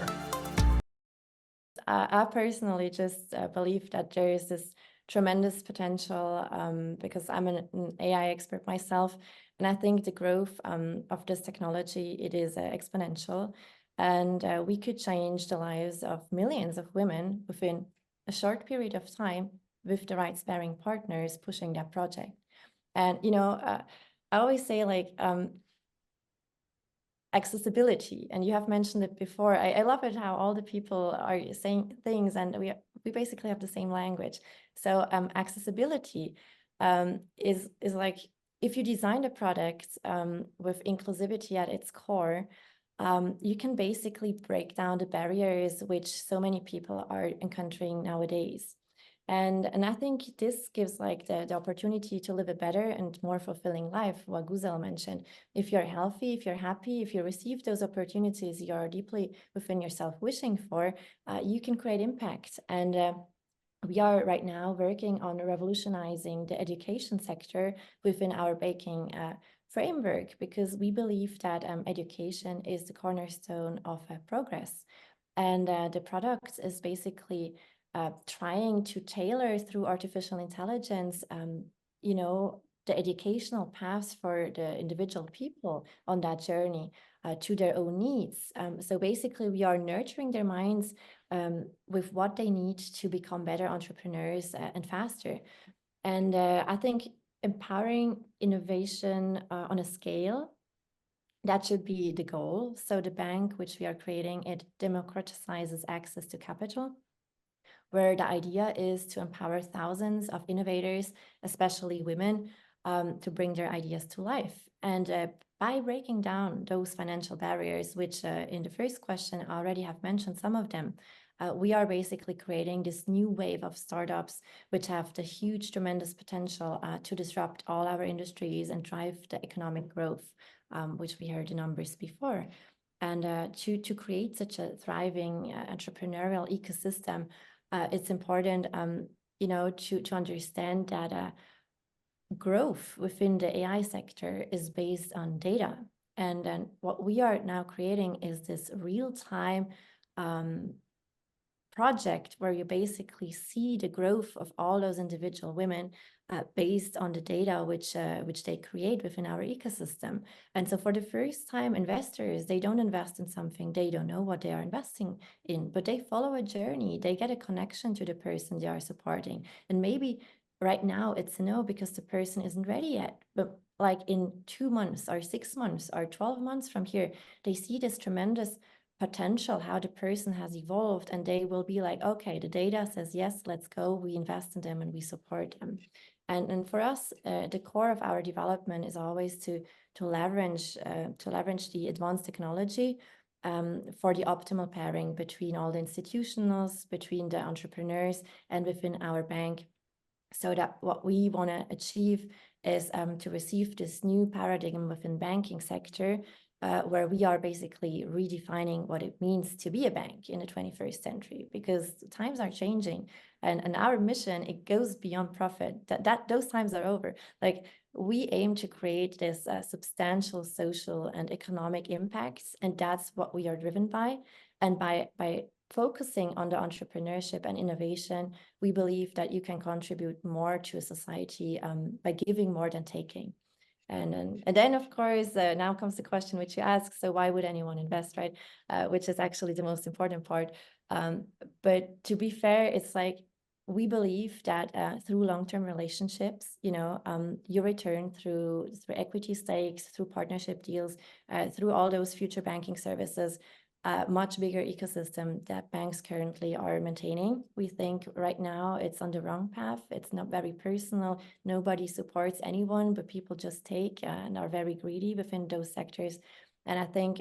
Speaker 12: I personally just believe that there is this tremendous potential because I'm an AI expert myself, and I think the growth of this technology, it is exponential, and we could change the lives of millions of women within a short period of time with the right sparring partners pushing that project. And I always say accessibility, and you have mentioned it before. I love it how all the people are saying things and we basically have the same language. So accessibility is like, if you design a product with inclusivity at its core, you can basically break down the barriers which so many people are encountering nowadays. And I think this gives the opportunity to live a better and more fulfilling life, what Güzel mentioned. If you're healthy, if you're happy, if you receive those opportunities you're deeply within yourself wishing for, you can create impact. And we are right now working on revolutionizing the education sector within our banking framework, because we believe that education is the cornerstone of progress. And the product is basically trying to tailor through artificial intelligence, you know, the educational paths for the individual people on that journey to their own needs. So basically, we are nurturing their minds with what they need to become better entrepreneurs and faster. And I think empowering innovation on a scale, that should be the goal. So the bank which we are creating, it democratizes access to capital, where the idea is to empower thousands of innovators, especially women, to bring their ideas to life. And by breaking down those financial barriers, which in the first question I already have mentioned some of them, we are basically creating this new wave of startups which have the huge, tremendous potential to disrupt all our industries and drive the economic growth, which we heard the numbers before. And to create such a thriving entrepreneurial ecosystem, it's important, you know, to understand that growth within the AI sector is based on data. And then what we are now creating is this real-time project where you basically see the growth of all those individual women based on the data which they create within our ecosystem. And so for the first time, investors, they don't invest in something they don't know what they are investing in, but they follow a journey. They get a connection to the person they are supporting. And maybe right now it's a no because the person isn't ready yet, but like in 2 months or 6 months or 12 months from here, they see this tremendous potential, how the person has evolved, and they will be like, okay, the data says yes, let's go, we invest in them and we support them. And for us, the core of our development is always to leverage the advanced technology for the optimal pairing between all the institutionals, between the entrepreneurs, and within our bank, so that what we want to achieve is to receive this new paradigm within banking sector, where we are basically redefining what it means to be a bank in the 21st century, because times are changing, and our mission, it goes beyond profit. Those times are over. Like, we aim to create this substantial social and economic impacts, and that's what we are driven by. And by focusing on the entrepreneurship and innovation, we believe that you can contribute more to a society by giving more than taking. And then, of course, now comes the question which you ask, so why would anyone invest, right? Which is actually the most important part. But to be fair, it's like, we believe that through long-term relationships, you know, you return through equity stakes, through partnership deals, through all those future banking services, much bigger ecosystem that banks currently are maintaining. We think right now it's on the wrong path. It's not very personal. Nobody supports anyone, but people just take and are very greedy within those sectors. And I think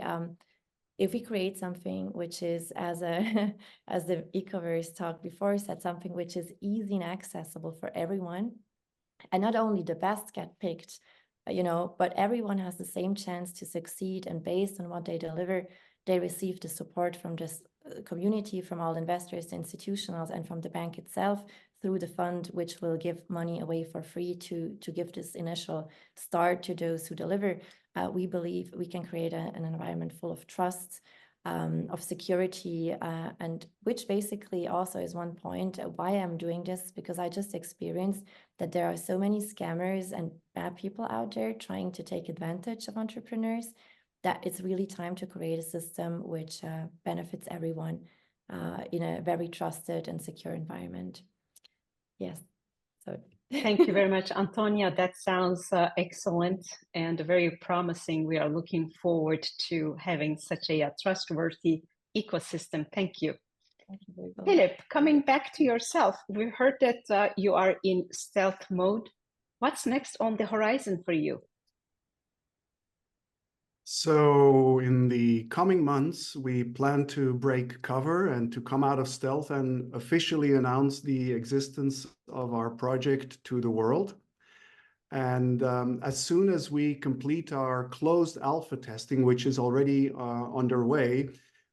Speaker 12: if we create something which is, as the Ecoverse talk before said, something which is easy and accessible for everyone, and not only the best get picked, you know, but everyone has the same chance to succeed, and based on what they deliver, they receive the support from this community, from all investors, institutionals, and from the bank itself through the fund, which will give money away for free to give this initial start to those who deliver. We believe we can create an environment full of trust, of security, and which basically also is one point why I'm doing this, because I just experienced that there are so many scammers and bad people out there trying to take advantage of entrepreneurs, that it's really time to create a system which benefits everyone in a very trusted and secure environment. Yes. So
Speaker 6: thank you very much, Antonia. That sounds excellent and very promising. We are looking forward to having such a trustworthy ecosystem. Thank you.
Speaker 12: Thank you very much.
Speaker 6: Philip, coming back to yourself, we heard that you are in stealth mode. What's next on the horizon for you?
Speaker 14: So in the coming months, we plan to break cover and to come out of stealth and officially announce the existence of our project to the world. And as soon as we complete our closed alpha testing, which is already underway,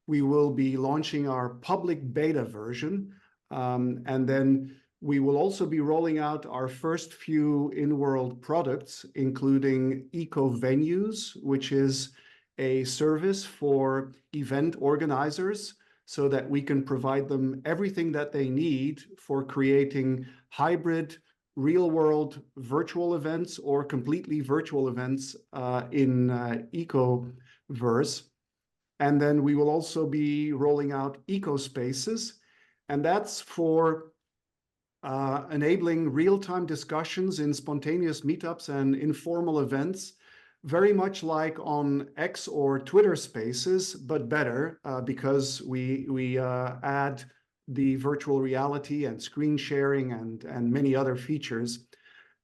Speaker 14: we will be launching our public beta version, And then we will also be rolling out our first few in-world products, including Eco Venues, which is a service for event organizers so that we can provide them everything that they need for creating hybrid, real-world virtual events or completely virtual events in Ecoverse. And then we will also be rolling out Eco Spaces, and that's for enabling real-time discussions in spontaneous meetups and informal events, very much like on X or Twitter Spaces, but better because we add the virtual reality and screen sharing and many other features.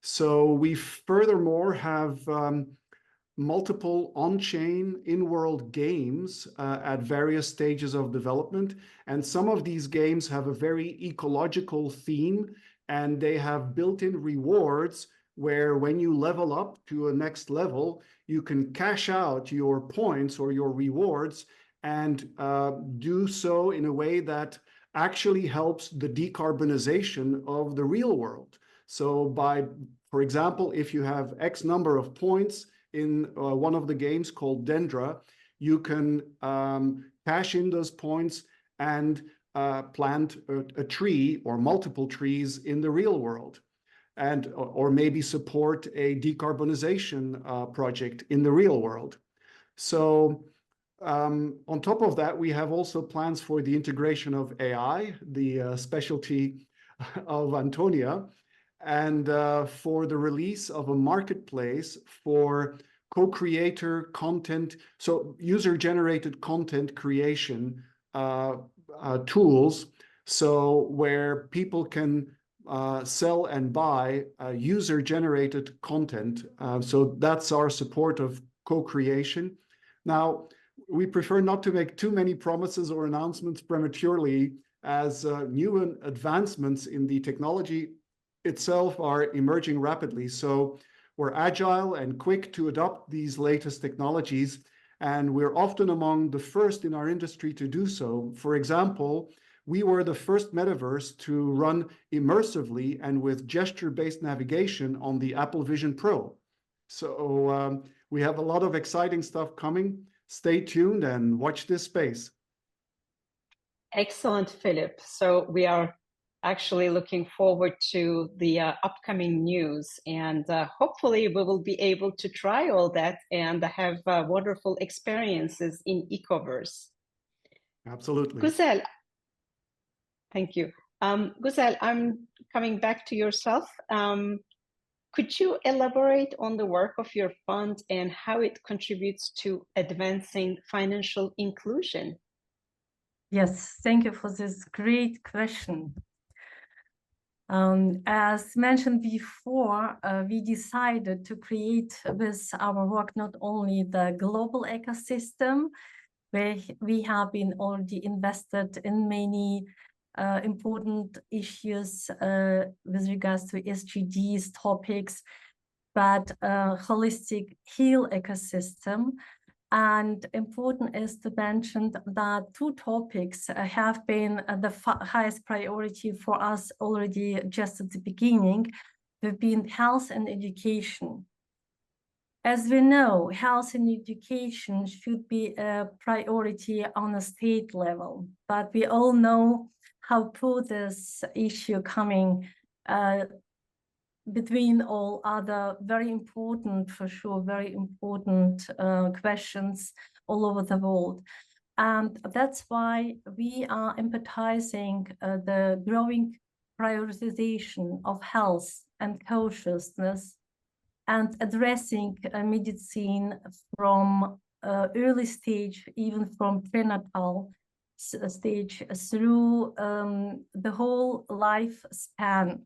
Speaker 14: So we furthermore have multiple on-chain in-world games at various stages of development. And some of these games have a very ecological theme, and they have built-in rewards where when you level up to a next level, you can cash out your points or your rewards and do so in a way that actually helps the decarbonization of the real world. So for example, if you have X number of points in one of the games called Dendra, you can cash in those points and plant a tree or multiple trees in the real world, and or maybe support a decarbonization project in the real world. So on top of that, we have also plans for the integration of AI, the specialty of Antonia, and for the release of a marketplace for co-creator content, so user-generated content creation tools, so where people can sell and buy user-generated content. So that's our support of co-creation. Now, we prefer not to make too many promises or announcements prematurely, as new advancements in the technology itself are emerging rapidly. So we're agile and quick to adopt these latest technologies, and we're often among the first in our industry to do so. For example, we were the first metaverse to run immersively and with gesture-based navigation on the Apple Vision Pro. So we have a lot of exciting stuff coming. Stay tuned and watch this space.
Speaker 6: Excellent, Philip. So we are actually looking forward to the upcoming news, and hopefully we will be able to try all that and have wonderful experiences in Ecoverse.
Speaker 14: Absolutely.
Speaker 6: Güzel, thank you. Güzel, I'm coming back to yourself. Could you elaborate on the work of your fund and how it contributes to advancing financial inclusion?
Speaker 15: Yes, thank you for this great question. As mentioned before, we decided to create with our work not only the global ecosystem, where we have been already invested in many important issues with regards to SDGs topics, but holistic whole ecosystem. And important is to mention that two topics have been the highest priority for us already just at the beginning. They've been health and education. As we know, health and education should be a priority on a state level, but we all know how poor this issue coming between all other very important, for sure, very important questions all over the world. And that's why we are empathizing the growing prioritization of health and consciousness and addressing medicine from early stage, even from prenatal stage through the whole lifespan.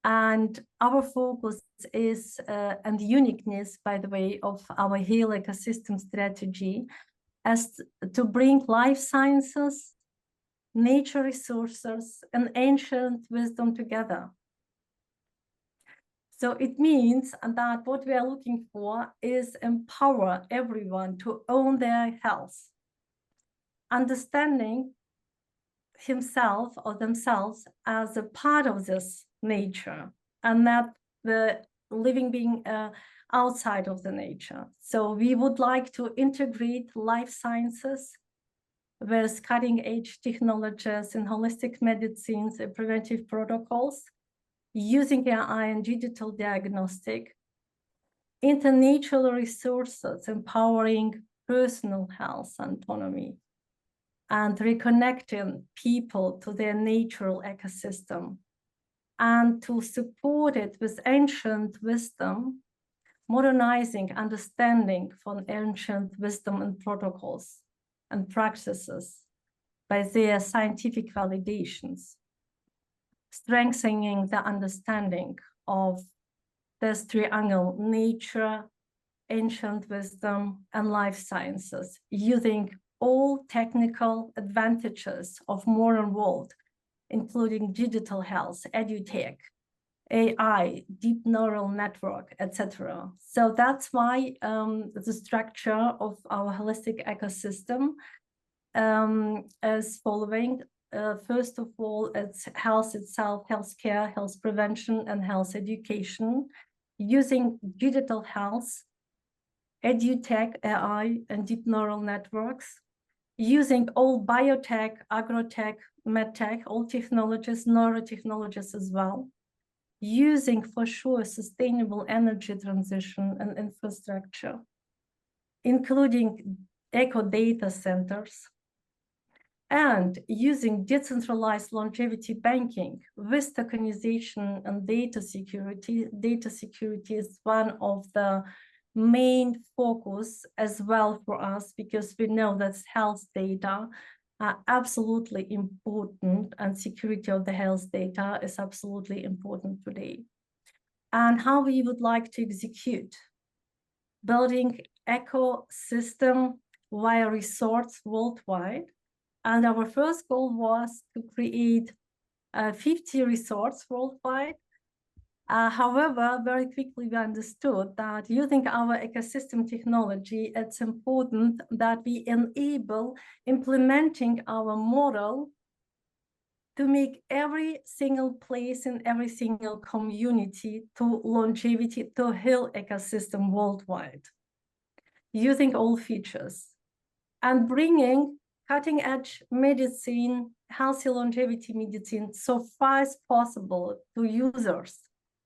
Speaker 15: And our focus is, and the uniqueness, by the way, of our whole ecosystem strategy, as to bring life sciences, nature resources, and ancient wisdom together. So it means that what we are looking for is empower everyone to own their health, understanding himself or themselves as a part of this nature, and not the living being outside of the nature. So we would like to integrate life sciences with cutting-edge technologies in holistic medicines and preventive protocols, using AI and digital diagnostic, into natural resources, empowering personal health and autonomy, and reconnecting people to their natural ecosystem, and to support it with ancient wisdom, modernizing understanding from ancient wisdom and protocols and practices by their scientific validations, strengthening the understanding of this triangle: nature, ancient wisdom, and life sciences, using all technical advantages of modern world, including digital health, edutech, AI, deep neural network, etc. So that's why the structure of our holistic ecosystem is following. First of all, it's health itself, healthcare, health prevention, and health education, using digital health, edutech, AI, and deep neural networks, using all biotech, agrotech, medtech, all technologies, neurotechnologies as well, using for sure sustainable energy transition and infrastructure, including eco data centers, and using decentralized longevity banking with tokenization and data security. Data security is one of the main focus as well for us, because we know that health data are absolutely important, and security of the health data is absolutely important today. And how we would like to execute: building ecosystem via resorts worldwide. And our first goal was to create 50 resorts worldwide. However, very quickly we understood that using our ecosystem technology, it's important that we enable implementing our model to make every single place in every single community to longevity, to heal ecosystem worldwide, using all features and bringing cutting-edge medicine, healthy longevity medicine, so far as possible to users.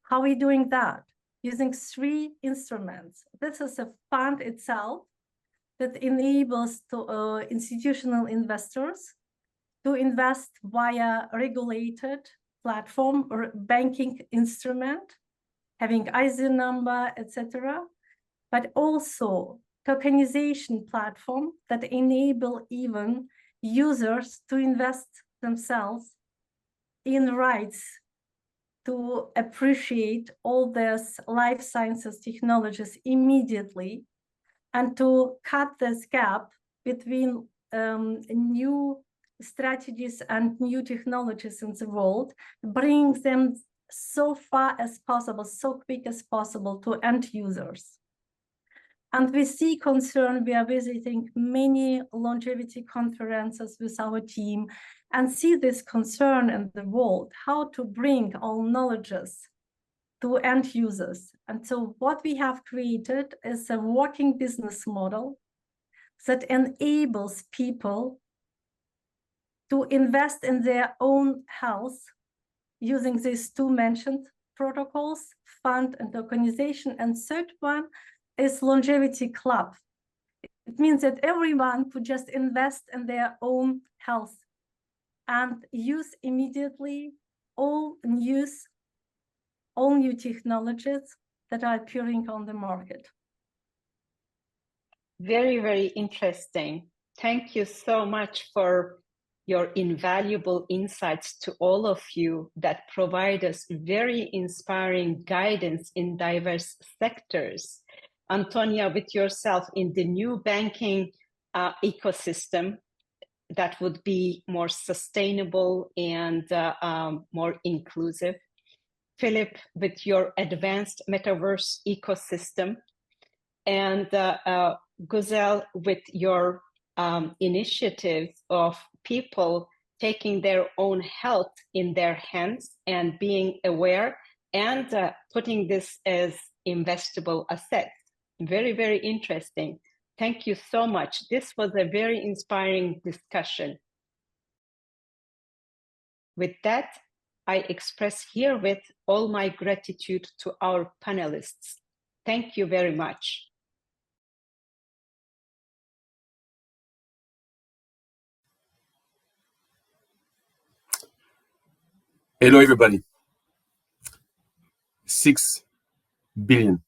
Speaker 15: How are we doing that? Using 3 instruments. This is a fund itself that enables to, institutional investors to invest via regulated platform or banking instrument, having ISIN number, etc., but also tokenization platform that enable even users to invest themselves in rights to appreciate all these life sciences technologies immediately, and to cut this gap between new strategies and new technologies in the world, bring them so far as possible, so quick as possible to end users. And we see concern. We are visiting many longevity conferences with our team and see this concern in the world, how to bring all knowledges to end users. And so what we have created is a working business model that enables people to invest in their own health using these 2 mentioned protocols, fund and tokenization. And third one is longevity club. It means that everyone could just invest in their own health and use immediately all new technologies that are appearing on the market.
Speaker 6: Very, very interesting. Thank you so much for your invaluable insights to all of you that provide us very inspiring guidance in diverse sectors. Antonia, with yourself in the new banking ecosystem that would be more sustainable and more inclusive. Philip, with your advanced metaverse ecosystem. And Güzel, with your initiative of people taking their own health in their hands and being aware and putting this as investable assets. Very, very interesting. Thank you so much. This was a very inspiring discussion. With that, I express herewith all my gratitude to our panelists. Thank you very much.
Speaker 2: Hello, everybody. 6 billion,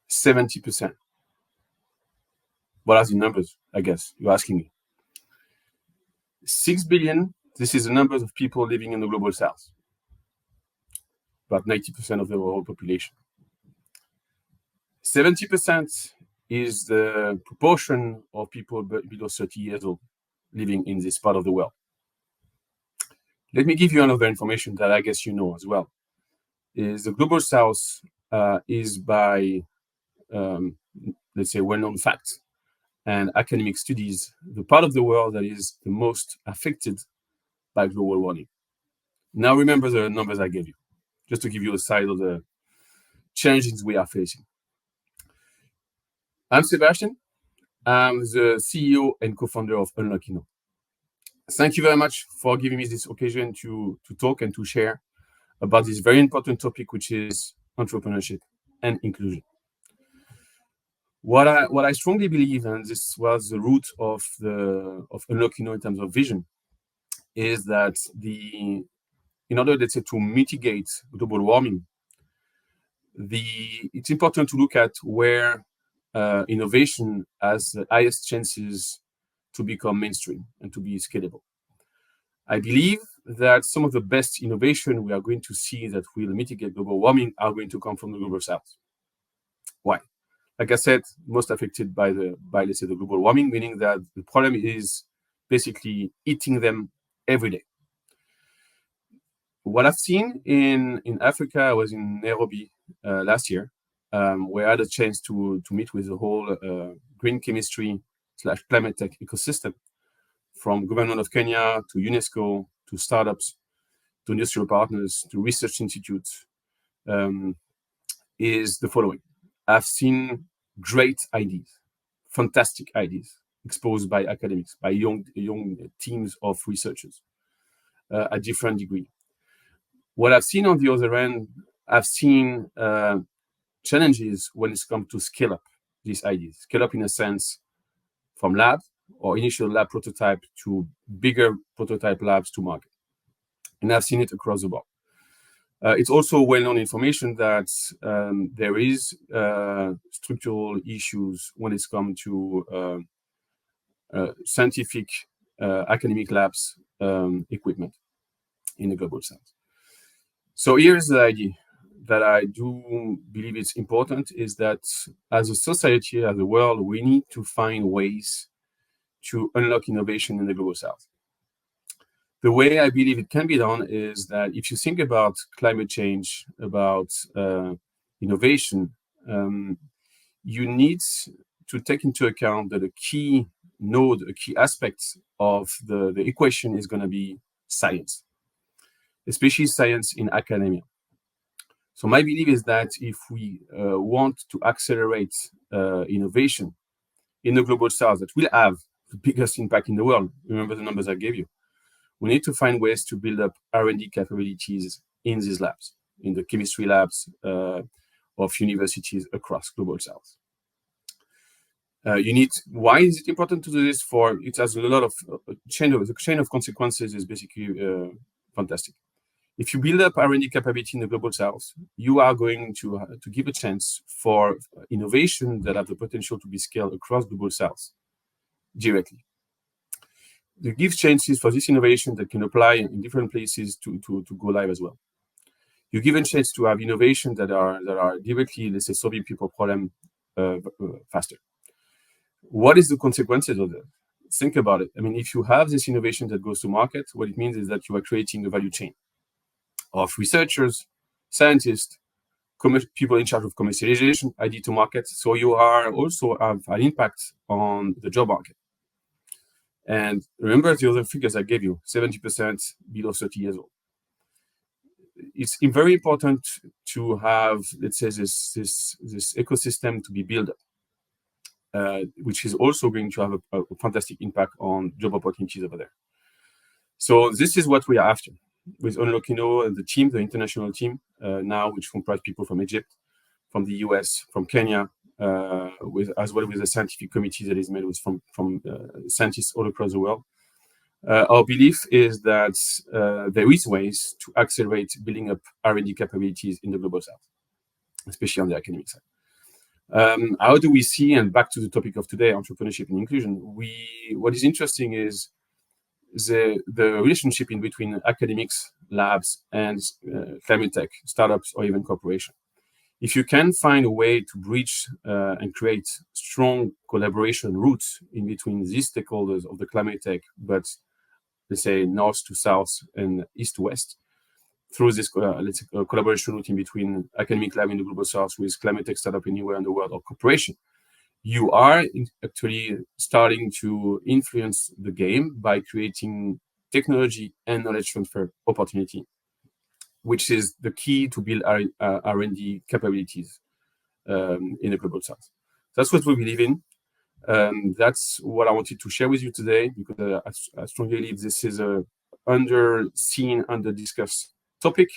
Speaker 2: 70%. What are the numbers, I guess you're asking me? 6 billion, this is the numbers of people living in the global south. About 90% of the whole population. 70% is the proportion of people below 30 years old living in this part of the world. Let me give you another information that I guess you know as well. Is the global south is by, let's say, well-known fact and academic studies, the part of the world that is the most affected by global warming. Now remember the numbers I gave you, just to give you a size of the challenges we are facing. I'm Sebastian. I'm the CEO and co-founder of Unlock Inno. Thank you very much for giving me this occasion to talk and to share about this very important topic, which is entrepreneurship and inclusion. What I strongly believe, and this was the root of Unlock Inno in terms of vision, is that in order, let's say, to mitigate global warming, it's important to look at where innovation has the highest chances to become mainstream and to be scalable. I believe that some of the best innovation we are going to see that will mitigate global warming are going to come from the global south. Why? Like I said, most affected by let's say, the global warming, meaning that the problem is basically eating them every day. What I've seen in Africa, I was in Nairobi last year, where I had a chance to meet with the whole green chemistry / climate tech ecosystem, from government of Kenya to UNESCO to startups to industrial partners to research institutes, is the following. I've seen great ideas, fantastic ideas exposed by academics, by young teams of researchers at different degrees. What I've seen on the other end, I've seen challenges when it's come to scale up these ideas, scale up in a sense from lab or initial lab prototype to bigger prototype labs to market. And I've seen it across the board. It's also well-known information that there is structural issues when it's come to scientific academic labs equipment in the global south. So here's the idea that I do believe it's important, is that as a society, as a world, we need to find ways to unlock innovation in the global south. The way I believe it can be done is that if you think about climate change, about innovation, you need to take into account that a key node, a key aspect of the equation is going to be science, especially science in academia. So my belief is that if we want to accelerate innovation in the global south that will have the biggest impact in the world, remember the numbers I gave you, we need to find ways to build up R&D capabilities in these labs, in the chemistry labs of universities across global south. Why is it important to do this? It has a lot of the chain of consequences is basically fantastic. If you build up R&D capability in the global south, you are going to give a chance for innovation that have the potential to be scaled across global south directly. It gives chances for this innovation that can apply in different places to go live as well. You give a chance to have innovation that are directly, let's say, solving people's problem faster. What is the consequences of that? Think about it. I mean, if you have this innovation that goes to market, what it means is that you are creating a value chain of researchers, scientists, people in charge of commercialization, ID to market. So you are also have an impact on the job market. And remember the other figures I gave you, 70% below 30 years old. It's very important to have, let's say, this ecosystem to be built up, which is also going to have a fantastic impact on job opportunities over there. So this is what we are after with Unlockino and the team, the international team now, which comprise people from Egypt, from the US, from Kenya, as well with a scientific committee that is made from scientists all across the world. Our belief is that there is ways to accelerate building up R&D capabilities in the global south, especially on the academic side. How do we see, and back to the topic of today, entrepreneurship and inclusion, what is interesting is the relationship in between academics, labs, and climate tech, startups, or even corporations. If you can find a way to bridge and create strong collaboration routes in between these stakeholders of the climate tech, but let's say north to south and east to west, through this collaboration route in between academic lab in the global south with climate tech startup anywhere in the world or corporation, you are actually starting to influence the game by creating technology and knowledge transfer opportunity, which is the key to build R&D capabilities in the global south. That's what we believe in. That's what I wanted to share with you today, because I strongly believe this is a under-seen, under-discussed topic.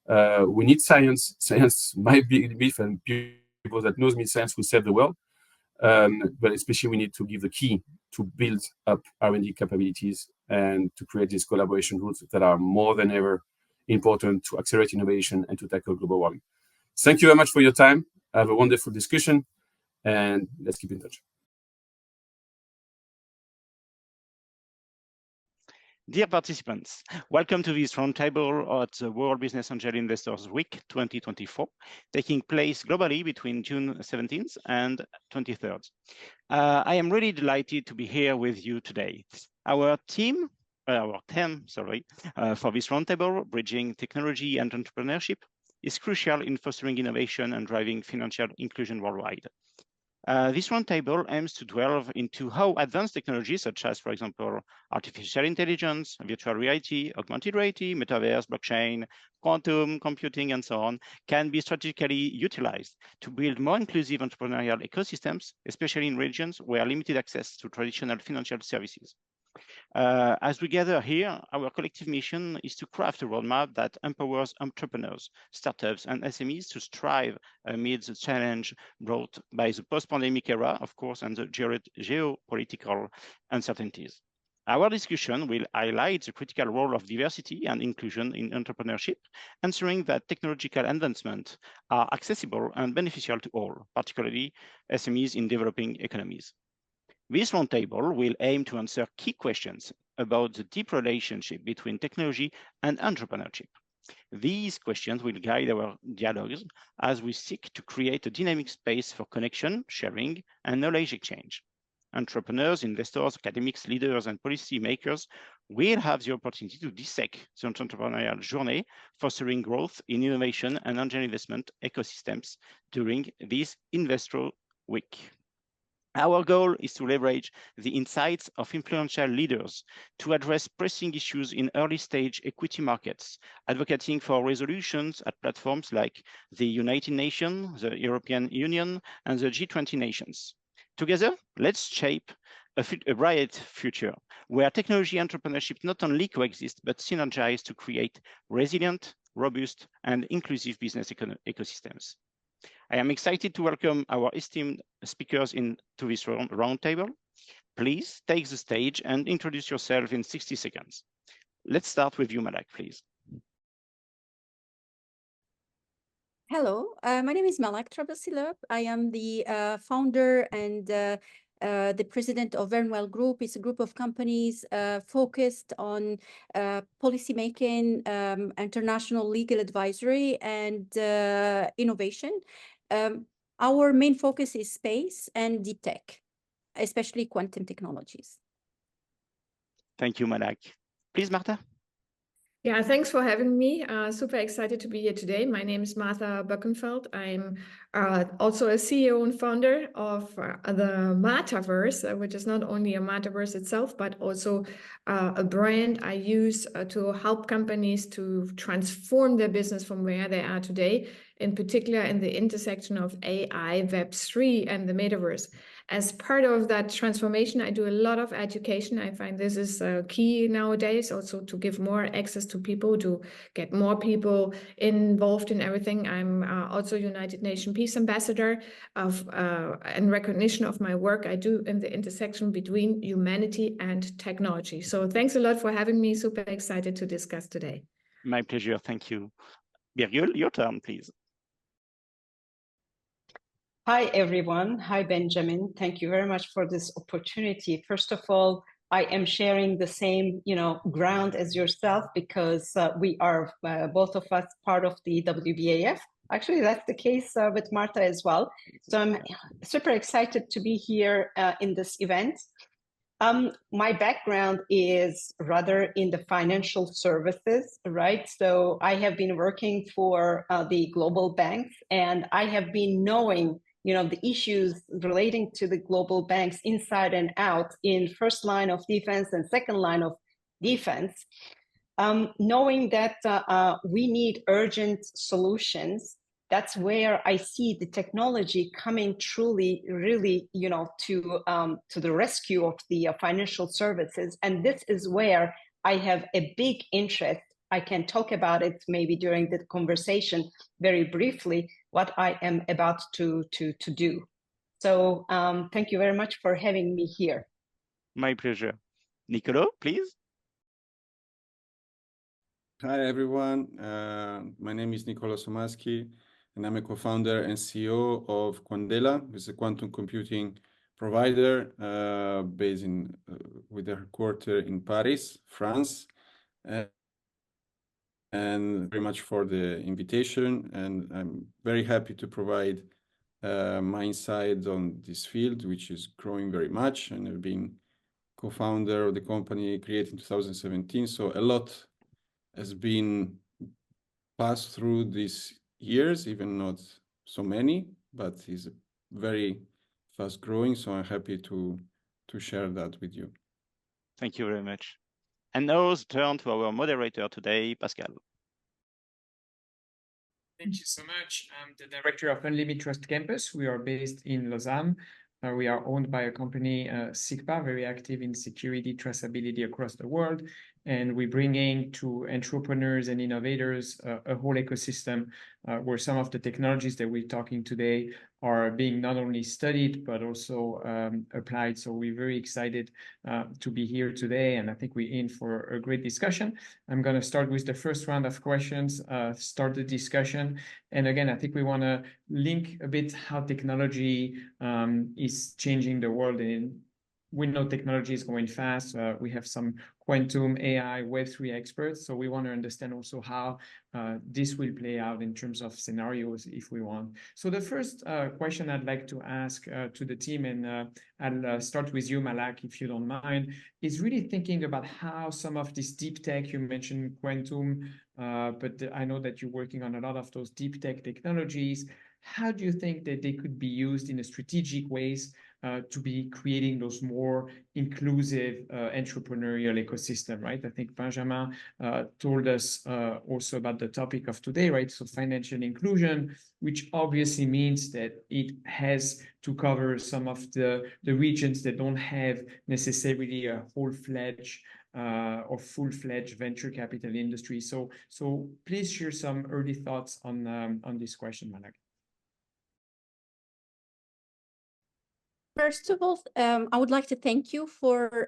Speaker 2: We need science. Science might be belief, and people that knows me, science will save the world. But especially we need to give the key to build up R&D capabilities and to create these collaboration routes that are more than ever important to accelerate innovation and to tackle global warming. Thank you very much for your time. Have a wonderful discussion, and let's keep in touch.
Speaker 4: Dear participants, welcome to this roundtable at the World Business Angel Investors Week 2024, taking place globally between June 17th and 23rd. I am really delighted to be here with you today. Our theme, for this roundtable, Bridging Technology and Entrepreneurship, is crucial in fostering innovation and driving financial inclusion worldwide. This roundtable aims to delve into how advanced technologies such as, for example, artificial intelligence, virtual reality, augmented reality, metaverse, blockchain, quantum computing, and so on, can be strategically utilized to build more inclusive entrepreneurial ecosystems, especially in regions where limited access to traditional financial services. As we gather here, our collective mission is to craft a roadmap that empowers entrepreneurs, startups, and SMEs to strive amid the challenge brought by the post-pandemic era, of course, and the geopolitical uncertainties. Our discussion will highlight the critical role of diversity and inclusion in entrepreneurship, ensuring that technological advancements are accessible and beneficial to all, particularly SMEs in developing economies. This roundtable will aim to answer key questions about the deep relationship between technology and entrepreneurship. These questions will guide our dialogues as we seek to create a dynamic space for connection, sharing, and knowledge exchange. Entrepreneurs, investors, academics, leaders, and policymakers will have the opportunity to dissect the entrepreneurial journey, fostering growth in innovation and angel investment ecosystems during this Investor Week. Our goal is to leverage the insights of influential leaders to address pressing issues in early-stage equity markets, advocating for resolutions at platforms like the United Nations, the European Union, and the G20 nations. Together, let's shape a bright future where technology and entrepreneurship not only coexist, but synergize to create resilient, robust, and inclusive business ecosystems. I am excited to welcome our esteemed speakers into this roundtable. Please take the stage and introduce yourself in 60 seconds. Let's start with you, Malak, please.
Speaker 22: Hello, my name is Malak Trabasilov. I am the founder and the president of Vernwell Group. It's a group of companies focused on policymaking, international legal advisory, and innovation. Our main focus is space and deep tech, especially quantum technologies.
Speaker 4: Thank you, Malak. Please, Marta.
Speaker 3: Yeah, thanks for having me. Super excited to be here today. My name is Martha Buckenfeld. I'm also a CEO and founder of the Mataverse, which is not only a metaverse itself, but also a brand I use to help companies to transform their business from where they are today, in particular in the intersection of AI, Web3, and the metaverse. As part of that transformation, I do a lot of education. I find this is key nowadays, also to give more access to people, to get more people involved in everything. I'm also United Nations Peace Ambassador of in recognition of my work I do in the intersection between humanity and technology. So thanks a lot for having me. Super excited to discuss today.
Speaker 4: My pleasure. Thank you. Birgül, your turn, please.
Speaker 6: Hi, everyone. Hi, Benjamin. Thank you very much for this opportunity. First of all, I am sharing the same, ground as yourself because we are both of us part of the WBAF. Actually, that's the case with Martha as well. So I'm super excited to be here in this event. My background is rather in the financial services, right? So I have been working for the global banks, and I have been knowing the issues relating to the global banks inside and out in first line of defense and second line of defense, knowing that we need urgent solutions. That's where I see the technology coming truly, really, to the rescue of the financial services. And this is where I have a big interest. I can talk about it maybe during the conversation very briefly, what I am about to do. So thank you very much for having me here.
Speaker 4: My pleasure. Nicolo, please.
Speaker 5: Hi, everyone. My name is Nicolo Somaschi, and I'm a co-founder and CEO of Quandela, which is a quantum computing provider based with their headquarters in Paris, France. And very much for the invitation, and I'm very happy to provide my insights on this field, which is growing very much, and I've been co-founder of the company created in 2017. So a lot has been passed through these years, even not so many, but is very fast growing. So I'm happy to share that with you.
Speaker 4: Thank you very much. And now turn to our moderator today, Pascal.
Speaker 23: Thank you so much. I'm the director of Unlimit Trust Campus. We are based in Lausanne. We are owned by a company, SIGPA, very active in security traceability across the world. And we bring in to entrepreneurs and innovators a whole ecosystem where some of the technologies that we're talking today are being not only studied, but also applied. So we're very excited to be here today. And I think we're in for a great discussion. I'm going to start with the first round of questions, start the discussion. And again, I think we want to link a bit how technology is changing the world. And we know technology is going fast. We have some quantum, AI, Web3 experts. So we want to understand also how this will play out in terms of scenarios if we want. So the first question I'd like to ask to the team, and I'll start with you, Malak, if you don't mind, is really thinking about how some of this deep tech, you mentioned quantum, but I know that you're working on a lot of those deep tech technologies. How do you think that they could be used in a strategic ways to be creating those more inclusive entrepreneurial ecosystem, right? I think Benjamin told us also about the topic of today, right? So financial inclusion, which obviously means that it has to cover some of the regions that don't have necessarily a whole-fledged or full-fledged venture capital industry. So please share some early thoughts on this question, Malak.
Speaker 22: First of all, I would like to thank you for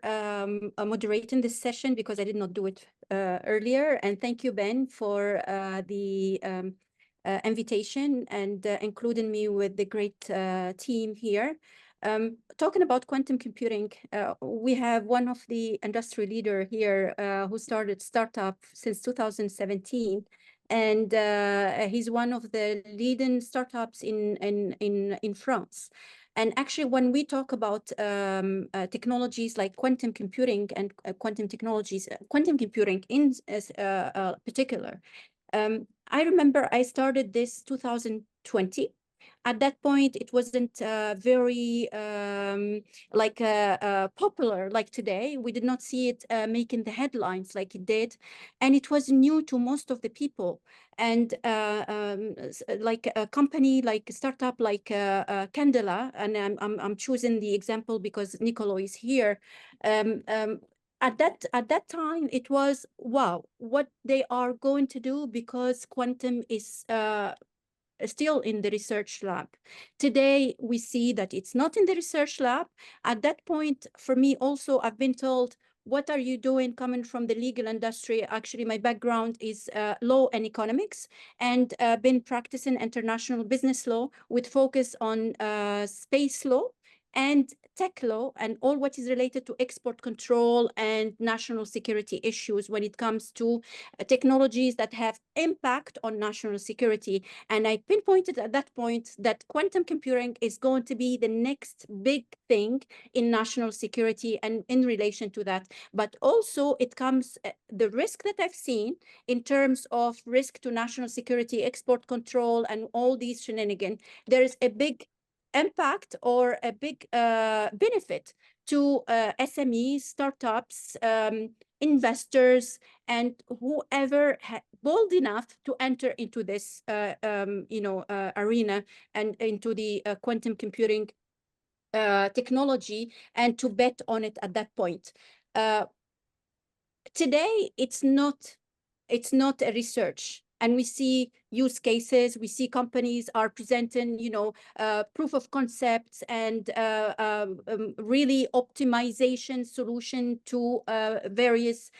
Speaker 22: moderating this session because I did not do it earlier. And thank you, Ben, for the invitation and including me with the great team here. Talking about quantum computing, we have one of the industry leader here who started startup since 2017. And he's one of the leading startups in France. And actually, when we talk about technologies like quantum computing and quantum technologies, quantum computing in particular, I remember I started this 2020. At that point, it wasn't very popular like today. We did not see it making the headlines like it did, and it was new to most of the people. And like a company, like a startup, like Candela, and I'm choosing the example because Nicolo is here. At that time, it was, wow, what they are going to do, because quantum is still in the research lab. Today, we see that it's not in the research lab. At that point, for me also, I've been told, what are you doing coming from the legal industry? Actually, my background is law and economics, and been practicing international business law with focus on space law and tech law and all what is related to export control and national security issues when it comes to technologies that have impact on national security. And I pinpointed at that point that quantum computing is going to be the next big thing in national security and in relation to that. But also it comes, the risk that I've seen in terms of risk to national security, export control, and all these shenanigans, there is a big impact or a big benefit to SMEs, startups, investors, and whoever bold enough to enter into this arena and into the quantum computing technology and to bet on it at that point. Today, it's not a research. And we see use cases, we see companies are presenting, proof of concepts and really optimization solution to various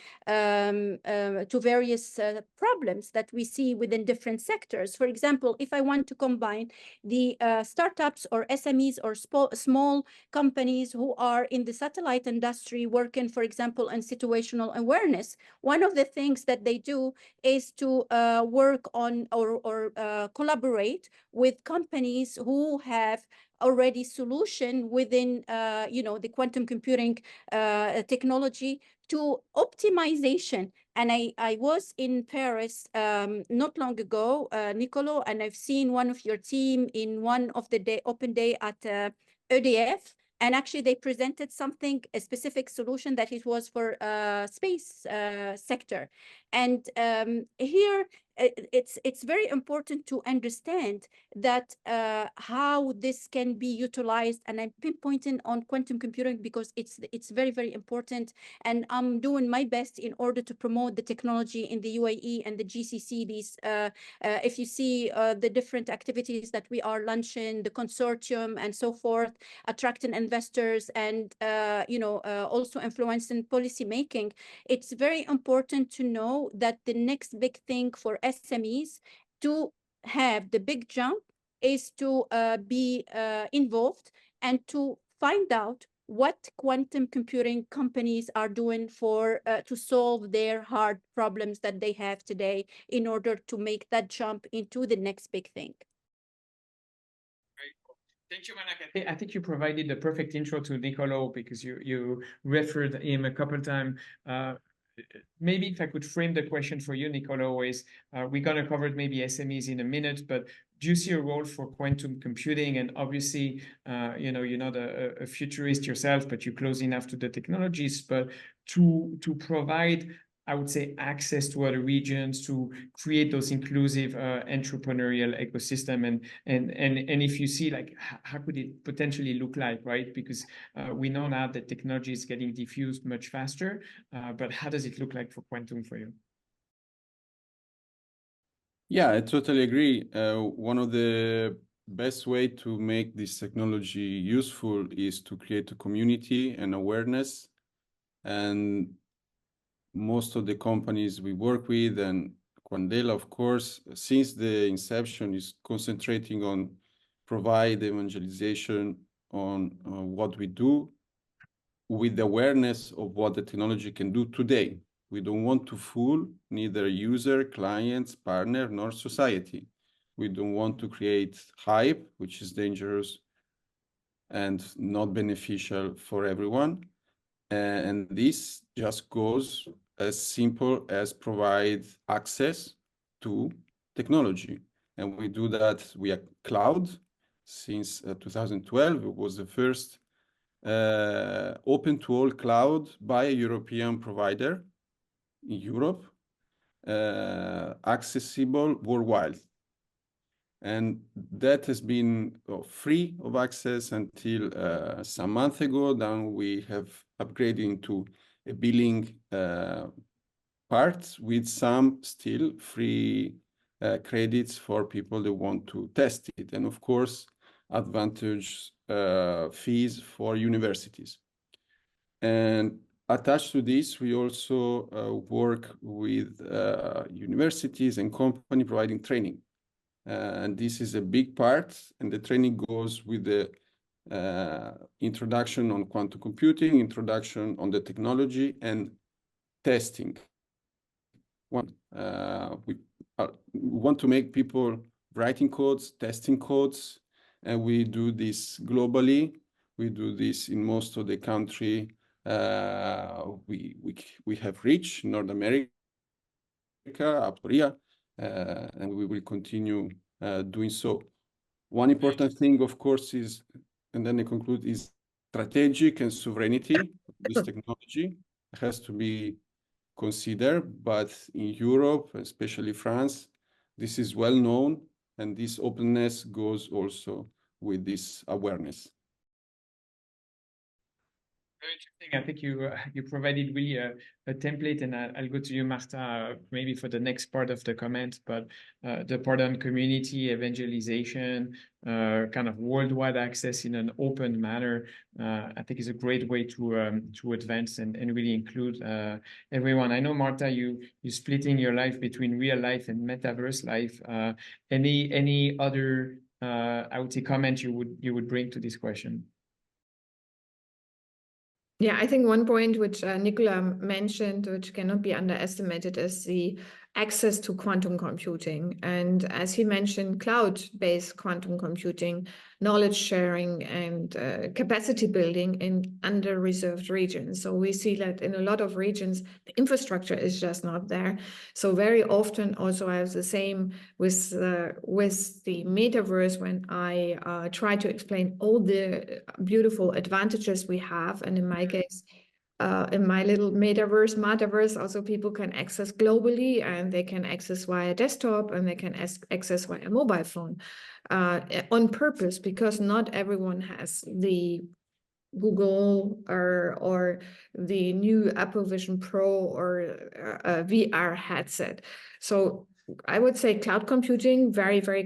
Speaker 22: problems that we see within different sectors. For example, if I want to combine the startups or SMEs or small companies who are in the satellite industry working, for example, on situational awareness, one of the things that they do is to work on or collaborate with companies who have already solution within the quantum computing technology to optimization. And I was in Paris not long ago, Nicolo, and I've seen one of your team in one of the open day at EDF. And actually, they presented something, a specific solution that it was for space sector. And here, it's very important to understand that how this can be utilized. And I'm pinpointing on quantum computing because it's very, very important. And I'm doing my best in order to promote the technology in the UAE and the GCC. These, if you see the different activities that we are launching, the consortium and so forth, attracting investors and also influencing policy making, it's very important to know that the next big thing for SMEs to have the big jump is to be involved and to find out what quantum computing companies are doing for to solve their hard problems that they have today in order to make that jump into the next big thing.
Speaker 23: Thank you, Manak. I think you provided the perfect intro to Nicolo because you referred him a couple of times. Maybe if I could frame the question for you, Nicolo, is we're going to cover maybe SMEs in a minute, but do you see a role for quantum computing? And obviously, you're not a futurist yourself, but you're close enough to the technologies, but to provide, I would say, access to other regions, to create those inclusive entrepreneurial ecosystem. And if you see, like, how could it potentially look like, right? Because we know now that technology is getting diffused much faster, but how does it look like for quantum for you?
Speaker 5: Yeah, I totally agree. One of the best way to make this technology useful is to create a community and awareness. And most of the companies we work with, and Quandela, of course, since the inception, is concentrating on provide evangelization on what we do with the awareness of what the technology can do today. We don't want to fool neither user, clients, partner, nor society. We don't want to create hype, which is dangerous. and not beneficial for everyone. And this just goes as simple as provide access to technology. And we do that via cloud. Since 2012, it was the first open to all cloud by a European provider in Europe, accessible worldwide. And that has been free of access until some month ago. Then we have upgraded into a billing part with some still free credits for people that want to test it. And of course, advantage fees for universities. And attached to this, we also work with universities and companies providing training. And this is a big part, and the training goes with the introduction on quantum computing, introduction on the technology, and testing. We want to make people writing codes, testing codes, and we do this globally. We do this in most of the country we have reached, North America, Korea, and we will continue doing so. One important thing, of course, is, and then I conclude, is strategic and sovereignty. This technology has to be considered, but in Europe, especially France, this is well known, and this openness goes also with this awareness.
Speaker 23: Very interesting. I think you provided really a template, and I'll go to you, Marta, maybe for the next part of the comment. But the part on community evangelization, kind of worldwide access in an open manner, I think is a great way to advance and really include everyone. I know, Marta, you splitting your life between real life and metaverse life. Any other I would say comment you would bring to this question?
Speaker 3: Yeah, I think one point which Nicola mentioned, which cannot be underestimated, is the access to quantum computing. And as he mentioned, cloud-based quantum computing, knowledge sharing, and capacity building in under-reserved regions. So we see that in a lot of regions, the infrastructure is just not there. So very often also I have the same with the metaverse when I try to explain all the beautiful advantages we have. And in my case, in my little metaverse, also people can access globally, and they can access via desktop, and they can access via mobile phone on purpose, because not everyone has the Google or the new Apple Vision Pro or a VR headset. So I would say cloud computing, very, very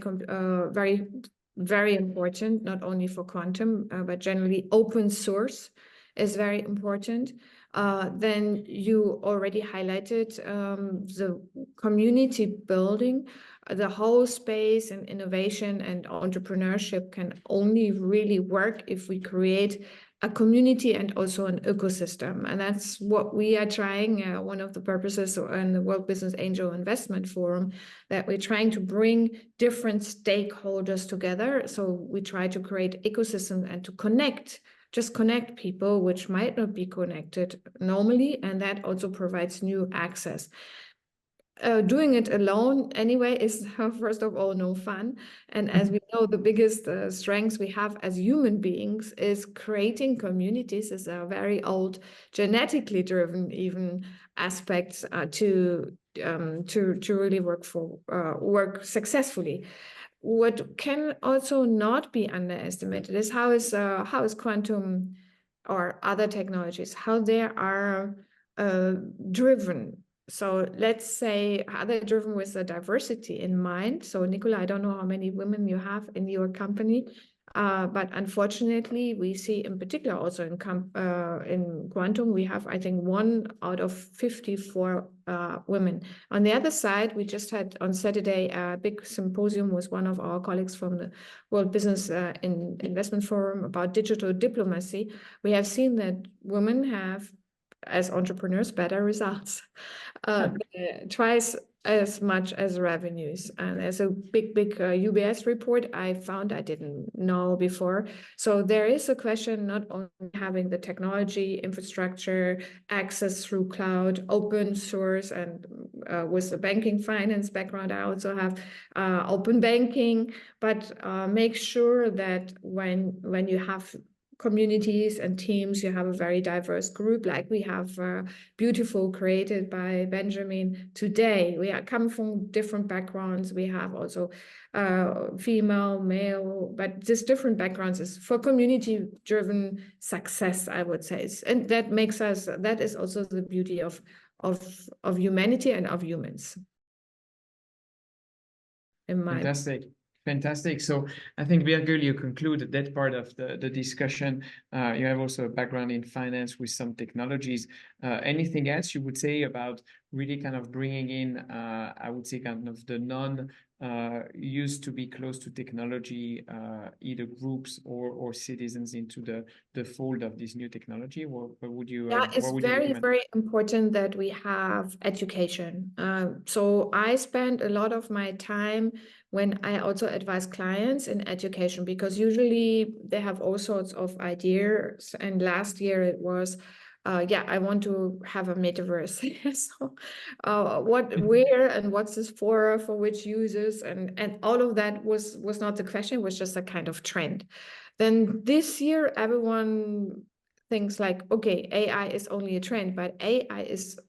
Speaker 3: important, not only for quantum, but generally open source is very important. Then you already highlighted the community building. The whole space and innovation and entrepreneurship can only really work if we create a community and also an ecosystem. And that's what we are trying, one of the purposes in the World Business Angel Investment Forum, that we're trying to bring different stakeholders together. So we try to create ecosystems and to connect people which might not be connected normally, and that also provides new access. Doing it alone anyway is first of all no fun, and as we know, the biggest strengths we have as human beings is creating communities. Is a very old, genetically driven even aspects to really work successfully. What can also not be underestimated is how is quantum or other technologies, how they are driven. So let's say how they're driven with the diversity in mind. So Nicola, I don't know how many women you have in your company, but unfortunately we see in particular also in quantum, we have, I think, 1 out of 54 women. On the other side, we just had on Saturday a big symposium with one of our colleagues from the World Business Investment Forum about digital diplomacy. We have seen that women have, as entrepreneurs, better results. Twice as much as revenues. And there's a big UBS report I found I didn't know before. So there is a question not only having the technology, infrastructure, access through cloud, open source, and with the banking finance background, I also have open banking, but make sure that when you have communities and teams, you have a very diverse group, like we have Beautiful, created by Benjamin today. We are come from different backgrounds. We have also female, male, but just different backgrounds is for community-driven success, I would say. And that makes us, that is also the beauty of humanity and of humans. In my
Speaker 23: Fantastic. So I think, Birgul, you concluded that part of the discussion. You have also a background in finance with some technologies. Anything else you would say about really kind of bringing in, I would say, kind of the used to be close to technology, either groups or citizens into the fold of this new technology? What would you
Speaker 3: it's very important that we have education. So I spend a lot of my time when I also advise clients in education, because usually they have all sorts of ideas. And last year it was, I want to have a metaverse. So where and what's this for which users, and all of that was not the question, it was just a kind of trend. Then this year everyone thinks like, okay, AI is only a trend, but AI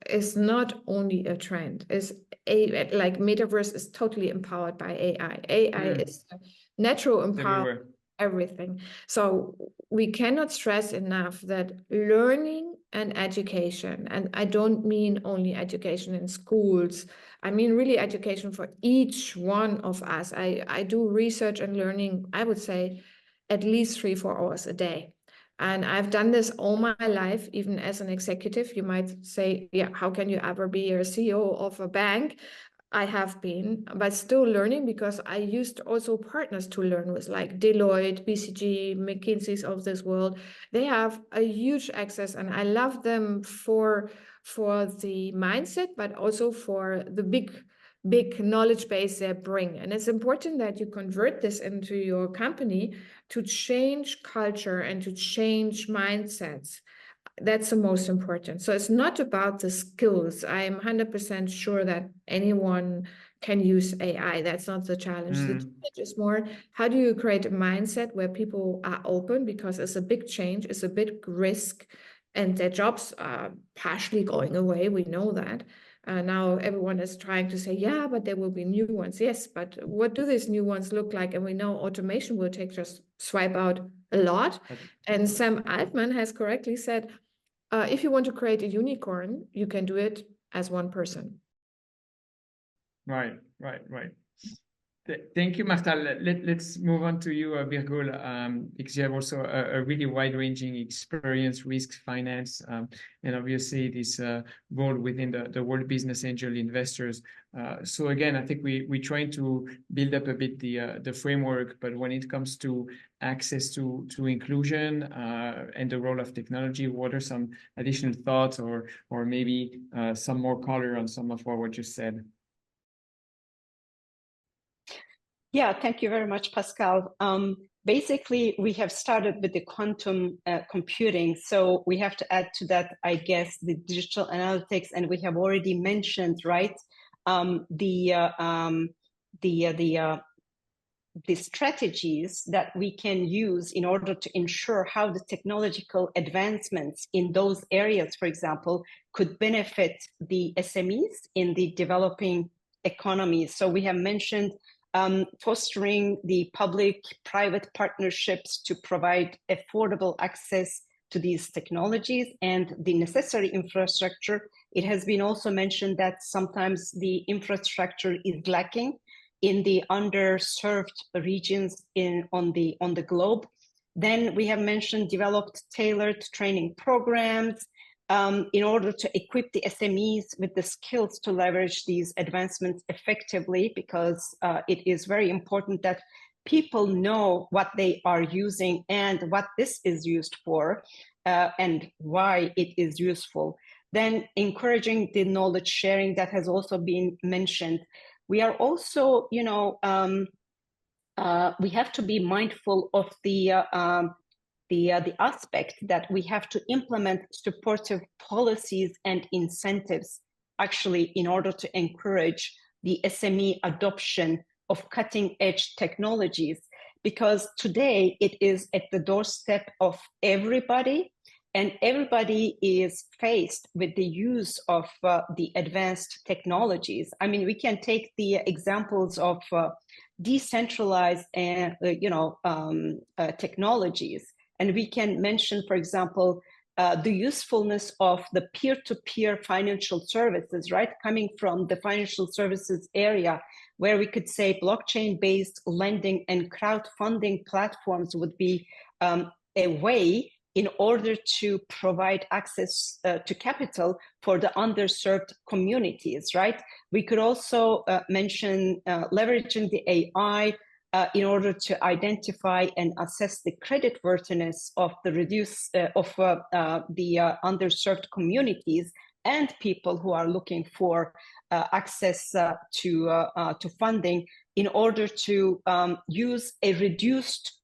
Speaker 3: is not only a trend. Like metaverse is totally empowered by AI. AI is natural empowerment, everything. So we cannot stress enough that learning and education, and I don't mean only education in schools, I mean really education for each one of us. I do research and learning, I would say, at least 3-4 hours a day. And I've done this all my life, even as an executive. You might say, yeah, how can you ever be a CEO of a bank? I have been, but still learning, because I used also partners to learn with, like Deloitte, BCG, McKinsey's of this world. They have a huge access, and I love them for the mindset, but also for the big knowledge base they bring. And it's important that you convert this into your company to change culture and to change mindsets. That's the most important. So it's not about the skills. I'm 100% sure that anyone can use AI. That's not the challenge. The challenge is more, how do you create a mindset where people are open, because it's a big change, it's a big risk, and their jobs are partially going away. We know that. Now everyone is trying to say, yeah, but there will be new ones. Yes, but what do these new ones look like? And we know automation will just swipe out a lot. And Sam Altman has correctly said, if you want to create a unicorn, you can do it as one person.
Speaker 23: Right. Thank you, Martha. Let's move on to you, Birgul, because you have also a really wide-ranging experience, risk finance, and obviously this role within the World Business Angel Investors. So again, I think we're trying to build up a bit the framework, but when it comes to access to inclusion and the role of technology, what are some additional thoughts or maybe some more color on some of what we just said?
Speaker 6: Yeah, thank you very much, Pascal. Basically, we have started with the quantum computing, so we have to add to that, I guess, the digital analytics, and we have already mentioned, right, the strategies that we can use in order to ensure how the technological advancements in those areas, for example, could benefit the SMEs in the developing economies. So we have mentioned fostering the public-private partnerships to provide affordable access to these technologies and the necessary infrastructure. It has been also mentioned that sometimes the infrastructure is lacking in the underserved regions on the globe. Then we have mentioned developed tailored training programs in order to equip the SMEs with the skills to leverage these advancements effectively, because it is very important that people know what they are using and what this is used for and why it is useful. Then encouraging the knowledge sharing that has also been mentioned. We are also, we have to be mindful of the aspect that we have to implement supportive policies and incentives, actually, in order to encourage the SME adoption of cutting-edge technologies, because today it is at the doorstep of everybody, and everybody is faced with the use of the advanced technologies. I mean, we can take the examples of decentralized technologies, and we can mention, for example, the usefulness of the peer-to-peer financial services, right? Coming from the financial services area, where we could say blockchain-based lending and crowdfunding platforms would be a way in order to provide access to capital for the underserved communities, right? We could also mention leveraging the AI in order to identify and assess the creditworthiness of the underserved communities and people who are looking for access to funding, in order to use a reduced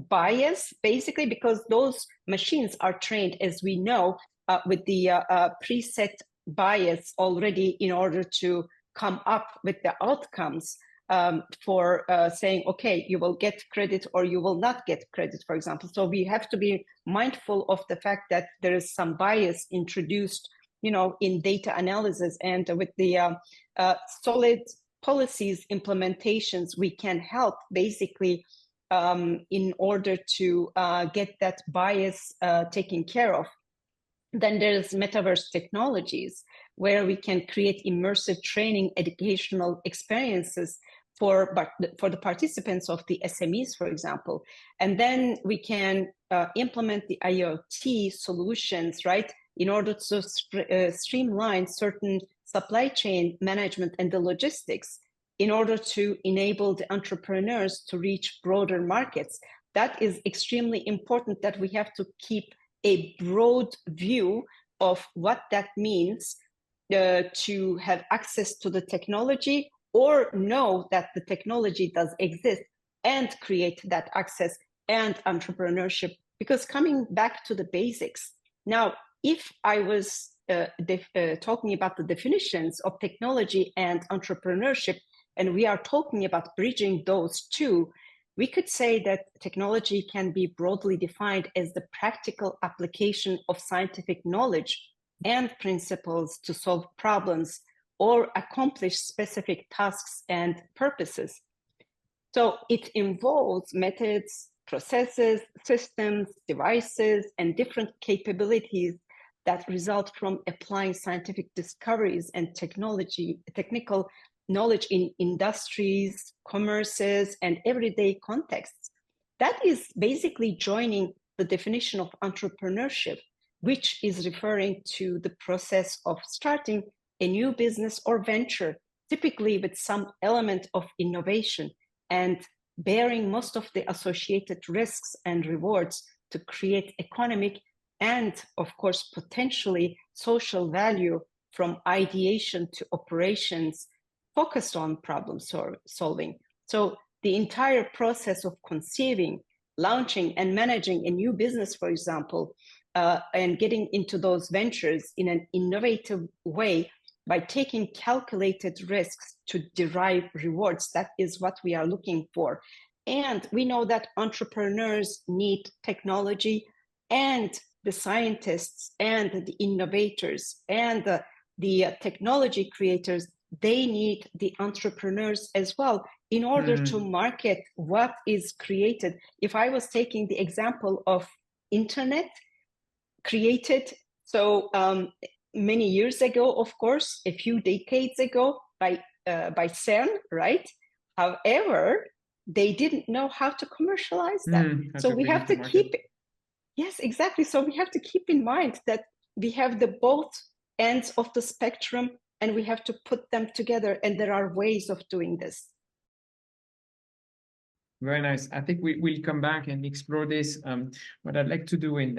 Speaker 6: bias, basically, because those machines are trained, as we know, with the preset bias already, in order to come up with the outcomes for saying, okay, you will get credit or you will not get credit, for example. So we have to be mindful of the fact that there is some bias introduced, in data analysis, and with the solid policies implementations, we can help basically in order to get that bias taken care of. Then there's metaverse technologies, where we can create immersive training educational experiences for the participants of the SMEs, for example. And then we can implement the IoT solutions, right, in order to streamline certain supply chain management and the logistics, in order to enable the entrepreneurs to reach broader markets. That is extremely important, that we have to keep a broad view of what that means to have access to the technology, or know that the technology does exist, and create that access and entrepreneurship. Because coming back to the basics, now, if I was talking about the definitions of technology and entrepreneurship, and we are talking about bridging those two, we could say that technology can be broadly defined as the practical application of scientific knowledge and principles to solve problems or accomplish specific tasks and purposes. So it involves methods, processes, systems, devices, and different capabilities that result from applying scientific discoveries and technical knowledge in industries, commerces, and everyday contexts. That is basically joining the definition of entrepreneurship, which is referring to the process of starting a new business or venture, typically with some element of innovation, and bearing most of the associated risks and rewards to create economic and, of course, potentially social value from ideation to operations focused on problem solving. So the entire process of conceiving, launching, and managing a new business, for example, and getting into those ventures in an innovative way by taking calculated risks to derive rewards. That is what we are looking for. And we know that entrepreneurs need technology, and the scientists and the innovators and the technology creators, they need the entrepreneurs as well in order to market what is created. If I was taking the example of internet created so many years ago, of course, a few decades ago by CERN, right? However, they didn't know how to commercialize that. So we have to keep it. Yes, exactly. So we have to keep in mind that we have the both ends of the spectrum, and we have to put them together, and there are ways of doing this.
Speaker 23: Very nice. I think we'll come back and explore this. What I'd like to do in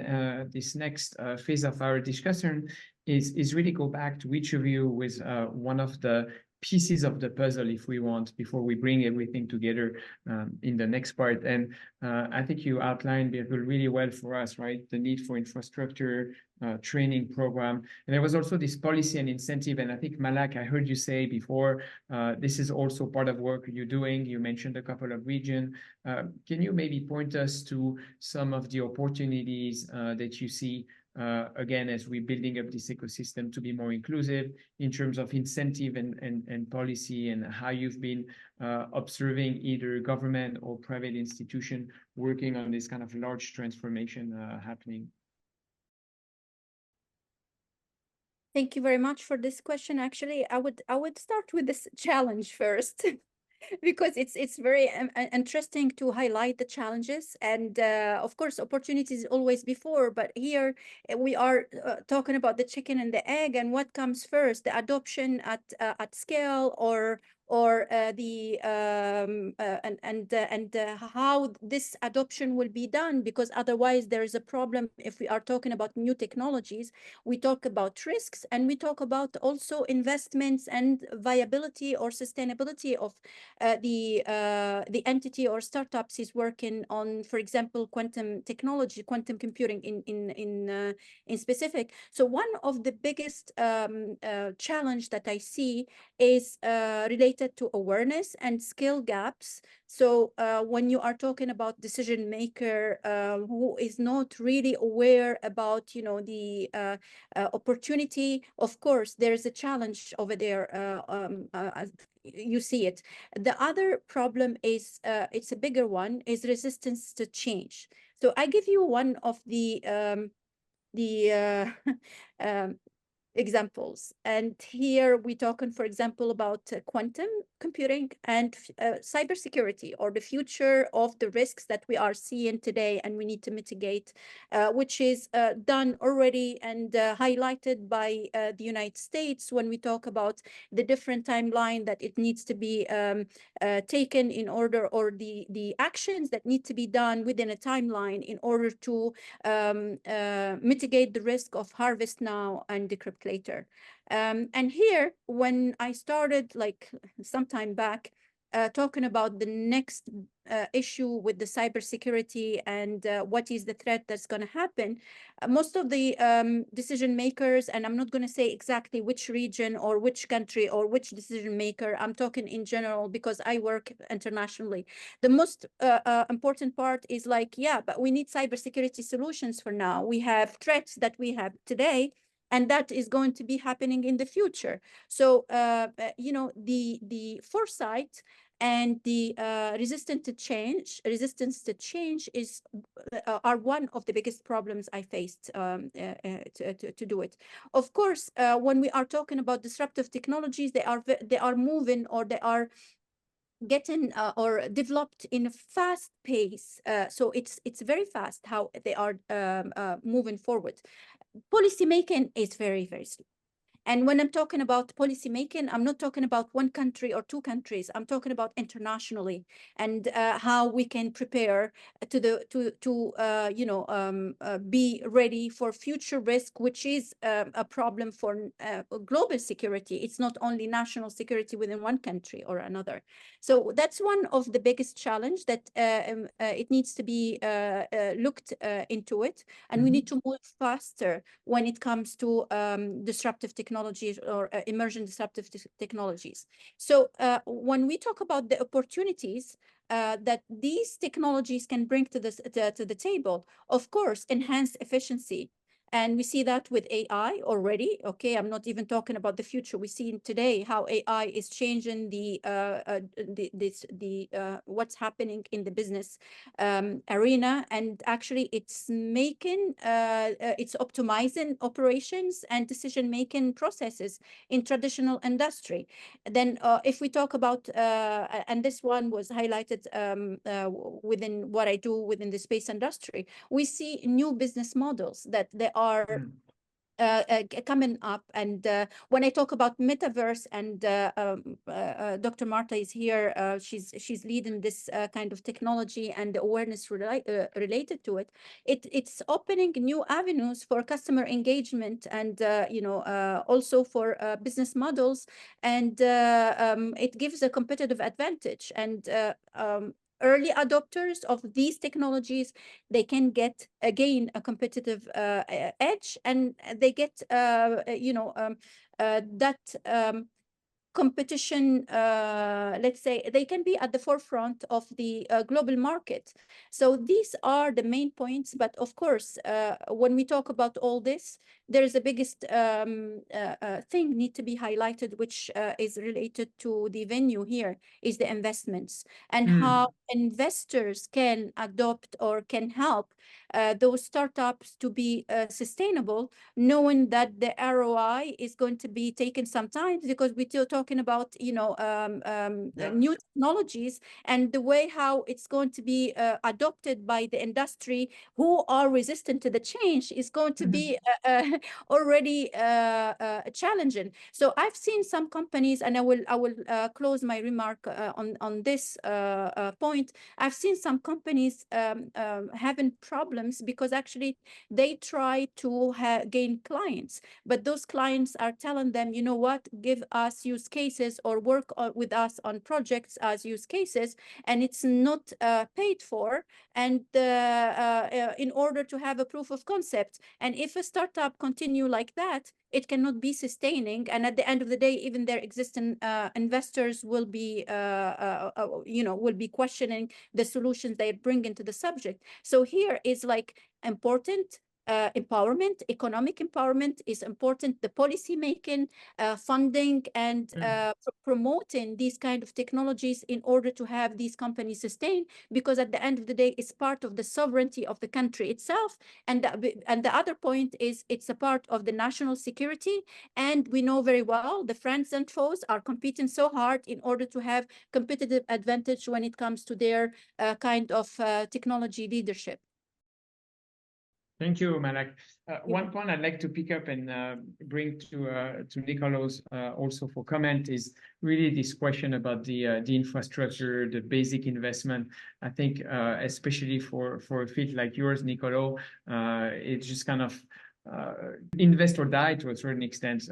Speaker 23: this next phase of our discussion is really go back to each of you with one of the pieces of the puzzle, if we want, before we bring everything together in the next part. And I think you outlined Birgul really well for us, right? The need for infrastructure, training program. And there was also this policy and incentive. And I think, Malak, I heard you say before, this is also part of work you're doing. You mentioned a couple of regions. Can you maybe point us to some of the opportunities that you see again, as we're building up this ecosystem to be more inclusive in terms of incentive and policy, and how you've been observing either government or private institution working on this kind of large transformation happening?
Speaker 22: Thank you very much for this question. Actually, I would start with this challenge first. Because it's very interesting to highlight the challenges, and of course opportunities always before, but here we are talking about the chicken and the egg, and what comes first, the adoption at scale, or how this adoption will be done, because otherwise there is a problem. If we are talking about new technologies, we talk about risks, and we talk about also investments and viability or sustainability of the entity or startups is working on, for example, quantum technology, quantum computing in specific. So one of the biggest challenge that I see is related to awareness and skill gaps. So when you are talking about decision maker who is not really aware about, you know, the opportunity, of course there is a challenge over there. You see it. The other problem is it's a bigger one, is resistance to change. So I give you one of the examples, and here we're talking, for example, about quantum computing and cybersecurity, or the future of the risks that we are seeing today and we need to mitigate, which is done already and highlighted by the United States when we talk about the different timeline that it needs to be taken in order, or the actions that need to be done within a timeline in order to mitigate the risk of harvest now and decrypt later. And here, when I started like some time back, talking about the next issue with the cybersecurity and what is the threat that's going to happen, most of the decision makers, and I'm not going to say exactly which region or which country or which decision maker, I'm talking in general because I work internationally. The most important part is like, yeah, but we need cybersecurity solutions for now. We have threats that we have today, and that is going to be happening in the future. So, you know, the foresight and the resistance to change is are one of the biggest problems I faced to do it. Of course, when we are talking about disruptive technologies, they are moving, or they are getting or developed in a fast pace. So it's very fast how they are moving forward. Policy making is very, very slow. And when I'm talking about policy making, I'm not talking about one country or two countries. I'm talking about internationally, and how we can prepare be ready for future risk, which is a problem for global security. It's not only national security within one country or another. So that's one of the biggest challenge that it needs to be looked into it, and we need to move faster when it comes to disruptive technologies or emerging disruptive technologies. So when we talk about the opportunities that these technologies can bring to the table, of course, enhance efficiency. And we see that with AI already. Okay, I'm not even talking about the future. We see today how AI is changing what's happening in the business arena, and actually it's making it's optimizing operations and decision-making processes in traditional industry. Then if we talk about and this one was highlighted within what I do within the space industry, we see new business models that they are coming up. And when I talk about metaverse, and Dr. Marta is here, she's leading this kind of technology and awareness related to it. It's opening new avenues for customer engagement, and also for business models, and it gives a competitive advantage. And early adopters of these technologies, they can get again a competitive edge, and they get that competition, let's say, they can be at the forefront of the global market. So these are the main points. But of course, when we talk about all this, there is the biggest thing need to be highlighted, which is related to the venue here, is the investments, and how investors can adopt or can help those startups to be sustainable, knowing that the ROI is going to be taken sometimes, because we're still talking about new technologies, and the way how it's going to be adopted by the industry who are resistant to the change is going to be already challenging. So I've seen some companies, and I will close my remark on this point. I've seen some companies having problems because actually they try to gain clients, but those clients are telling them, you know what, give us use cases or work with us on projects as use cases, and it's not paid for, and in order to have a proof of concept. And if a startup continue like that, it cannot be sustaining, and at the end of the day, even their existing investors will be will be questioning the solutions they bring into the subject. So here is like important empowerment, economic empowerment is important, the policy making, funding, and promoting these kind of technologies in order to have these companies sustain, because at the end of the day, it's part of the sovereignty of the country itself. And the other point is it's a part of the national security. And we know very well the friends and foes are competing so hard in order to have competitive advantage when it comes to their kind of technology leadership.
Speaker 23: Thank you, Malak. One point I'd like to pick up and bring to Nicolos also for comment is really this question about the infrastructure, the basic investment. I think especially for a field like yours, Nicolo, it's just kind of invest or die to a certain extent.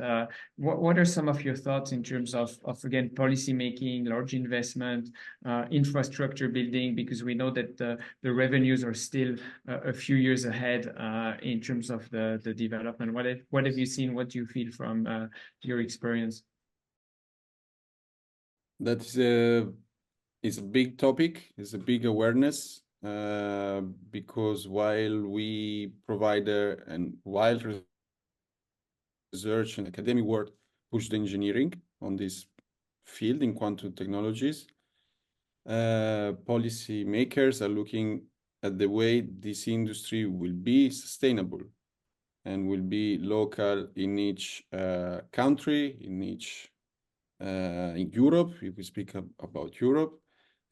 Speaker 23: What are some of your thoughts in terms of again, policy making, large investment, infrastructure building, because we know that the revenues are still a few years ahead in terms of the development. What have you seen? What do you feel from your experience?
Speaker 5: That is a big topic, it's a big awareness. Because while we provide and while research and academic work push the engineering on this field in quantum technologies, policy makers are looking at the way this industry will be sustainable and will be local in each country, in each in Europe, if we speak about Europe,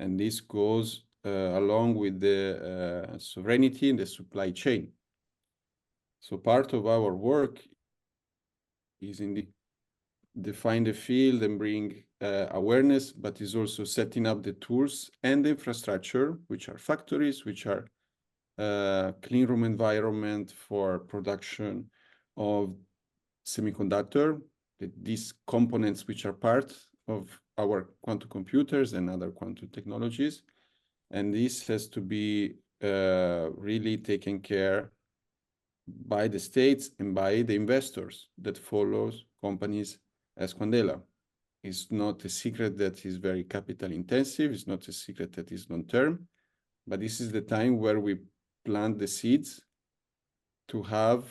Speaker 5: and this goes along with the sovereignty in the supply chain. So part of our work is indeed define the field and bring awareness, but is also setting up the tools and the infrastructure, which are factories, which are clean room environment for production of semiconductor, these components which are part of our quantum computers and other quantum technologies. And this has to be really taken care by the states and by the investors that follows companies as Quandela. It's not a secret that is very capital intensive. It's not a secret that is long-term, but this is the time where we plant the seeds to have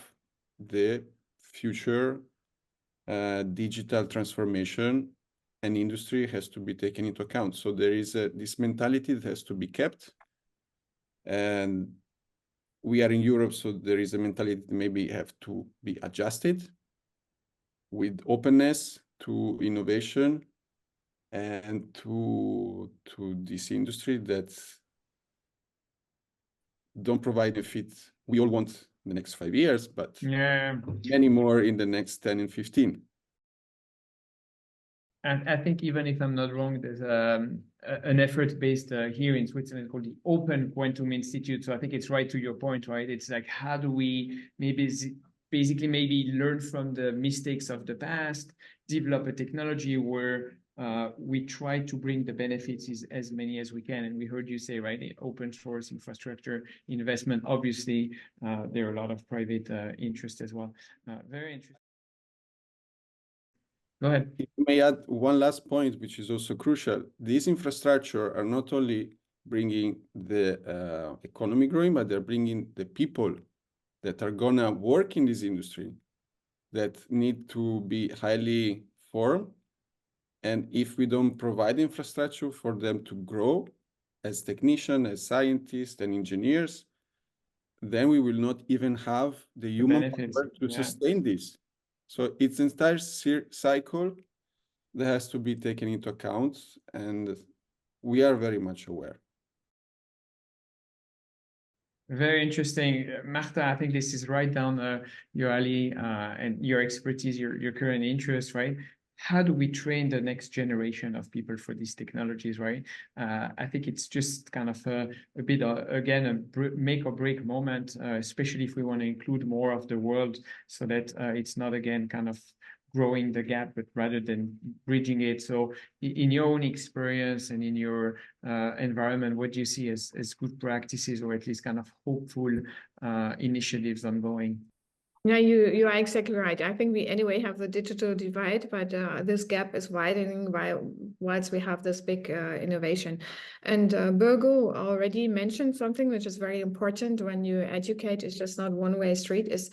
Speaker 5: the future digital transformation, and industry has to be taken into account. So there is this mentality that has to be kept. And we are in Europe, so there is a mentality that maybe have to be adjusted with openness to innovation and to this industry that don't provide a fit. We all want in the next 5 years, but
Speaker 23: Yeah.
Speaker 5: many more in the next 10 and 15.
Speaker 23: And I think even if I'm not wrong, there's an effort based here in Switzerland called the Open Quantum Institute. So I think it's right to your point, right? It's like, how do we basically maybe learn from the mistakes of the past, develop a technology where we try to bring the benefits as many as we can. And we heard you say, right, the open source infrastructure investment, obviously, there are a lot of private interest as well. Very interesting. Go ahead.
Speaker 5: If I may add one last point, which is also crucial. These infrastructure are not only bringing the economy growing, but they're bringing the people that are gonna work in this industry that need to be highly formed. And if we don't provide infrastructure for them to grow as technicians, as scientists and engineers, then we will not even have the human power to sustain this. So it's an entire cycle that has to be taken into account, and we are very much aware.
Speaker 23: Very interesting. Marta, I think this is right down your alley and your expertise, your current interest, right? How do we train the next generation of people for these technologies, right? I think it's just kind of a bit, again, a make or break moment, especially if we want to include more of the world so that it's not, again, kind of growing the gap, but rather than bridging it. So in your own experience and in your environment, what do you see as good practices or at least kind of hopeful initiatives ongoing?
Speaker 3: Yeah, you are exactly right. I think we anyway have the digital divide, but this gap is widening whilst we have this big innovation. And Birgul already mentioned something which is very important when you educate. It's just not one-way street. Is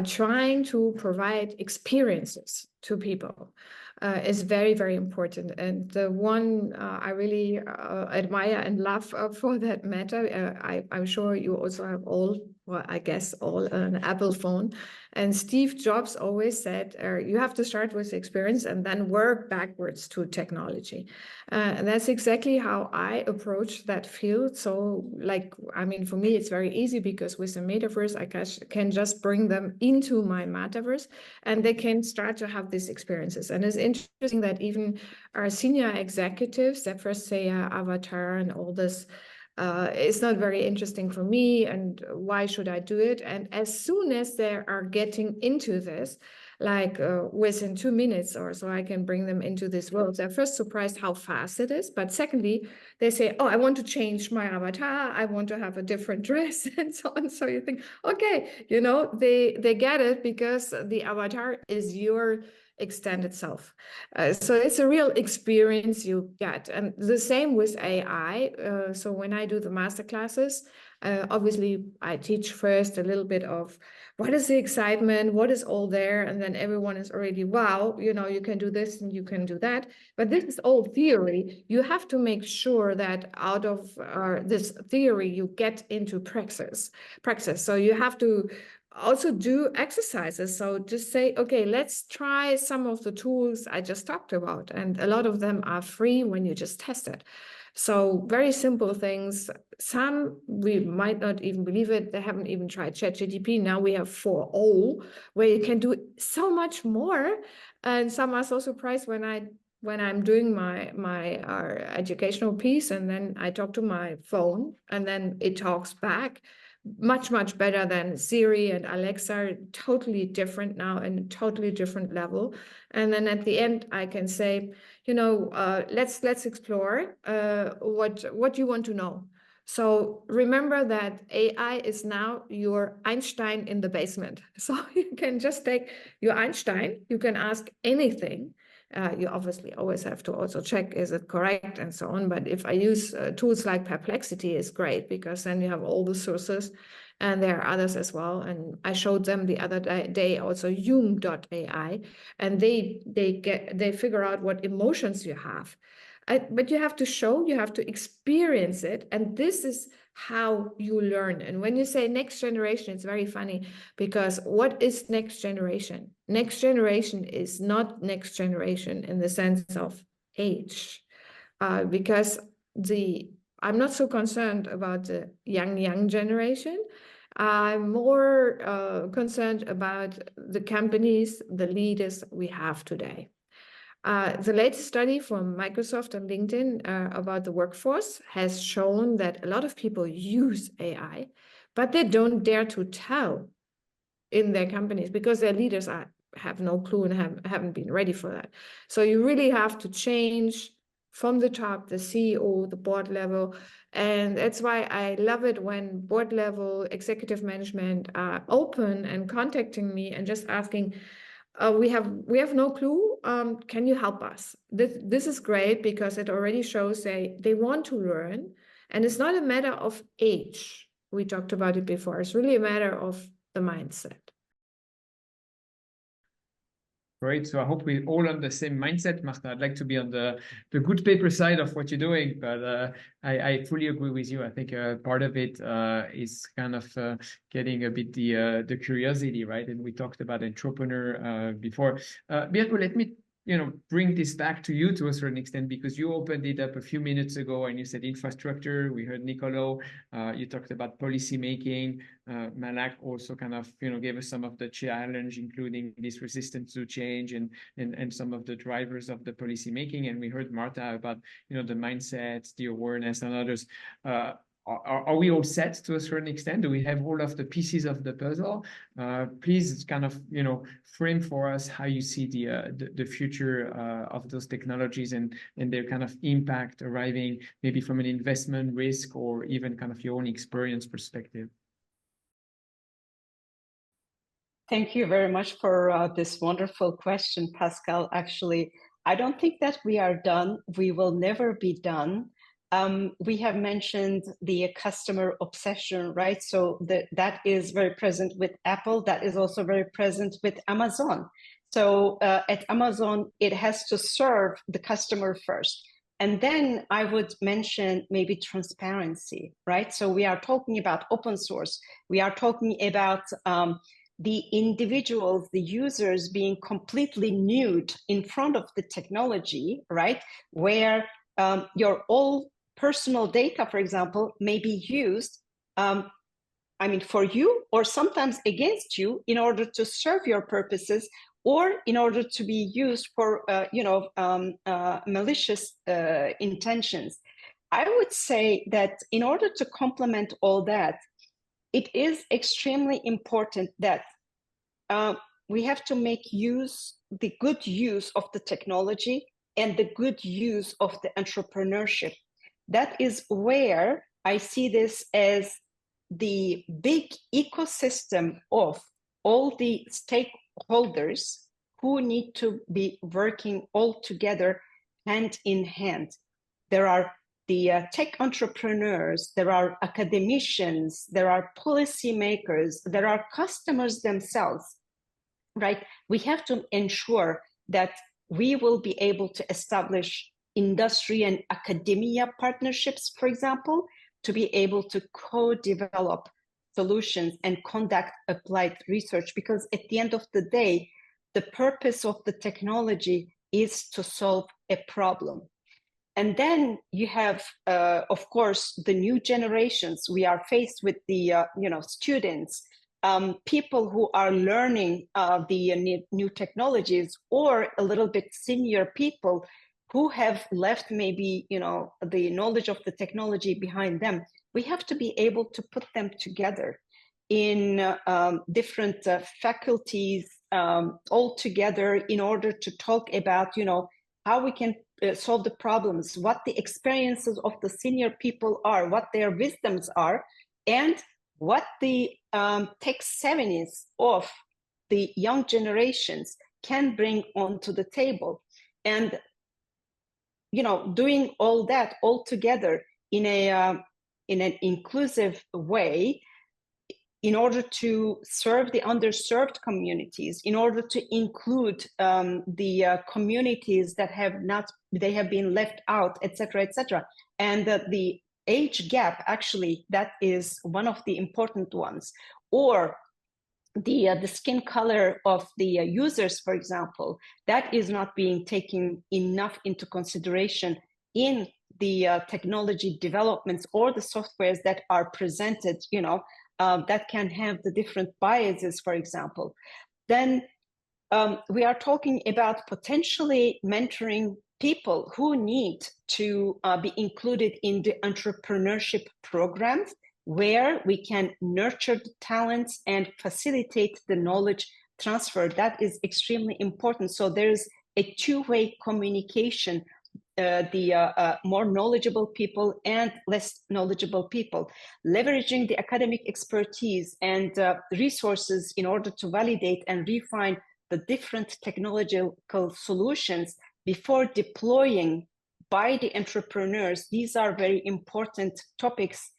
Speaker 3: trying to provide experiences to people is very, very important. And the one I really admire and love for that matter, I'm sure you also have all, well, I guess all an Apple phone. And Steve Jobs always said, you have to start with experience and then work backwards to technology. And that's exactly how I approach that field. So like, I mean, for me, it's very easy because with the metaverse, I can just bring them into my metaverse and they can start to have these experiences. And it's interesting that even our senior executives that first say avatar and all this, it's not very interesting for me and why should I do it? And as soon as they are getting into this, like within 2 minutes or so, I can bring them into this world. They're first surprised how fast it is, but secondly, they say, oh, I want to change my avatar. I want to have a different dress and so on. So you think, okay, you know, they get it because the avatar is your extended self. So it's a real experience you get. And the same with AI. So when I do the master classes, obviously I teach first a little bit of what is the excitement, what is all there, and then everyone is already, wow, you know, you can do this and you can do that. But this is all theory. You have to make sure that out of this theory, you get into praxis. So you have to also do exercises. So just say, okay, let's try some of the tools I just talked about. And a lot of them are free when you just test it. So very simple things. Some, we might not even believe it. They haven't even tried ChatGPT. Now we have 4.0 where you can do so much more. And some are so surprised when I'm doing my educational piece and then I talk to my phone and then it talks back. Much better than Siri and Alexa, totally different now and a totally different level. And then at the end, I can say, you know, let's explore what you want to know. So remember that AI is now your Einstein in the basement. So you can just take your Einstein, you can ask anything. You obviously always have to also check, is it correct and so on. But if I use tools like Perplexity, is great because then you have all the sources and there are others as well. And I showed them the other day also Hume.ai and they figure out what emotions you have. But you have to show, you have to experience it. And this is how you learn. And when you say next generation, it's very funny because what is next generation? Next generation is not next generation in the sense of age, because I'm not so concerned about the young generation. I'm more concerned about the companies, the leaders we have today. The latest study from Microsoft and LinkedIn about the workforce has shown that a lot of people use AI, but they don't dare to tell in their companies because their leaders have no clue and haven't been ready for that. So you really have to change from the top, the CEO, the board level. And that's why I love it when board level executive management are open and contacting me and just asking, we have no clue. Can you help us? This is great because it already shows they want to learn. And it's not a matter of age. We talked about it before. It's really a matter of the mindset.
Speaker 23: Great. So I hope we're all on the same mindset, Martha. I'd like to be on the good paper side of what you're doing, but I fully agree with you. I think part of it is kind of getting a bit the curiosity, right? And we talked about entrepreneur before. Birgul, let me bring this back to you to a certain extent, because you opened it up a few minutes ago and you said infrastructure. We heard Nicolo. You talked about policy making. Malak also kind of gave us some of the challenge, including this resistance to change and some of the drivers of the policy making. And we heard Martha about the mindsets, the awareness, and others. Are we all set to a certain extent? Do we have all of the pieces of the puzzle? Please kind of frame for us how you see the future of those technologies and their kind of impact arriving, maybe from an investment risk or even kind of your own experience perspective.
Speaker 6: Thank you very much for this wonderful question, Pascal. Actually, I don't think that we are done. We will never be done. We have mentioned the customer obsession, right? So that is very present with Apple. That is also very present with Amazon. So at Amazon, it has to serve the customer first. And then I would mention maybe transparency, right? So we are talking about open source. We are talking about the individuals, the users being completely nude in front of the technology, right? Where your all personal data, for example, may be used, for you or sometimes against you in order to serve your purposes or in order to be used for, malicious intentions. I would say that in order to complement all that, it is extremely important that we have to make the good use of the technology and the good use of the entrepreneurship. That is where I see this as the big ecosystem of all the stakeholders who need to be working all together hand in hand. There are the tech entrepreneurs, there are academicians, there are policymakers, there are customers themselves, right? We have to ensure that we will be able to establish industry and academia partnerships, for example, to be able to co-develop solutions and conduct applied research. Because at the end of the day, the purpose of the technology is to solve a problem. And then you have, of course, the new generations. We are faced with the students, people who are learning the new technologies, or a little bit senior people who have left maybe the knowledge of the technology behind them. We have to be able to put them together in different faculties all together in order to talk about how we can solve the problems, what the experiences of the senior people are, what their wisdoms are, and what the tech savviness of the young generations can bring onto the table. And doing all that all together in an inclusive way, in order to serve the underserved communities, in order to include the communities that have been left out, etc., etc. And the age gap, actually, that is one of the important ones. Or the skin color of the users, for example, that is not being taken enough into consideration in the technology developments or the softwares that are presented, that can have the different biases, for example. Then we are talking about potentially mentoring people who need to be included in the entrepreneurship programs, where we can nurture the talents and facilitate the knowledge transfer. That is extremely important. So there's a two-way communication, the more knowledgeable people and less knowledgeable people, leveraging the academic expertise and resources in order to validate and refine the different technological solutions before deploying by the entrepreneurs. These are very important topics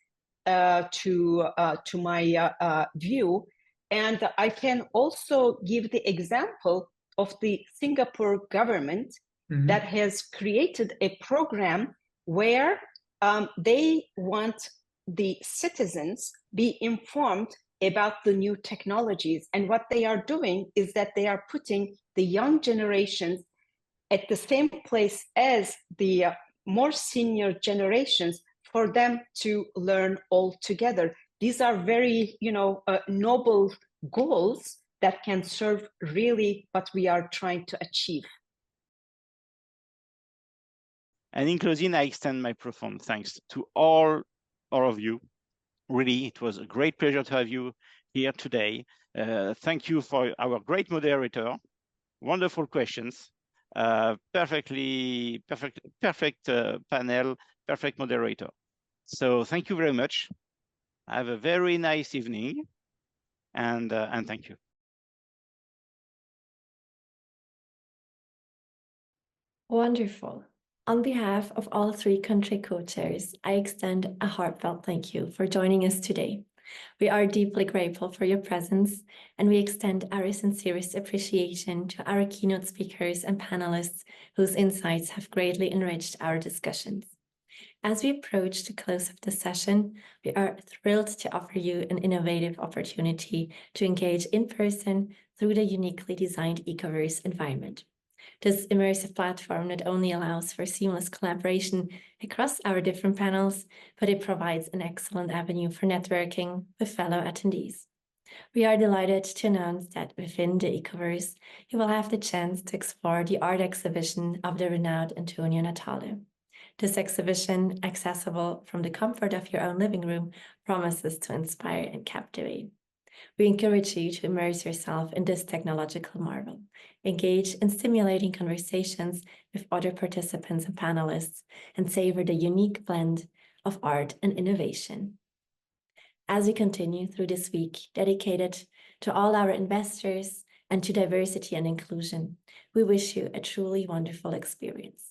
Speaker 6: to my view. And I can also give the example of the Singapore government that has created a program where they want the citizens be informed about the new technologies. And what they are doing is that they are putting the young generations at the same place as the more senior generations for them to learn all together. These are very, noble goals that can serve really what we are trying to achieve.
Speaker 4: And in closing, I extend my profound thanks to all of you. Really, it was a great pleasure to have you here today. Thank you for our great moderator, wonderful questions, perfect panel, perfect moderator. So thank you very much. Have a very nice evening, and thank you.
Speaker 12: Wonderful. On behalf of all three country co-chairs, I extend a heartfelt thank you for joining us today. We are deeply grateful for your presence, and we extend our sincerest appreciation to our keynote speakers and panelists whose insights have greatly enriched our discussions. As we approach the close of the session, we are thrilled to offer you an innovative opportunity to engage in person through the uniquely designed Ecoverse environment. This immersive platform not only allows for seamless collaboration across our different panels, but it provides an excellent avenue for networking with fellow attendees. We are delighted to announce that within the Ecoverse, you will have the chance to explore the art exhibition of the renowned Antonio Natale. This exhibition, accessible from the comfort of your own living room, promises to inspire and captivate. We encourage you to immerse yourself in this technological marvel, engage in stimulating conversations with other participants and panelists, and savor the unique blend of art and innovation. As we continue through this week dedicated to all our investors and to diversity and inclusion, we wish you a truly wonderful experience.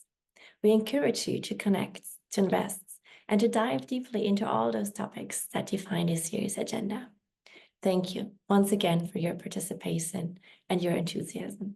Speaker 12: We encourage you to connect, to invest, and to dive deeply into all those topics that define this year's agenda. Thank you once again for your participation and your enthusiasm.